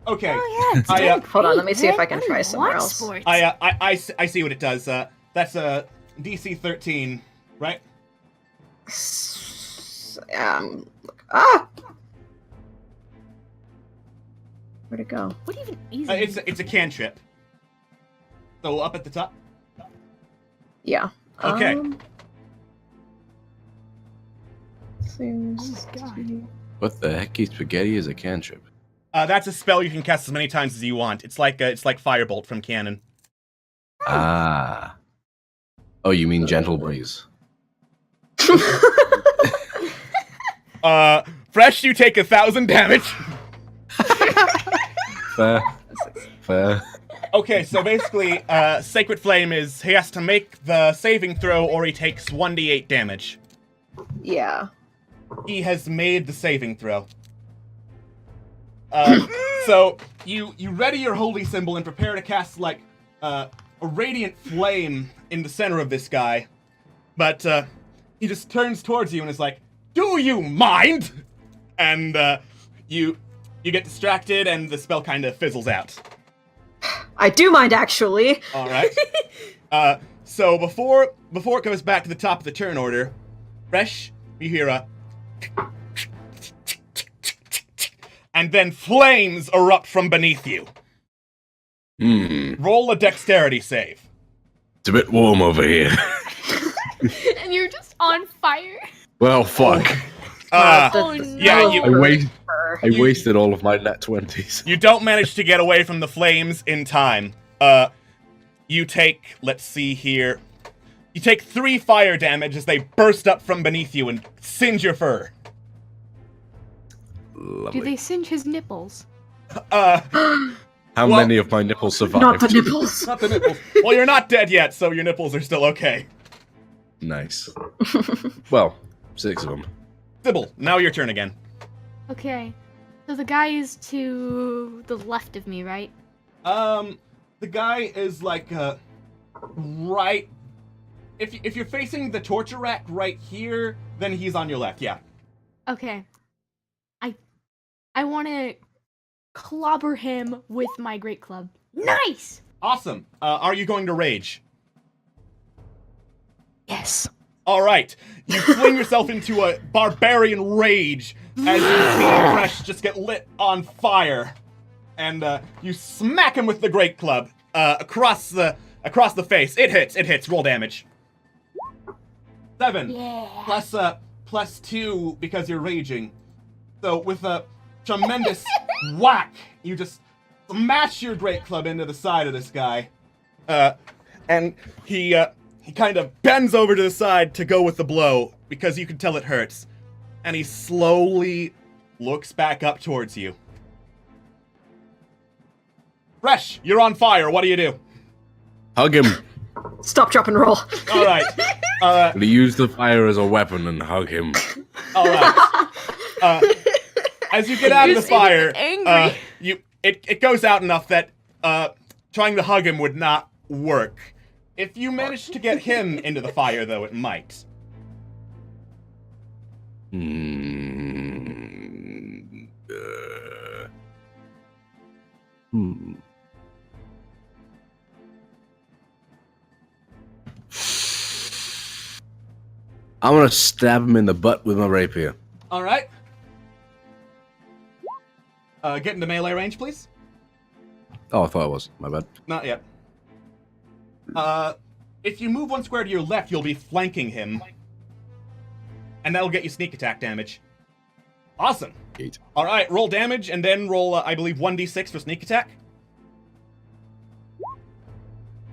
Okay. Oh yeah, it's I, doing hold on, let me great, see if man. I can do try you somewhere want else. Sports? I see what it does. That's a DC 13, right? Ah! Where'd it go? What even is It's a cantrip. So up at the top. Yeah. Okay. Seems Oh my God. to be- What the heck? Spaghetti is a cantrip. That's a spell you can cast as many times as you want. It's like Firebolt from Canon. Ah. Oh, you mean Gentle Breeze? Fresh, you take 1,000 damage. Fair. Fair. Okay, so basically, Sacred Flame is he has to make the saving throw or he takes 1d8 damage. Yeah. He has made the saving throw. So you ready your holy symbol and prepare to cast like a radiant flame in the center of this guy, but he just turns towards you and is like, "Do you mind?" And you get distracted and the spell kind of fizzles out. I do mind, actually. All right. So before it goes back to the top of the turn order, Fresh, you hear a and then flames erupt from beneath you. Roll a dexterity save. It's a bit warm over here. and you're just on fire. Well, fuck. Oh no. Yeah, I wasted all of my nat 20s. You don't manage to get away from the flames in time. You take, let's see here. You take 3 fire damage as they burst up from beneath you and singe your fur. Lovely. Do they singe his nipples? How many of my nipples survived? Not the nipples. Not the nipples. Well, you're not dead yet, so your nipples are still okay. Nice. Well, 6 of them. Sybil, now your turn again. Okay. So the guy is to the left of me, right? The guy is like, right... If you're facing the torture rack right here, then he's on your left, yeah. Okay. I want to clobber him with my great club. Nice! Awesome. Are you going to rage? Yes. All right. You fling yourself into a barbarian rage as you see Fresh just get lit on fire, and you smack him with the great club across the face. It hits. Roll damage. 7 Yeah. plus 2 because you're raging. So with a tremendous whack, you just smash your great club into the side of this guy, and he kind of bends over to the side to go with the blow because you can tell it hurts, and he slowly looks back up towards you. Fresh, you're on fire. What do you do? Hug him. Stop, drop, and roll. All right. We use the fire as a weapon and hug him. All right. As you get out of the fire, angry. it goes out enough that trying to hug him would not work. If you manage to get him into the fire, though, it might. I'm gonna stab him in the butt with my rapier. All right. Get into melee range, please. Oh, I thought it was. My bad. Not yet. If you move 1 square to your left, you'll be flanking him. And that'll get you sneak attack damage. Awesome. 8. Alright, roll damage, and then roll, I believe, 1d6 for sneak attack.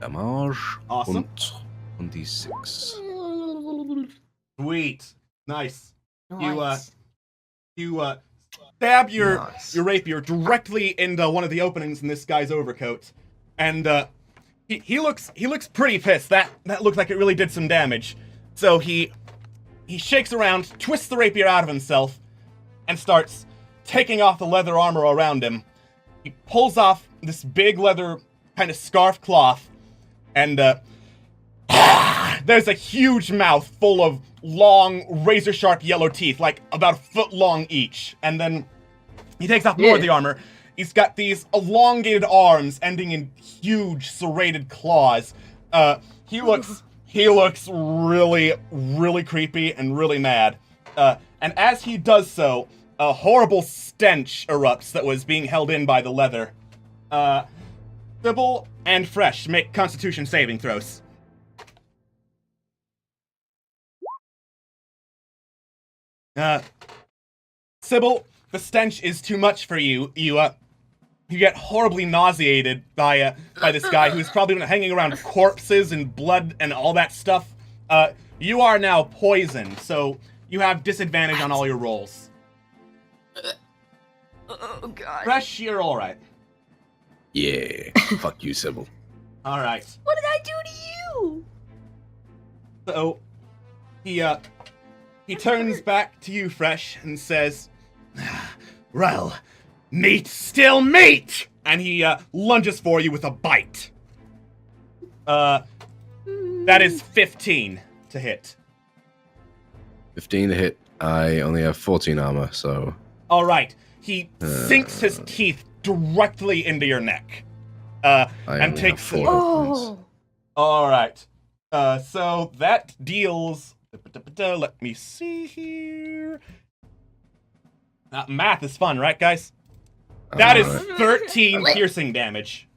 Damage. Awesome. 1d6. Sweet. Nice. Nice. You stab your Nice. your rapier directly into one of the openings in this guy's overcoat. And, he looks pretty pissed. That looked like it really did some damage. So he shakes around, twists the rapier out of himself, and starts taking off the leather armor around him. He pulls off this big leather kind of scarf cloth, and there's a huge mouth full of long, razor-sharp yellow teeth, like about a foot long each. And then he takes off more of the armor, He's got these elongated arms ending in huge serrated claws. He looks really, really creepy and really mad. And as he does so, a horrible stench erupts that was being held in by the leather. Sybil and Fresh, make Constitution saving throws. Sybil, the stench is too much for you. You get horribly nauseated by this guy who's probably been hanging around corpses and blood and all that stuff. You are now poisoned, so you have disadvantage on all your rolls. Oh, God. Fresh, you're alright. Yeah. Fuck you, Sybil. Alright. What did I do to you? So, he turns back to you, Fresh, and says, well, meat still meat! And he lunges for you with a bite. That is 15 to hit. 15 to hit. I only have 14 armor, so... Alright, he sinks his teeth directly into your neck. And takes... Oh! Alright. So that deals... Let me see here... math is fun, right, guys? That is 13 piercing damage.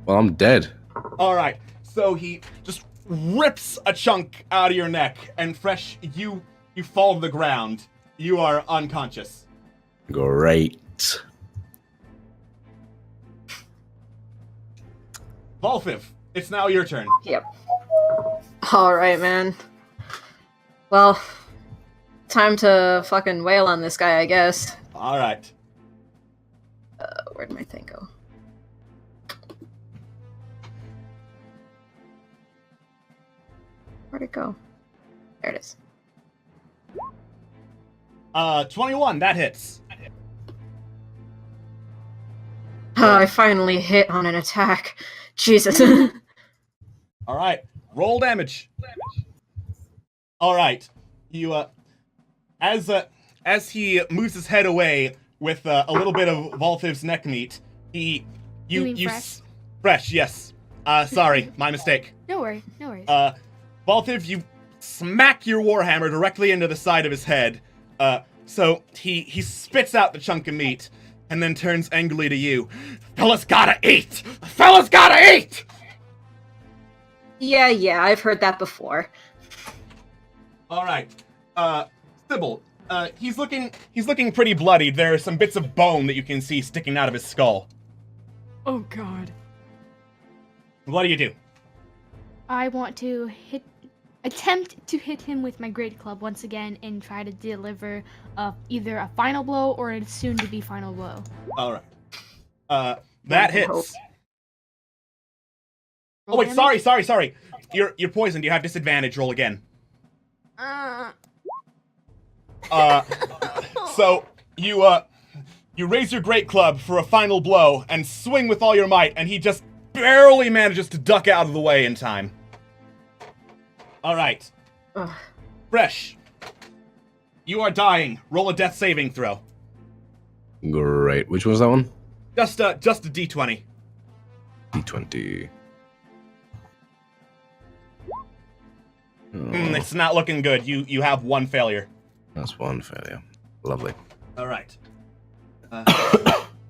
Well, I'm dead. Alright, so he just rips a chunk out of your neck, and Fresh, you fall to the ground. You are unconscious. Great. Valthiv, it's now your turn. Yep. Alright, man. Well, time to fucking wail on this guy, I guess. Alright. Where'd my thing go? Where'd it go? There it is. 21, that hits. Oh, I finally hit on an attack. Jesus. Alright, roll damage. Alright, you, as he moves his head away with a little bit of Valthiv's neck meat, You mean Fresh? Fresh, yes. Sorry, my mistake. No worries, no worries. Valthiv, you smack your warhammer directly into the side of his head. So he spits out the chunk of meat and then turns angrily to you. Fellas gotta eat! Fellas gotta eat! Yeah, I've heard that before. Alright. Sybil, he's looking pretty bloody. There are some bits of bone that you can see sticking out of his skull. Oh, God. What do you do? I want to attempt to hit him with my great club once again and try to deliver either a final blow or a soon-to-be final blow. Alright. That hits. Hope. Oh wait, sorry. You're poisoned. You have disadvantage. Roll again. So you raise your great club for a final blow and swing with all your might, and he just barely manages to duck out of the way in time. Alright. Fresh. You are dying. Roll a death saving throw. Great. Which was that one? Just a d20. D20. It's not looking good. You have one failure. That's one failure. Lovely. Alright.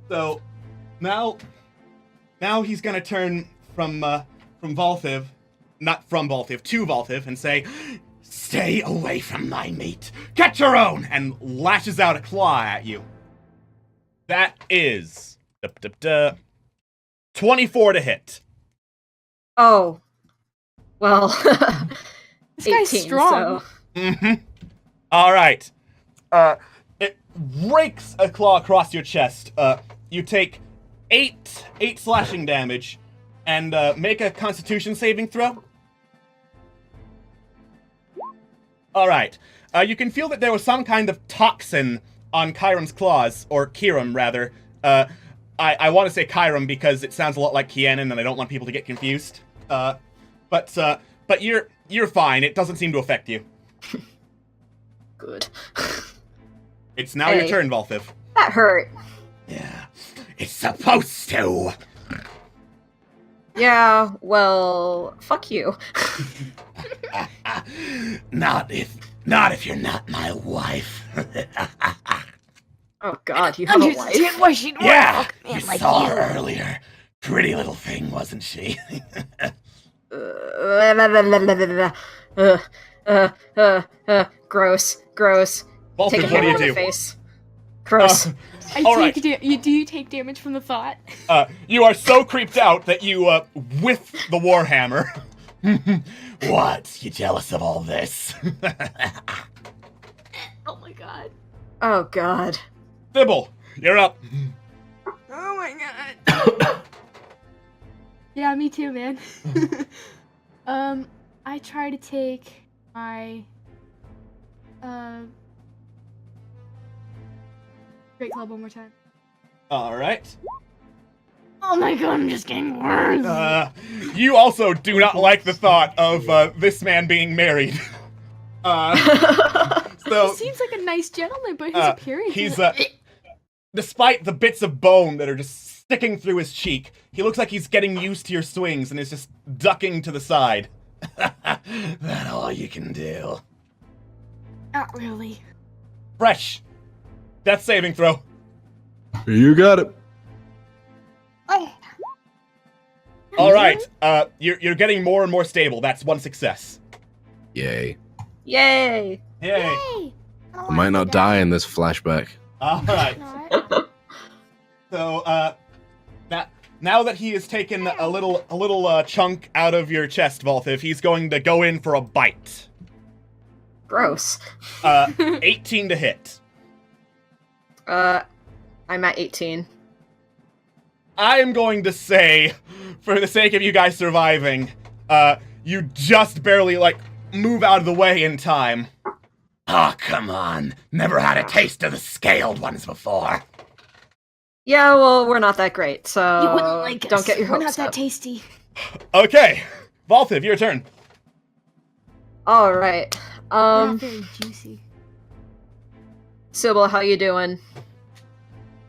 So, now he's gonna turn from Valthiv, not from Valthiv, to Valthiv, and say, "Stay away from my meat! Get your own!" and lashes out a claw at you. That is 24 to hit. Oh. Well, This guy's 18, strong. so... Mm-hmm. Alright. It rakes a claw across your chest. You take 8 slashing damage, and make a Constitution saving throw. Alright. You can feel that there was some kind of toxin on Kyram's claws, or Kiram, rather. I want to say Kyram because it sounds a lot like Kianan, and I don't want people to get confused. But you're fine. It doesn't seem to affect you. Good. It's now your Hey. turn, Valthiv. That hurt. Yeah, it's supposed to. Yeah, well, fuck you. Not if you're not my wife. Oh god, you have a Understand wife? why she'd want Yeah, to fuck a man you like saw you. her earlier. Pretty little thing, wasn't she? Gross, gross. Valthiv, Take a what do hammer you to the do? face. Gross. All right. Do you take damage from the thought? You are so creeped out that you whiff the warhammer. What? You jealous of all this? Oh my god. Oh god. Thibble, you're up. Oh my god. Yeah, me too, man. I try to take my great club one more time. All right. Oh my god, I'm just getting worse. You also do not like the thought of this man being married. So He seems like a nice gentleman, but his appearance he's is despite the bits of bone that are just sticking through his cheek, he looks like he's getting used to your swings and is just ducking to the side. That all you can do? not really. Fresh. Death saving throw. You got it. Oh. All right. You're getting more and more stable. That's one success. Yay. Yay! Yay. Hey. I might not die in this flashback. All right. So, now that he has taken a little chunk out of your chest, Valthiv, he's going to go in for a bite. Gross. 18 to hit. I'm at 18. I am going to say, for the sake of you guys surviving, you just barely, move out of the way in time. Oh, come on. Never had a taste of the scaled ones before. Yeah, well, we're not that great, so You wouldn't like us. don't get your We're not hopes that up. tasty. Okay. Valthiv, your turn. All right. We're not very juicy. Sybil, how you doing?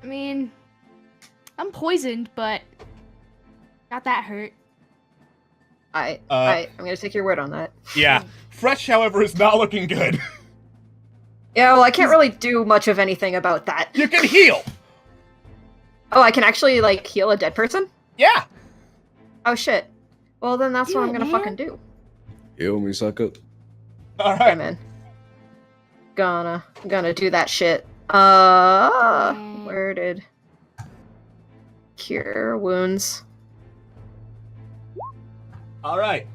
I mean, I'm poisoned, but not that hurt. I'm gonna take your word on that. Yeah. Fresh, however, is not looking good. Yeah, well, I can't really do much of anything about that. You can heal. Oh, I can actually, heal a dead person? Yeah. Oh, shit. Well, then that's Do what I'm it, gonna man. fucking do. Heal me, sucker. All Yeah, right. man. Gonna do that shit. Where did... Cure wounds. All right.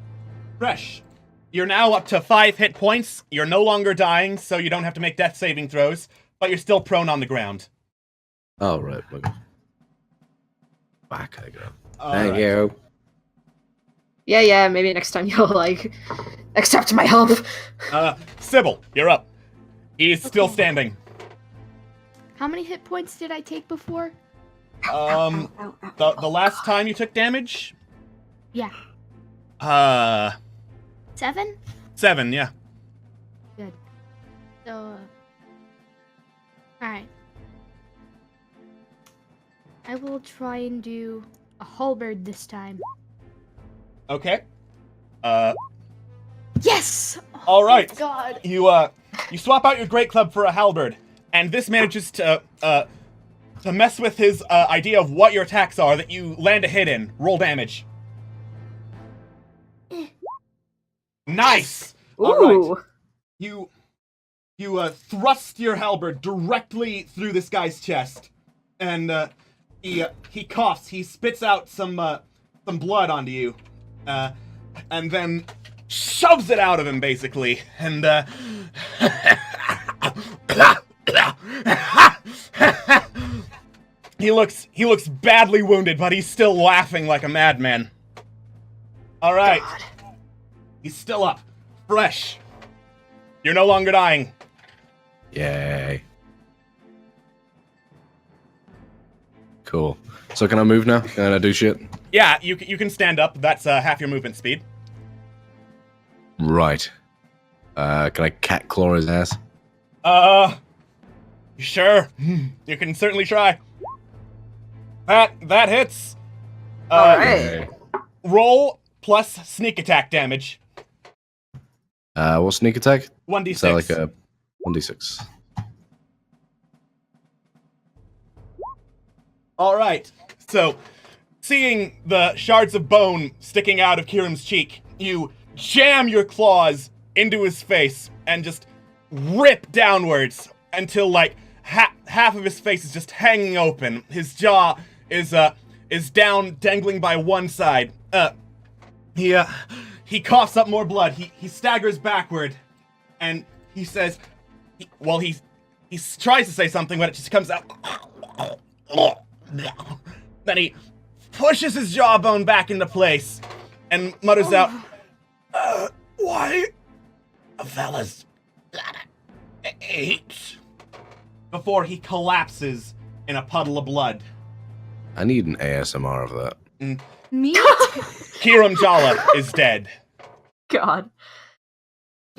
Fresh. You're now up to 5 hit points. You're no longer dying, so you don't have to make death saving throws, but you're still prone on the ground. Oh, right. Okay. Back I go. All Thank right. you. Yeah, maybe next time you'll, accept my help. Sybil, you're up. He's still Okay. standing. How many hit points did I take before? The last time you took damage? Yeah. 7? 7, yeah. Good. So, alright. I will try and do a halberd this time. Okay. Yes! All right. God. You swap out your great club for a halberd, and this manages to mess with his idea of what your attacks are that you land a hit in. Roll damage. Nice. All Ooh. right. You thrust your halberd directly through this guy's chest, and he coughs. He spits out some blood onto you, and then shoves it out of him basically, and he looks badly wounded, but he's still laughing like a madman. All right. God. He's still up. Fresh. You're no longer dying. Yay. Cool. So can I move now? Can I do shit? Yeah, you can stand up. That's half your movement speed. Right. Can I cat claw his ass? Sure. You can certainly try. That hits. All right. Roll plus sneak attack damage. What sneak attack? 1d6. Is that like a 1d6? All right. So, seeing the shards of bone sticking out of Kiram's cheek, you jam your claws into his face and just rip downwards until like half of his face is just hanging open. His jaw is down, dangling by one side. He coughs up more blood. He staggers backward, and he says, he tries to say something, but it just comes out. Then he pushes his jawbone back into place and mutters out, "Why, fellas, eat," before he collapses in a puddle of blood. I need an ASMR of that. Me? Kiram Jala is dead. God.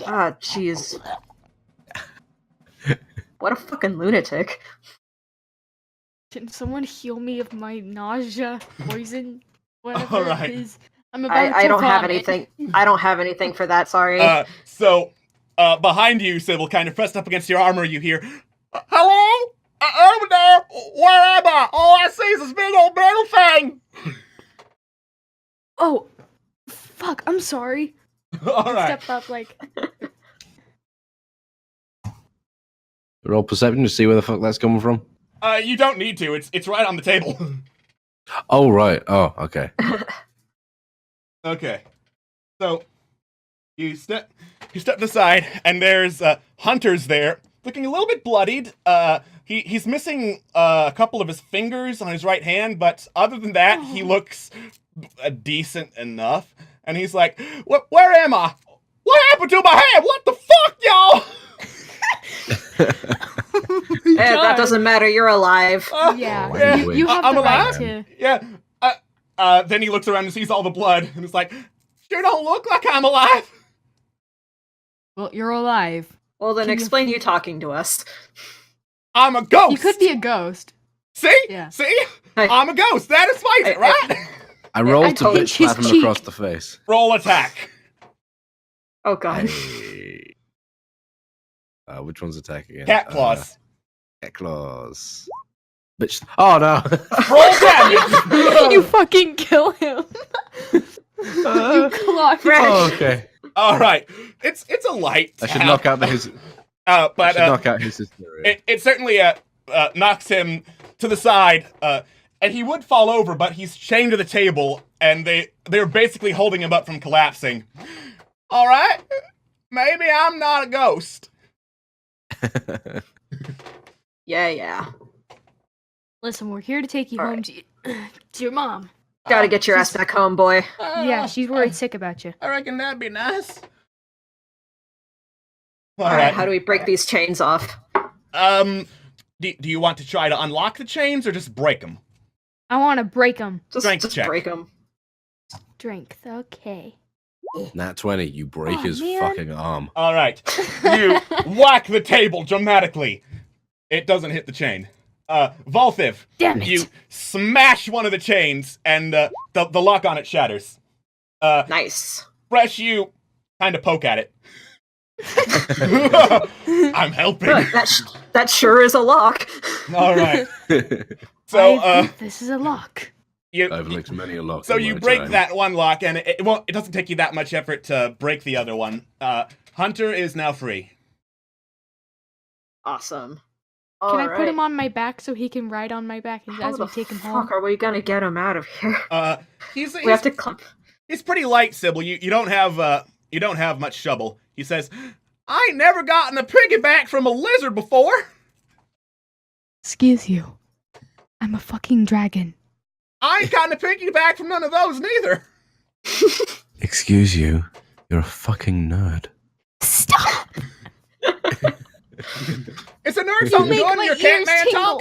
Ah, jeez. What a fucking lunatic. Can someone heal me of my nausea, poison, whatever All right. it is? I'm about I to don't have vomit. anything. I don't have anything for that, sorry. So, behind you, Sybil, kind of pressed up against your armor, you hear, "Hello? Over there? Where am I? All I see is this big old metal thing!" Oh, fuck! I'm sorry. All right. Step up, like. Roll perception to see where the fuck that's coming from. You don't need to. It's right on the table. Oh, right. Oh, okay. Okay. So, you step aside, and there's Hunter's there, looking a little bit bloodied. He's missing a couple of his fingers on his right hand, but other than that, he looks decent enough. And he's like, "Where am I? What happened to my hand? What the fuck, y'all?" That doesn't matter, you're alive. Yeah, Yeah, you have I'm the right alive. to. Yeah. Then he looks around and sees all the blood, and it's like, "Sure don't look like I'm alive." Well, you're alive. Well, then Can you- explain you talking to us. I'm a ghost. You could be a ghost. See? Yeah. See? Hey. I'm a ghost. That explains it, right? I rolled I to pinched bitch his slap him cheek. across the face. Roll attack. Oh god. Hey. Which one's attack again? Cat claws. Cat claws. Bitch. Oh, no. Roll damage. You fucking kill him. You clock. Oh, okay. All right. It's a light. I should tap. knock out his. But I should knock out his hysteria. it certainly knocks him to the side. And he would fall over, but he's chained to the table, and they're basically holding him up from collapsing. All right. Maybe I'm not a ghost. Yeah. Listen, we're here to take you All home right. to your mom. Gotta get your ass back home, boy. Yeah, she's worried sick about you. I reckon that'd be nice. Alright, how do we break these chains off? Do you want to try to unlock the chains or just break them? I want to break them. Strength Just check. break them. Strength, okay. Nat 20, you break Aw, his man. fucking arm. All right. You whack the table dramatically. It doesn't hit the chain. Valthiv, Damn it. you smash one of the chains, and the lock on it shatters. Nice. Fresh, you kind of poke at it. I'm helping. Look, that sure is a lock. All right. So, I think this is a lock. I've licked many a lock. So in you my break time. that one lock, and it doesn't take you that much effort to break the other one. Hunter is now free. Awesome. Can I put him on my back so he can ride on my back How as the we take him fuck home? are we gonna get him out of here? He's We have to climb. He's pretty light, Sybil. You don't have much trouble. He says, "I ain't never gotten a piggyback from a lizard before." Excuse you. I'm a fucking dragon. I ain't gotten a piggyback from none of those neither. Excuse you, you're a fucking nerd. Stop! It's a nerd something make good in my your cat ears man tingle.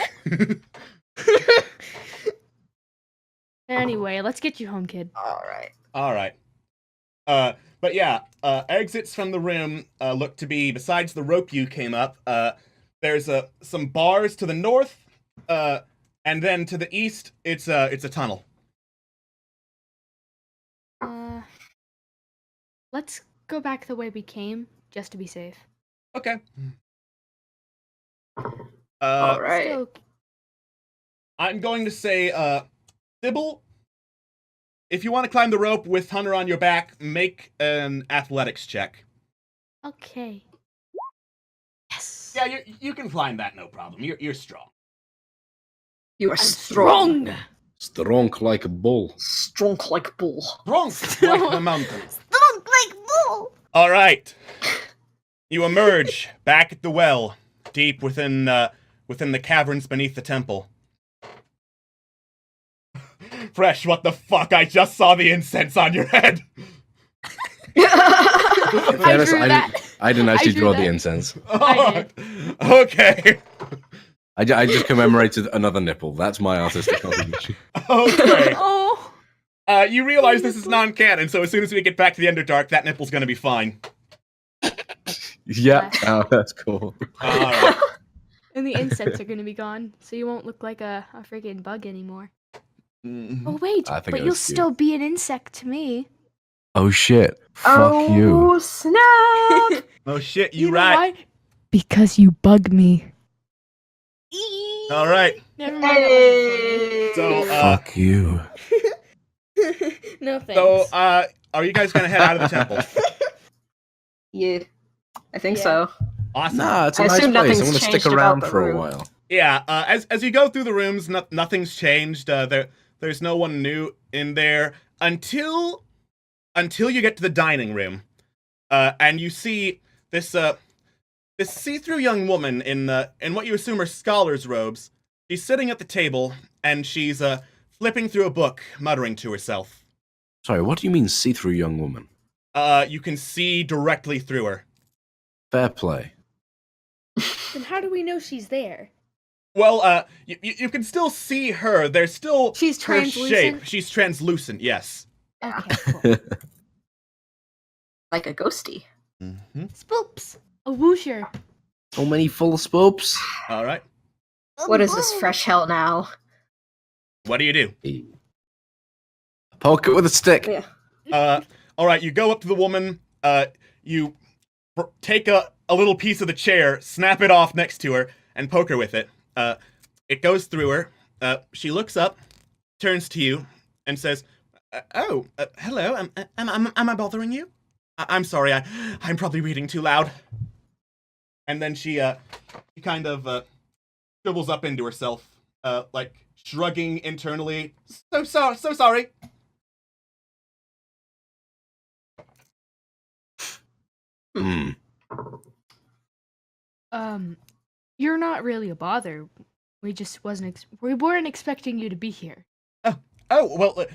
talk. Anyway, let's get you home, kid. All right. But yeah, exits from the room look to be, besides the rope you came up, there's some bars to the north, And then to the east, it's a tunnel. Let's go back the way we came, just to be safe. Okay. All right. Still, I'm going to say, Sybil, if you want to climb the rope with Hunter on your back, make an athletics check. okay. Yes. Yeah, you can climb that, no problem. You're strong. You are strong. Strong like a bull. Strong like bull. Strong like the mountain. Strong like bull. All right. You emerge back at the well, deep within the caverns beneath the temple. Fresh, what the fuck? I just saw the incense on your head. In fairness, drew that. I didn't actually drew draw that. the incense. I did. Okay. I just commemorated another nipple. That's my artistic contribution. Okay. Oh. You realize this is non-canon, so as soon as we get back to the Underdark, that nipple's gonna be fine. Yeah. Oh, that's cool. Alright. And the insects are gonna be gone, so you won't look like a freaking bug anymore. Oh wait, I think but it you'll was cute. still be an insect to me. Oh shit. Fuck you. Oh, snap! Oh shit, You you know right. why? Because you bug me. Alright. Never mind. That So, Fuck you. wasn't funny. No thanks. So, are you guys gonna head out of the temple? Yeah, I think Yeah. so. Awesome. Nah, it's a I nice assume place. I nothing's want to stick changed about around the for a room. while. Yeah, as you go through the rooms, nothing's changed. There's no one new in there until you get to the dining room, and you see this see-through young woman in what you assume are scholars' robes. She's sitting at the table and she's flipping through a book, muttering to herself. Sorry, what do you mean see-through young woman? You can see directly through her. Fair play. Then how do we know she's there? Well, you can still see her. There's still She's her shape. translucent? She's translucent. Yes. Okay, cool. Like a ghosty. Mm-hmm. Spoops. A whoosher. So many full spopes. All right. What is this fresh hell now? What do you do? Poke it with a stick. Yeah. All right. You go up to the woman. You take a little piece of the chair, snap it off next to her, and poke her with it. It goes through her. She looks up, turns to you, and says, "Oh, hello. Am I bothering you? I'm sorry. I'm probably reading too loud." And then she kind of shrivels up into herself, like shrugging internally. So sorry. Hmm. You're not really a bother. We just we weren't expecting you to be here. Oh well,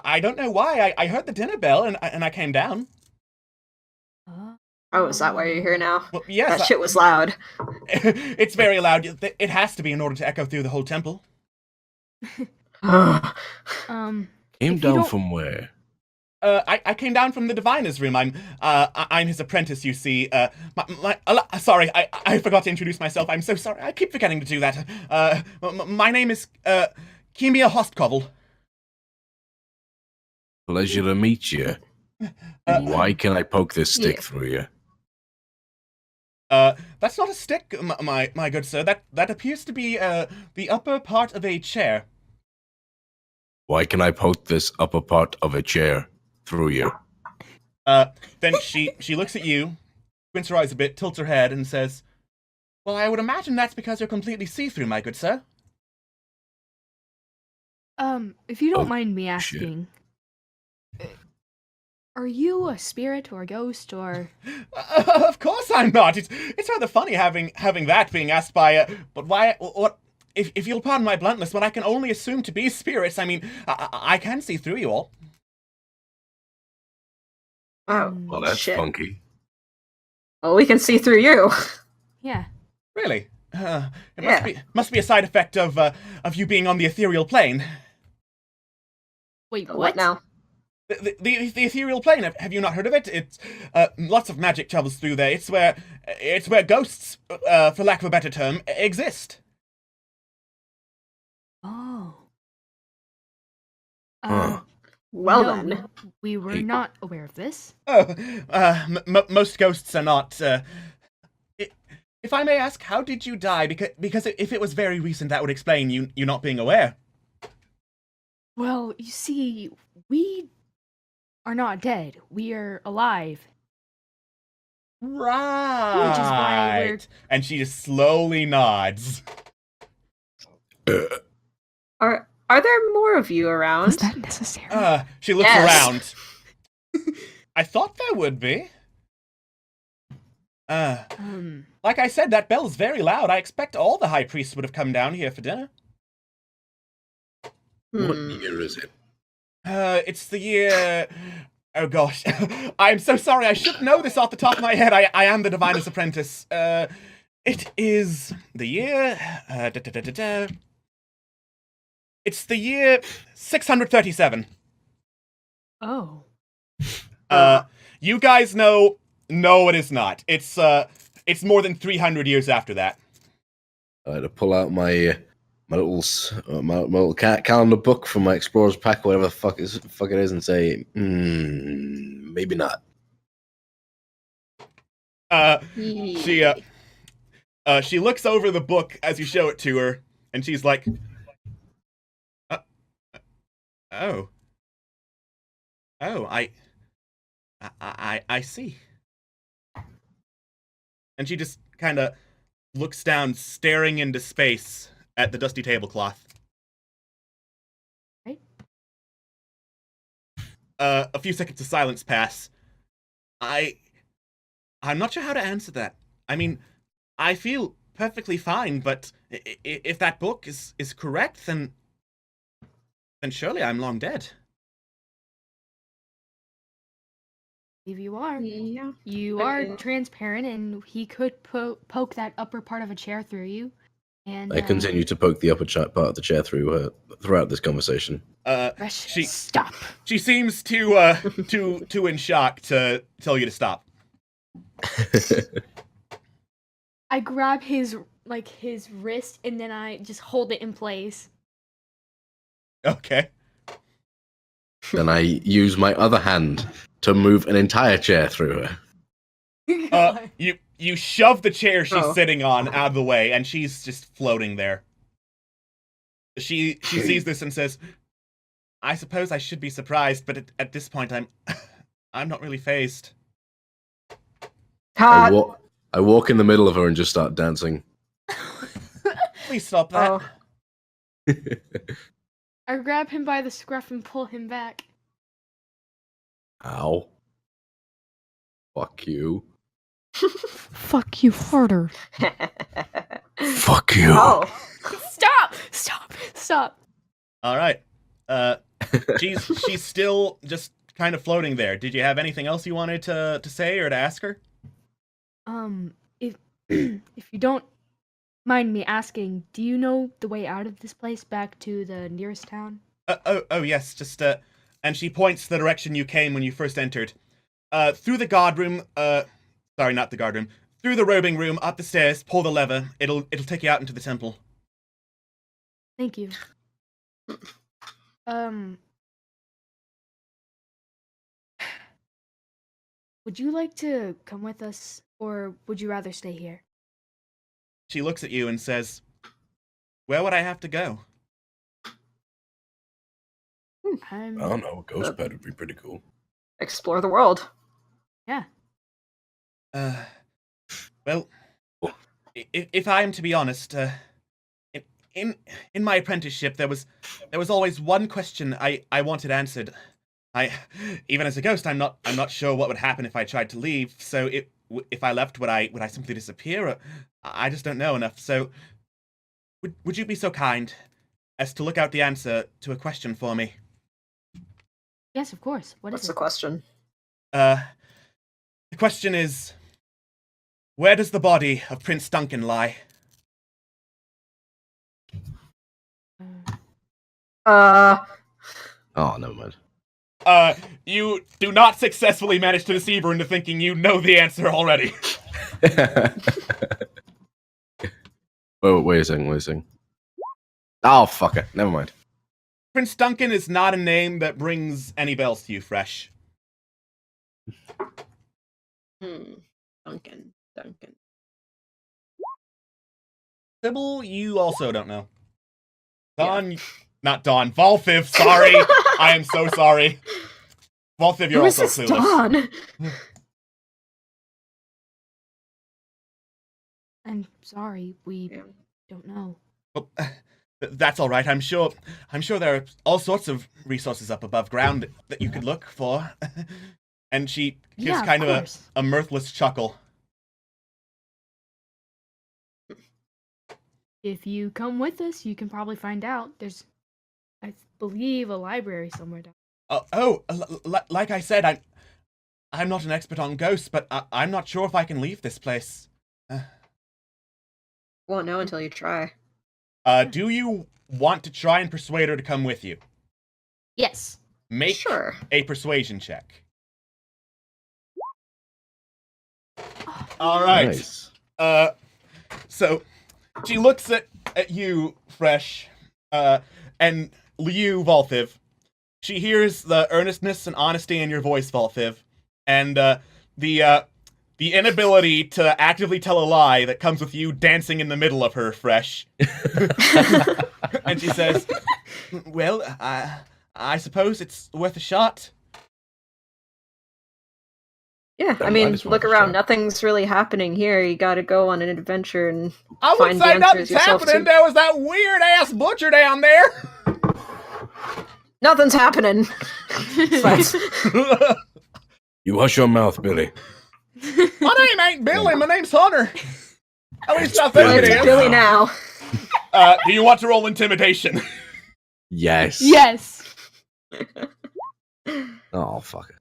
I don't know why. I heard the dinner bell and I came down. Oh, is that why you're here now? Well, yes, That shit was loud. it's very loud. It has to be in order to echo through the whole temple. Came If you down don't- from where? I came down from the diviner's room. I'm his apprentice, you see. Sorry, I forgot to introduce myself. I'm so sorry. I keep forgetting to do that. My name is Kimia Hostkovel. Pleasure to meet you. Why can I poke this stick through you? That's not a stick, my good sir. That appears to be the upper part of a chair. Why can I poke this upper part of a chair through you? Then she looks at you, squints her eyes a bit, tilts her head, and says, "Well, I would imagine that's because you're completely see-through, my good sir." If you don't Oh, mind me shit. asking, are you a spirit or a ghost or? Of course I'm not. It's rather funny having that being asked by but why? What? If you'll pardon my bluntness, what I can only assume to be spirits. I mean, I can see through you all. Oh, Well, that's shit. funky. Well, we can see through you. Yeah. Really? It Yeah. must be a side effect of you being on the ethereal plane. Wait, What now? The ethereal plane. Have you not heard of it? It's lots of magic travels through there. It's where ghosts, for lack of a better term, exist. Huh. Well no, then. we were Hey. not aware of this. Oh, most ghosts are not. If I may ask, how did you die? Because if it was very recent, that would explain you not being aware. Well, you see, we are not dead. We are alive. Right. Which is why we're... And she just slowly nods. Are there more of you around? Was that necessary? She looks Yes. around. I thought there would be. Like I said, that bell's very loud. I expect all the high priests would have come down here for dinner. What Hmm. year is it? It's the year... Oh gosh. I'm so sorry. I should know this off the top of my head. I am the Diviner's Apprentice. It is the year... It's the year 637. Oh. You guys know... No, it is not. It's more than 300 years after that. I had to pull out my little calendar book from my explorer's pack, whatever the fuck it is, and say, maybe not. She looks over the book as you show it to her, and she's like, "Oh, I see." And she just kind of looks down, staring into space at the dusty tablecloth. Right. A few seconds of silence pass. I'm not sure how to answer that. I mean, I feel perfectly fine, but if that book is correct, then surely I'm long dead. Believe you are. Yeah. You are transparent, and he could poke that upper part of a chair through you. And I continue to poke the upper part of the chair through her throughout this conversation. Stop. She seems too in shock to tell you to stop. I grab his wrist, and then I just hold it in place. Okay. Then I use my other hand to move an entire chair through her. You shove the chair she's Oh. sitting on out of the way, and she's just floating there. She sees this and says, "I suppose I should be surprised, but at this point, I'm not really phased." I walk in the middle of her and just start dancing. Please stop that. Oh. I grab him by the scruff and pull him back. Ow. Fuck you. Fuck you harder. Fuck you. Oh. Stop. All right. She's still just kind of floating there. Did you have anything else you wanted to say or to ask her? If if you don't mind me asking, do you know the way out of this place back to the nearest town? Oh yes, just and she points the direction you came when you first entered. Through the guard room, sorry, not the guard room. Through the robing room, up the stairs, pull the lever. It'll take you out into the temple. Thank you. Would you like to come with us, or would you rather stay here? She looks at you and says, "Where would I have to go?" I don't know. A ghost bed would be pretty cool. Explore the world. Yeah. Well, if I am to be honest, in my apprenticeship, there was always one question I wanted answered. Even as a ghost, I'm not sure what would happen if I tried to leave. So if I left, would I simply disappear? I just don't know enough. So would you be so kind as to look out the answer to a question for me? Yes, of course. What's Is the it? question? The question is, where does the body of Prince Duncan lie? Oh, never mind. You do not successfully manage to deceive her into thinking you know the answer already. Wait a second. Oh, fuck it. Never mind. Prince Duncan is not a name that brings any bells to you, Fresh. Duncan. Sybil, you also don't know. Dawn, not Dawn, Valthiv, sorry. I am so sorry. Valthiv, you're Who is also this clueless. Dawn? I'm sorry, we Yeah. don't know. Well, that's all right. I'm sure there are all sorts of resources up above ground that you could look for. And she gives Yeah, kind of of course. a mirthless chuckle. If you come with us, you can probably find out. There's, I believe, a library somewhere down. Like I said, I'm not an expert on ghosts, but I'm not sure if I can leave this place. Won't know until you try. Do you want to try and persuade her to come with you? Yes. Make Sure. a persuasion check. All right. Nice. So she looks at you, Fresh, and you, Valthiv. She hears the earnestness and honesty in your voice, Valthiv, and the inability to actively tell a lie that comes with you dancing in the middle of her, Fresh. And she says, "Well, I suppose it's worth a shot." Yeah, I I mean, just look want to around. shout. Nothing's really happening here. You gotta go on an adventure and I would find say the nothing's answers yourself happening. too. There was that weird ass butcher down there. Nothing's happening. But- You hush your mouth, Billy. My name ain't Billy. My name's Hunter. At least I well, think it it's is. Billy now. Do you want to roll intimidation? Yes. Yes. Oh, fuck it.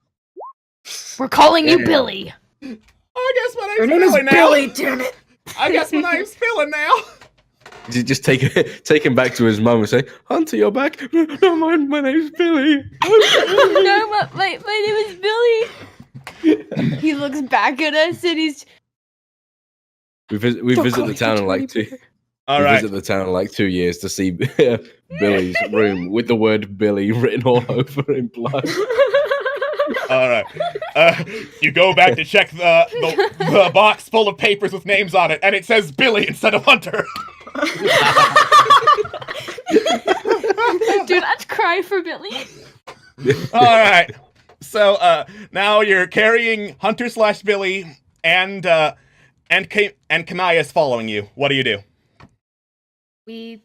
We're calling you Yeah. Billy. I guess my Your name's name is Billy now. Billy, damn it. I guess my name's Billy now. You just take him back to his mum and say, Hunter, you're back. No, my name's Billy. No, my name is Billy. He looks back at us and he's. We Don't visit call the me town in Hunter like two. anymore. All we right. visit the town in like 2 years to see Billy's room with the word Billy written all over in blood. All right. You go back to check the box full of papers with names on it, and it says Billy instead of Hunter. Dude, I'd cry for Billy. All right. So now you're carrying Hunter / Billy, and Kamaya's following you. What do you do? We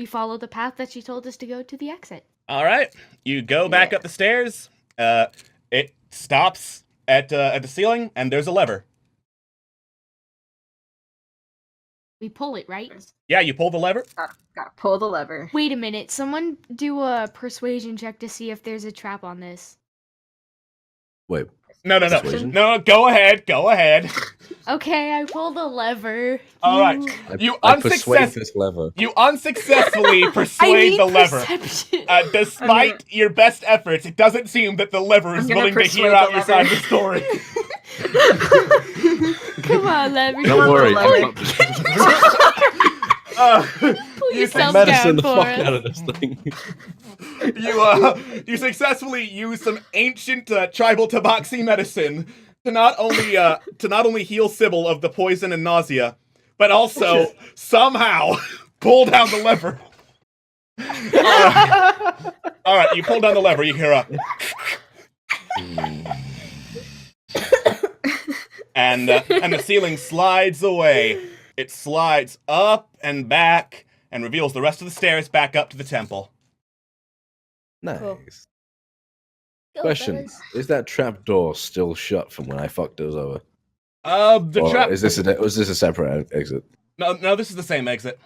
follow the path that she told us to go to the exit. All right. You go back up the stairs. It stops at the ceiling, and there's a lever. We pull it, right? Yeah, you pull the lever. Gotta pull the lever. Wait a minute. Someone do a persuasion check to see if there's a trap on this. Wait, No. Persuasion? No, go ahead. Okay, I pull the lever. All right. I persuade this lever. You unsuccessfully I persuade need the lever. perception. Despite your best efforts, it doesn't seem that the lever is I'm gonna willing to persuade hear the out your side of lever. the story. Come on, lever. Don't worry. lever. Pull you yourself Medicine down the for fuck us. out of this thing. You successfully use some ancient tribal tabaxi medicine to not only heal Sybil of the poison and nausea, but also somehow pull down the lever. All right, you pull down the lever. You hear a, and the ceiling slides away. It slides up and back and reveals the rest of the stairs back up to the temple. Nice. Cool. Go, Question: fellas. Is that trap door still shut from when I fucked us over? The Or trap. was this a separate exit? No, this is the same exit.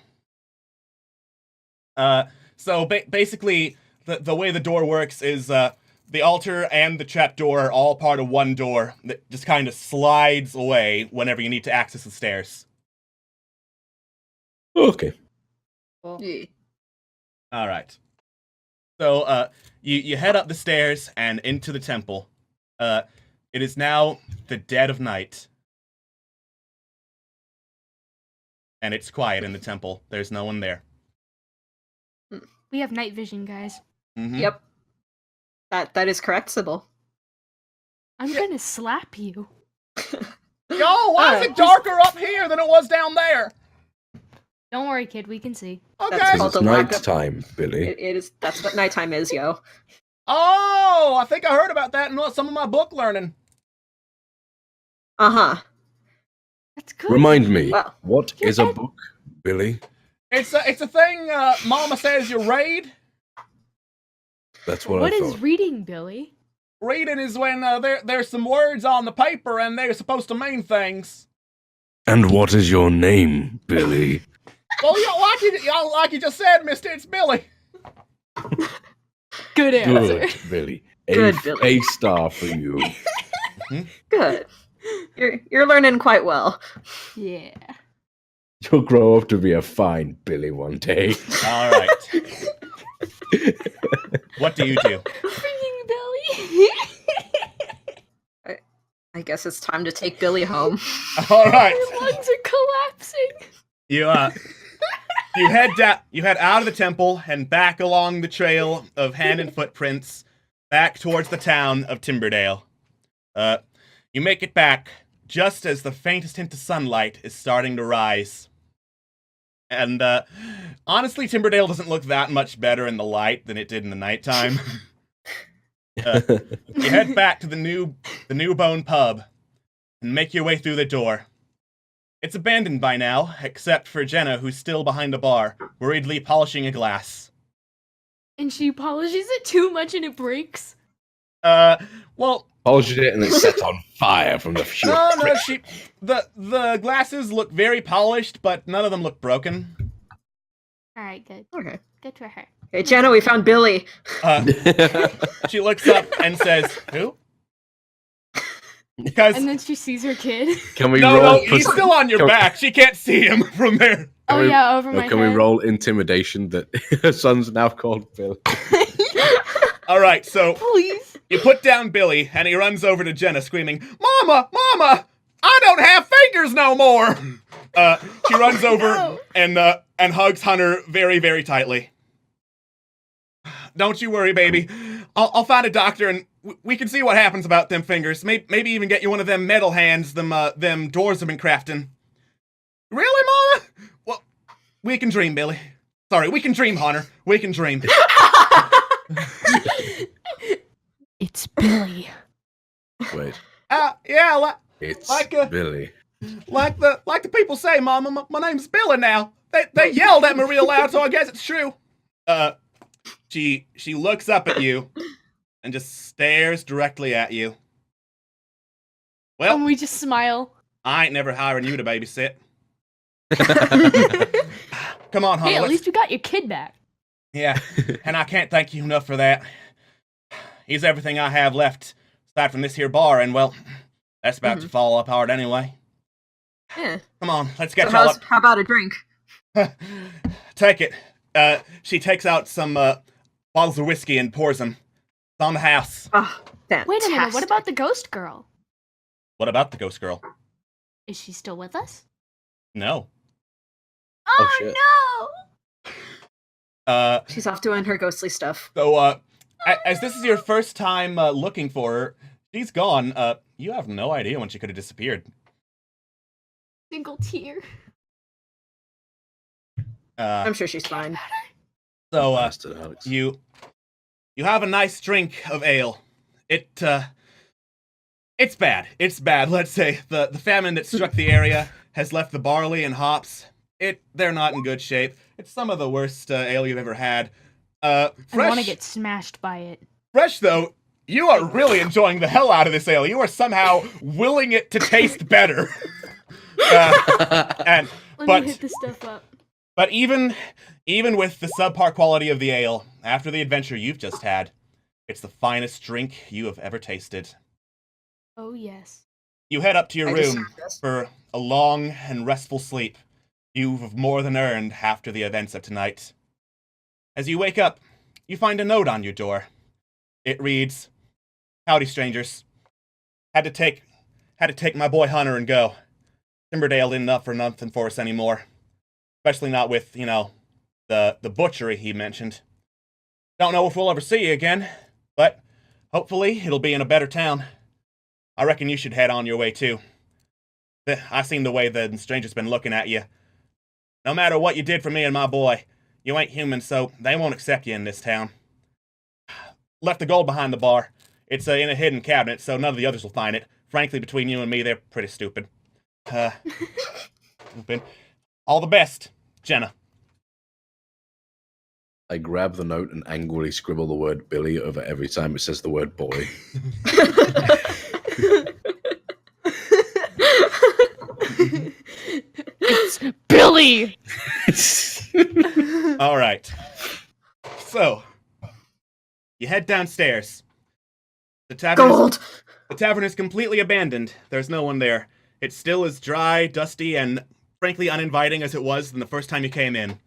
So basically, the way the door works is the altar and the trap door are all part of one door that just kind of slides away whenever you need to access the stairs. Okay. Yeah. All right. So you head up the stairs and into the temple. It is now the dead of night. And it's quiet in the temple. There's no one there. We have night vision, guys. Mhm. Yep. That is correct, Sybil. I'm gonna slap you. Yo, why is it darker up here than it was down there? Don't worry, kid. We can see. Okay. That's Because called it's the lack night of- time, Billy. It is. That's what nighttime is, yo. Oh, I think I heard about that in some of my book learning. Uh-huh. That's good. Remind me, Well, what you're is a Ed- book, Billy? It's a thing Mama says you read. That's what What I is thought. reading, Billy? Reading is when there's some words on the paper and they're supposed to mean things. And what is your name, Billy? Well, like you just said, Mister, it's Billy. Good answer. Good, Billy. Good, Billy. A star for you. Good. You're learning quite well. Yeah. You'll grow up to be a fine Billy one day. All right. What do you do? Freaking Billy. I guess it's time to take Billy home. All right. My lungs are collapsing. You head out of the temple and back along the trail of hand and footprints back towards the town of Timberdale. You make it back just as the faintest hint of sunlight is starting to rise. And honestly, Timberdale doesn't look that much better in the light than it did in the nighttime. You head back to the new Bone Pub and make your way through the door. It's abandoned by now, except for Jenna, who's still behind the bar, worriedly polishing a glass. And she polishes it too much and it breaks. Well, Polished it and it's set on fire from the fuel. no, the glasses look very polished, but none of them look broken. Alright, good. Okay. Good for her. Hey, Jenna, we found Billy. She looks up and says, "Who?" Because And then she sees her kid. Can we no, roll? he's still on your can we- back. She can't see him from there. Oh we- yeah, over my Can head. we roll intimidation that her son's now called Billy? All right, so Please. you put down Billy, and he runs over to Jenna, screaming, "Mama, Mama, I don't have fingers no more!" She runs over No. and hugs Hunter very, very tightly. "Don't you worry, baby. I'll find a doctor, and we can see what happens about them fingers. Maybe even get you one of them metal hands them dwarves have been crafting." "Really, Mama? Well, we can dream, Billy. Sorry, we can dream, Hunter. We can dream." It's Billy. Wait, Yeah, it's Like a- Billy. like the people say, Mama. My name's Billy now. They yelled at me real loud, so I guess it's true. She looks up at you and just stares directly at you. "Well, And we just smile. I ain't never hiring you to babysit. Come on, Hunter. Hey, at let's- least you got your kid back. Yeah, and I can't thank you enough for that. He's everything I have left, aside from this here bar, and well, that's about to fall apart anyway. Yeah. Come on, let's get So y'all up. how about a drink? Take it. She takes out some bottles of whiskey and pours them. It's on the house. Oh, fantastic. Wait a minute, what about the ghost girl? What about the ghost girl? Is she still with us? No. Oh, shit. no! She's off doing her ghostly stuff. So, as this is your first time looking for her, she's gone. You have no idea when she could have disappeared. Single tear. I'm sure she's fine. So, Bastard Alex. you have a nice drink of ale. It's bad. It's bad. Let's say the famine that struck the area has left the barley and hops. They're not in good shape. It's some of the worst ale you've ever had. I Fresh, want to get smashed by it. fresh though. You are really enjoying the hell out of this ale. You are somehow willing it to taste better. Let But- me hit this stuff up. But even with the subpar quality of the ale, after the adventure you've just had, it's the finest drink you have ever tasted. Oh yes. You head up to your I room deserve this. for a long and restful sleep you've more than earned after the events of tonight. As you wake up, you find a note on your door. It reads, "Howdy, strangers. Had to take my boy Hunter and go. Timberdale isn't up for nothing for us anymore. Especially not with, the butchery he mentioned. Don't know if we'll ever see you again, but hopefully it'll be in a better town. I reckon you should head on your way too. I've seen the way the stranger's been looking at you. No matter what you did for me and my boy, you ain't human, so they won't accept you in this town. Left the gold behind the bar. It's in a hidden cabinet, so none of the others will find it. Frankly, between you and me, they're pretty stupid. All the best, Jenna. I grab the note and angrily scribble the word Billy over every time it says the word boy. It's Billy! All right. So, you head downstairs. The tavern is completely abandoned. There's no one there. It's still as dry, dusty, and frankly uninviting as it was than the first time you came in.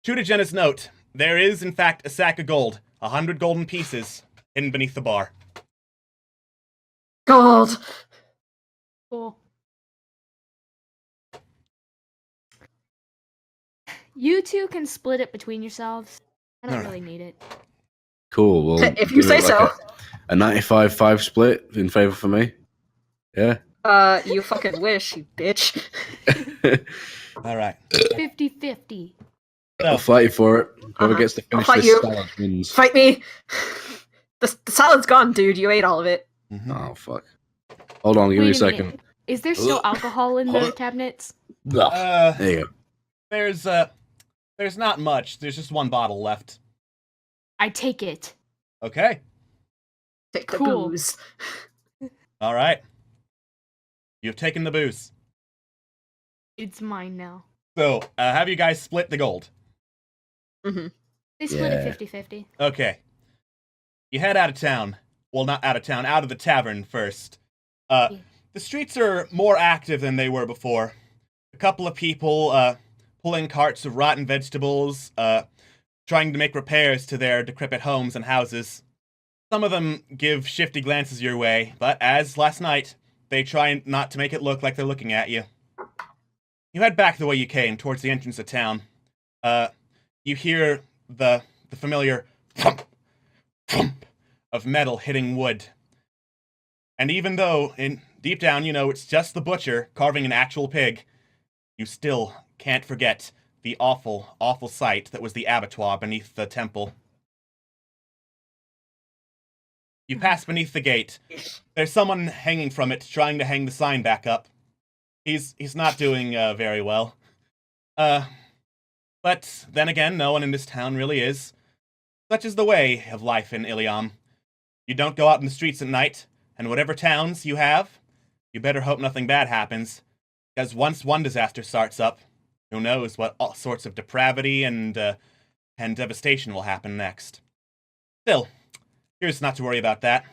True to Jenna's note, there is, in fact, a sack of gold, 100 golden pieces, hidden beneath the bar. Gold! Cool. You two can split it between yourselves. I don't really need it. Cool. Well, If you say so. A 95-5 split in favor for me. Yeah. You fucking wish, you bitch. All right. 50-50. I'll fight you for it. Whoever gets to finish fight this you. salad wins. Fight me! The salad's gone, dude. You ate all of it. Oh, fuck. Hold on, give me a Wait second. minute. Is there still alcohol in the cabinets? There you go. There's not much. There's just one bottle left. I take it. Okay. Take the Cool. booze. All right. You've taken the booze. It's mine now. So, have you guys split the gold? Mm-hmm. They split Yeah. it 50-50. Okay. You head out of town. Well, not out of town, out of the tavern first. The streets are more active than they were before. A couple of people pulling carts of rotten vegetables, trying to make repairs to their decrepit homes and houses. Some of them give shifty glances your way, but as last night, they try not to make it look like they're looking at you. You head back the way you came, towards the entrance of town. You hear the familiar thump, thump of metal hitting wood. And even though, deep down, you know it's just the butcher carving an actual pig, you still can't forget the awful, awful sight that was the abattoir beneath the temple. You pass beneath the gate. There's someone hanging from it, trying to hang the sign back up. He's not doing very well. But then again, no one in this town really is. Such is the way of life in Iliam. You don't go out in the streets at night, and whatever towns you have, you better hope nothing bad happens. Because once one disaster starts up, who knows what all sorts of depravity and devastation will happen next. Still, here's not to worry about that.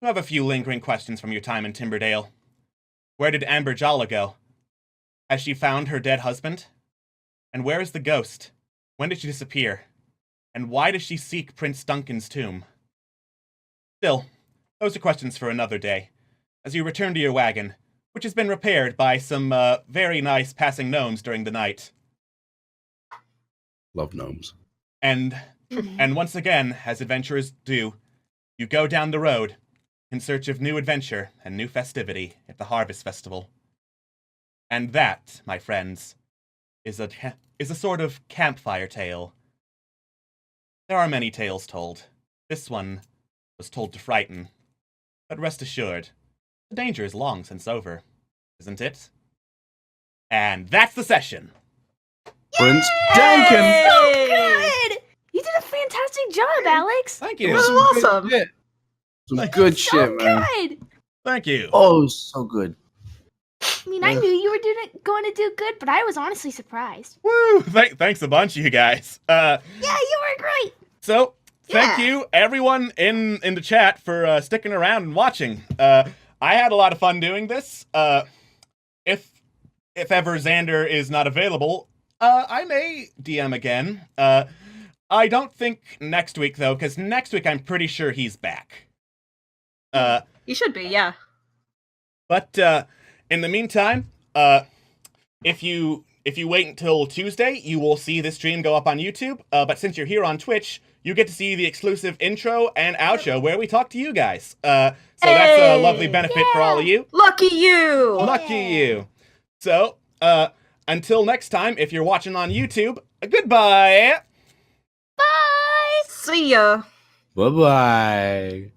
You have a few lingering questions from your time in Timberdale. Where did Amber Jala go? Has she found her dead husband? And where is the ghost? When did she disappear? And why does she seek Prince Duncan's tomb? Still, those are questions for another day. As you return to your wagon, which has been repaired by some very nice passing gnomes during the night. Love gnomes. And once again, as adventurers do, you go down the road in search of new adventure and new festivity at the Harvest Festival. And that, my friends, is a sort of campfire tale. There are many tales told. This one was told to frighten. But rest assured, the danger is long since over, isn't it? And that's the session. Prince Duncan! So good! You did a fantastic job, Alex. Thank It you. was awesome. Some good So shit, man. good. Thank you. Oh, so good. I mean, I knew you were going to do good, but I was honestly surprised. Woo! Thanks a bunch, you guys. Yeah, you were great. So, thank Yeah. you, everyone in the chat, for sticking around and watching. I had a lot of fun doing this. If ever Xander is not available, I may DM again. I don't think next week, though, because next week I'm pretty sure he's back. You should be, yeah. But in the meantime, if you wait until Tuesday, you will see this stream go up on YouTube. But since you're here on Twitch, you get to see the exclusive intro and outro where we talk to you guys. So that's a lovely benefit for all of you. Lucky you! Lucky you. So, until next time, if you're watching on YouTube, goodbye! Bye! See ya! Bye bye.